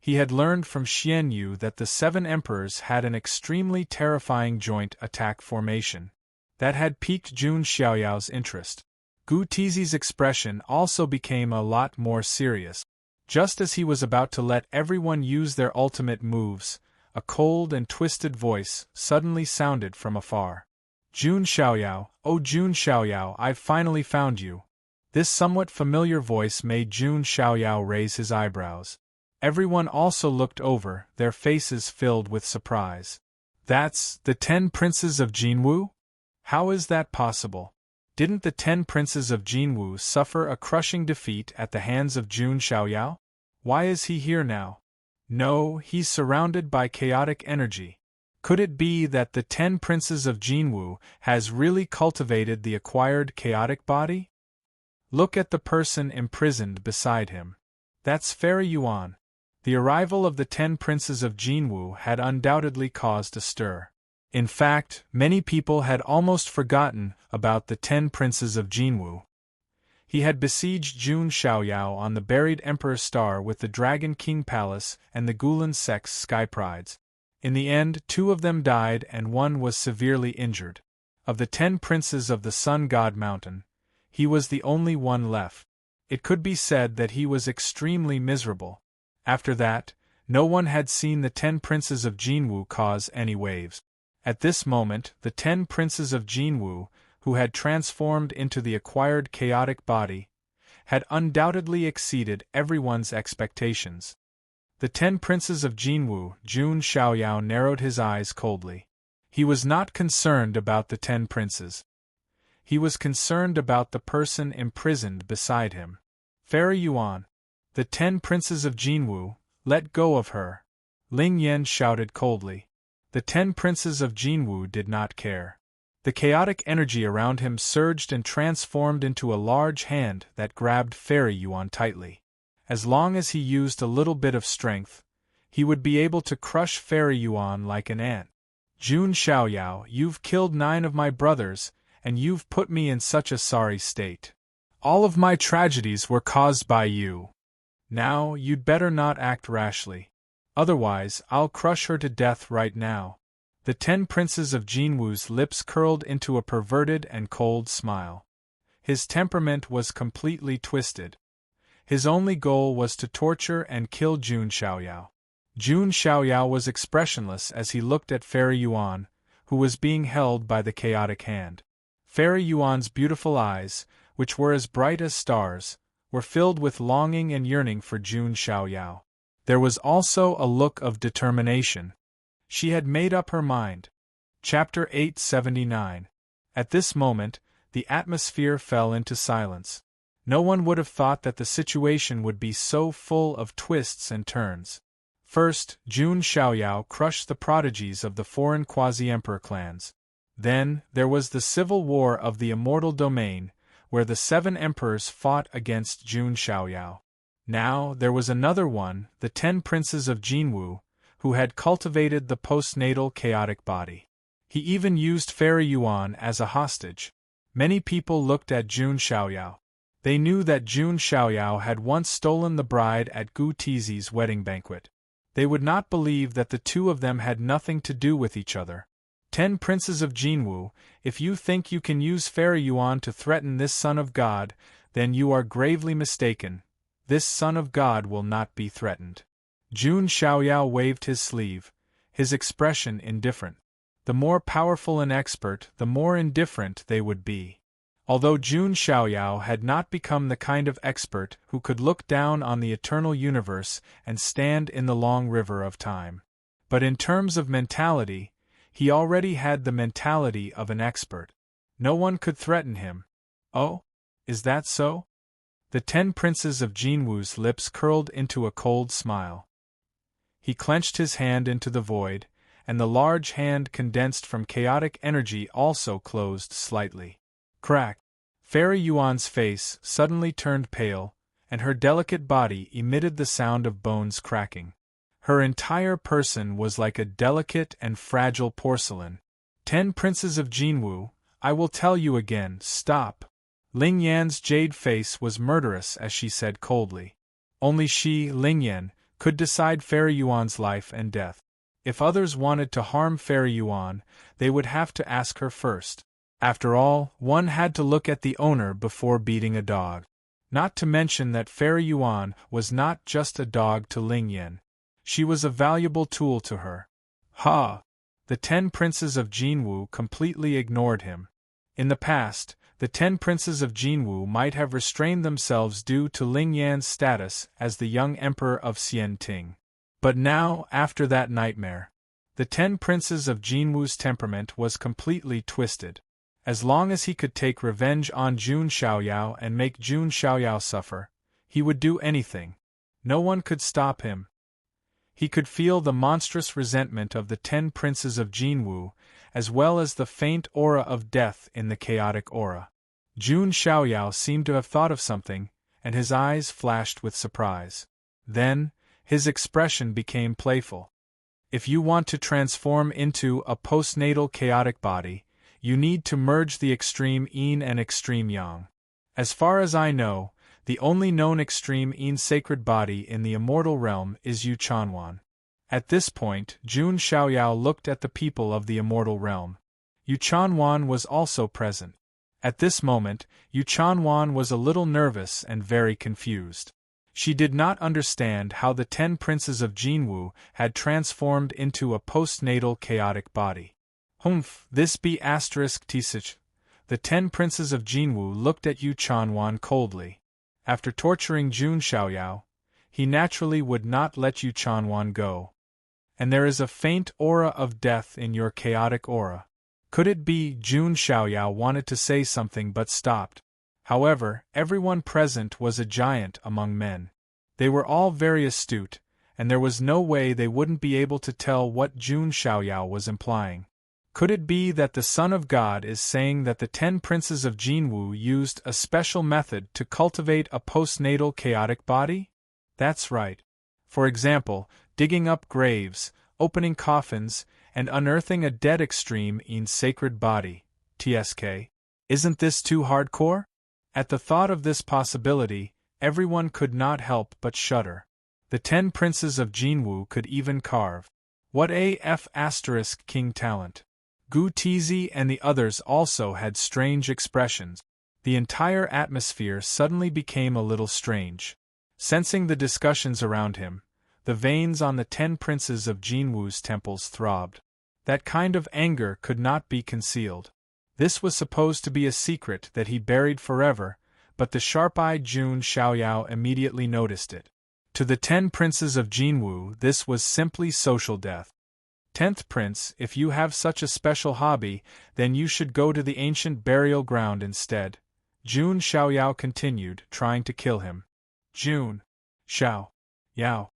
He had learned from Xian Yu that the 7 emperors had an extremely terrifying joint attack formation. That had piqued Jun Xiaoyao's interest. Gu Tizi's expression also became a lot more serious. Just as he was about to let everyone use their ultimate moves, a cold and twisted voice suddenly sounded from afar. Jun Xiaoyao, oh Jun Xiaoyao, I've finally found you. This somewhat familiar voice made Jun Xiaoyao raise his eyebrows. Everyone also looked over, their faces filled with surprise. That's the 10 princes of Jinwu? How is that possible? Didn't the 10 princes of Jinwu suffer a crushing defeat at the hands of Jun Xiaoyao? Why is he here now? No, he's surrounded by chaotic energy. Could it be that the 10 princes of Jinwu has really cultivated the acquired chaotic body? Look at the person imprisoned beside him. That's Fairy Yuan. The arrival of the 10 princes of Jinwu had undoubtedly caused a stir. In fact, many people had almost forgotten about the 10 princes of Jinwu. He had besieged Jun Xiaoyao on the buried Emperor Star with the Dragon King Palace and the Gulan Sect's Sky Prides. In the end, 2 of them died and 1 was severely injured. Of the 10 princes of the Sun God Mountain, he was the only one left. It could be said that he was extremely miserable. After that, no one had seen the 10 princes of Jinwu cause any waves. At this moment, the 10 princes of Jinwu, who had transformed into the acquired chaotic body, had undoubtedly exceeded everyone's expectations. The 10 princes of Jinwu, Jun Xiaoyao narrowed his eyes coldly. He was not concerned about the 10 princes. He was concerned about the person imprisoned beside him. Fairy Yuan. The 10 princes of Jinwu, let go of her. Ling Yan shouted coldly. The 10 princes of Jinwu did not care. The chaotic energy around him surged and transformed into a large hand that grabbed Fairy Yuan tightly. As long as he used a little bit of strength, he would be able to crush Fairy Yuan like an ant. Jun Xiaoyao, you've killed 9 of my brothers, and you've put me in such a sorry state. All of my tragedies were caused by you. Now, you'd better not act rashly. Otherwise, I'll crush her to death right now. The 10 princes of Jinwu's lips curled into a perverted and cold smile. His temperament was completely twisted. His only goal was to torture and kill Jun Xiaoyao. Jun Xiaoyao was expressionless as he looked at Fairy Yuan, who was being held by the chaotic hand. Fairy Yuan's beautiful eyes, which were as bright as stars, were filled with longing and yearning for Jun Xiaoyao. There was also a look of determination. She had made up her mind. Chapter 879. At this moment, the atmosphere fell into silence. No one would have thought that the situation would be so full of twists and turns. First, Jun Xiaoyao crushed the prodigies of the foreign quasi-emperor clans. Then, there was the civil war of the immortal domain, where the 7 emperors fought against Jun Xiaoyao. Now, there was another one, the 10 princes of Jinwu, who had cultivated the postnatal chaotic body. He even used Fairy Yuan as a hostage. Many people looked at Jun Xiaoyao. They knew that Jun Xiaoyao had once stolen the bride at Gu Tizi's wedding banquet. They would not believe that the two of them had nothing to do with each other. 10 princes of Jinwu, if you think you can use Fairy Yuan to threaten this son of God, then you are gravely mistaken. This son of God will not be threatened. Jun Xiaoyao waved his sleeve, his expression indifferent. The more powerful and expert, the more indifferent they would be. Although Jun Xiaoyao had not become the kind of expert who could look down on the eternal universe and stand in the long river of time. But in terms of mentality, he already had the mentality of an expert. No one could threaten him. Oh? Is that so? The 10 princes of Jinwu's lips curled into a cold smile. He clenched his hand into the void, and the large hand condensed from chaotic energy also closed slightly. Crack! Fairy Yuan's face suddenly turned pale, and her delicate body emitted the sound of bones cracking. Her entire person was like a delicate and fragile porcelain. 10 princes of Jinwu, I will tell you again, stop. Ling Yan's jade face was murderous as she said coldly. Only she, Ling Yan, could decide Fairy Yuan's life and death. If others wanted to harm Fairy Yuan, they would have to ask her first. After all, one had to look at the owner before beating a dog. Not to mention that Fairy Yuan was not just a dog to Ling Yan. She was a valuable tool to her. Ha! The 10 princes of Jinwu completely ignored him. In the past, the 10 princes of Jinwu might have restrained themselves due to Ling Yan's status as the young emperor of Xianting. But now, after that nightmare, the 10 princes of Jinwu's temperament was completely twisted. As long as he could take revenge on Jun Xiaoyao and make Jun Xiaoyao suffer, he would do anything. No one could stop him. He could feel the monstrous resentment of the 10 princes of Jinwu, as well as the faint aura of death in the chaotic aura. Jun Xiaoyao seemed to have thought of something, and his eyes flashed with surprise. Then, his expression became playful. If you want to transform into a postnatal chaotic body, you need to merge the extreme yin and extreme yang. As far as I know, the only known extreme yin sacred body in the immortal realm is Yu Chanwan. At this point, Jun Xiaoyao looked at the people of the immortal realm. Yu Chanwan was also present. At this moment, Yu Chanwan was a little nervous and very confused. She did not understand how the 10 princes of Jinwu had transformed into a postnatal chaotic body. Humph, this be *Tsich. The 10 princes of Jinwu looked at Yu Chanwan coldly. After torturing Jun Xiaoyao, he naturally would not let Yu Chanwan go. And there is a faint aura of death in your chaotic aura. Could it be Jun Xiaoyao wanted to say something but stopped? However, everyone present was a giant among men. They were all very astute, and there was no way they wouldn't be able to tell what Jun Xiaoyao was implying. Could it be that the Son of God is saying that the 10 princes of Jinwu used a special method to cultivate a postnatal chaotic body? That's right. For example, digging up graves, opening coffins, and unearthing a dead extreme in sacred body, TSK. Isn't this too hardcore? At the thought of this possibility, everyone could not help but shudder. The 10 princes of Jinwu could even carve. What AF** king talent. Gu Tizi and the others also had strange expressions. The entire atmosphere suddenly became a little strange. Sensing the discussions around him, the veins on the 10 princes of Jinwu's temples throbbed. That kind of anger could not be concealed. This was supposed to be a secret that he buried forever, but the sharp-eyed Jun Xiaoyao immediately noticed it. To the 10 princes of Jinwu, this was simply social death. 10th prince, if you have such a special hobby, then you should go to the ancient burial ground instead, Jun Xiaoyao continued, trying to kill him. Jun Xiaoyao.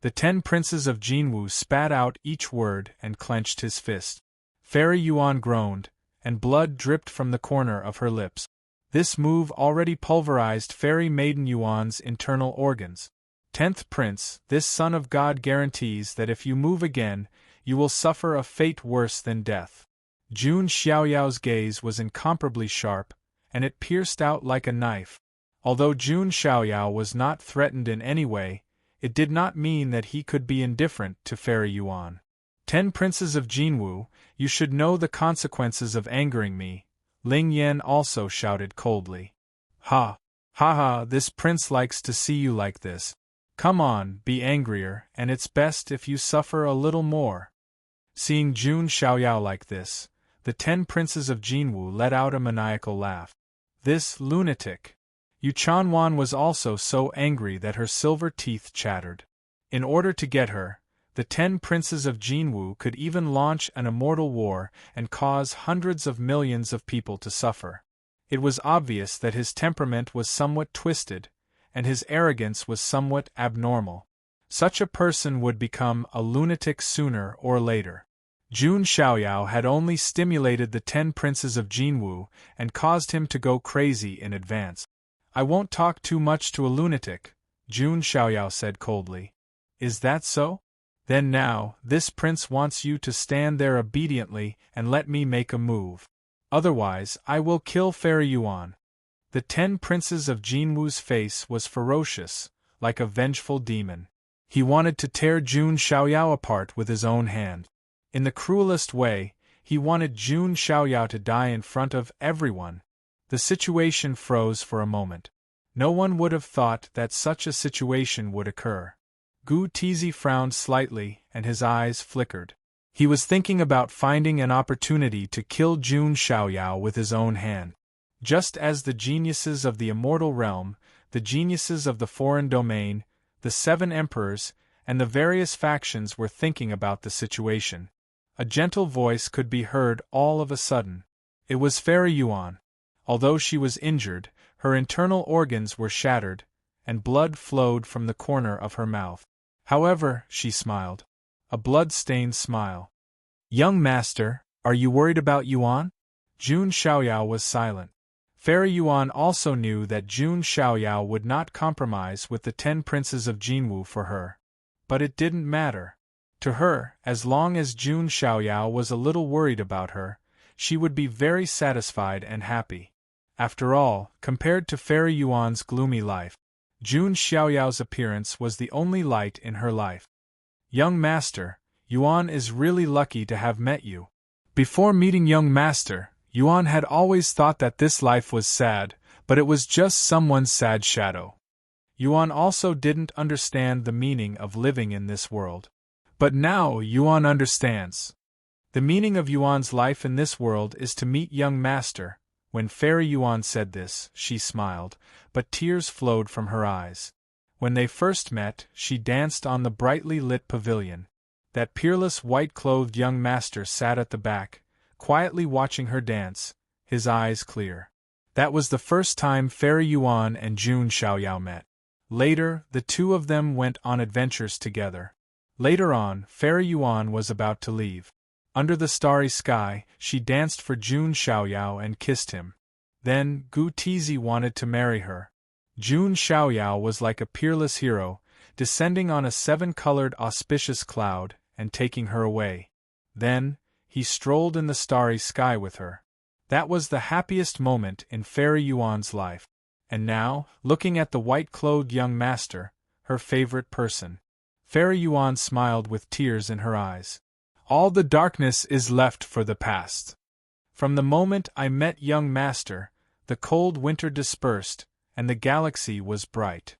The 10 princes of Jinwu spat out each word and clenched his fist. Fairy Yuan groaned, and blood dripped from the corner of her lips. This move already pulverized Fairy Maiden Yuan's internal organs. 10th prince, this son of God guarantees that if you move again, you will suffer a fate worse than death. Jun Xiaoyao's gaze was incomparably sharp, and it pierced out like a knife. Although Jun Xiaoyao was not threatened in any way, it did not mean that he could be indifferent to Fairy Yuan. 10 princes of Jinwu, you should know the consequences of angering me, Ling Yan also shouted coldly. Ha! Ha ha, this prince likes to see you like this. Come on, be angrier, and it's best if you suffer a little more. Seeing Jun Xiaoyao like this, the 10 princes of Jinwu let out a maniacal laugh. This lunatic! Yu Chanwan was also so angry that her silver teeth chattered. In order to get her, the 10 princes of Jinwu could even launch an immortal war and cause hundreds of millions of people to suffer. It was obvious that his temperament was somewhat twisted, and his arrogance was somewhat abnormal. Such a person would become a lunatic sooner or later. Jun Xiaoyao had only stimulated the 10 princes of Jinwu and caused him to go crazy in advance. I won't talk too much to a lunatic, Jun Xiaoyao said coldly. Is that so? Then now, this prince wants you to stand there obediently and let me make a move. Otherwise, I will kill Fairy Yuan. The 10 princes of Jinwu's face was ferocious, like a vengeful demon. He wanted to tear Jun Xiaoyao apart with his own hand. In the cruelest way, he wanted Jun Xiaoyao to die in front of everyone. The situation froze for a moment. No one would have thought that such a situation would occur. Gu Tizi frowned slightly, and his eyes flickered. He was thinking about finding an opportunity to kill Jun Xiaoyao with his own hand. Just as the geniuses of the immortal realm, the geniuses of the foreign domain, the 7 emperors, and the various factions were thinking about the situation, a gentle voice could be heard all of a sudden. It was Fairy Yuan. Although she was injured, her internal organs were shattered, and blood flowed from the corner of her mouth. However, she smiled. A blood-stained smile. Young master, are you worried about Yuan? Jun Xiaoyao was silent. Fairy Yuan also knew that Jun Xiaoyao would not compromise with the 10 princes of Jinwu for her. But it didn't matter. To her, as long as Jun Xiaoyao was a little worried about her, she would be very satisfied and happy. After all, compared to Fairy Yuan's gloomy life, Jun Xiaoyao's appearance was the only light in her life. Young master, Yuan is really lucky to have met you. Before meeting young master, Yuan had always thought that this life was sad, but it was just someone's sad shadow. Yuan also didn't understand the meaning of living in this world. But now Yuan understands. The meaning of Yuan's life in this world is to meet young master. When Fairy Yuan said this, she smiled, but tears flowed from her eyes. When they first met, she danced on the brightly lit pavilion. That peerless white-clothed young master sat at the back, quietly watching her dance, his eyes clear. That was the first time Fairy Yuan and Jun Xiaoyao met. Later, the two of them went on adventures together. Later on, Fairy Yuan was about to leave. Under the starry sky, she danced for Jun Xiaoyao and kissed him. Then, Gu Tizi wanted to marry her. Jun Xiaoyao was like a peerless hero, descending on a 7-colored auspicious cloud, and taking her away. Then, he strolled in the starry sky with her. That was the happiest moment in Fairy Yuan's life. And now, looking at the white-clothed young master, her favorite person, Fairy Yuan smiled with tears in her eyes. All the darkness is left for the past. From the moment I met young master, the cold winter dispersed, and the galaxy was bright.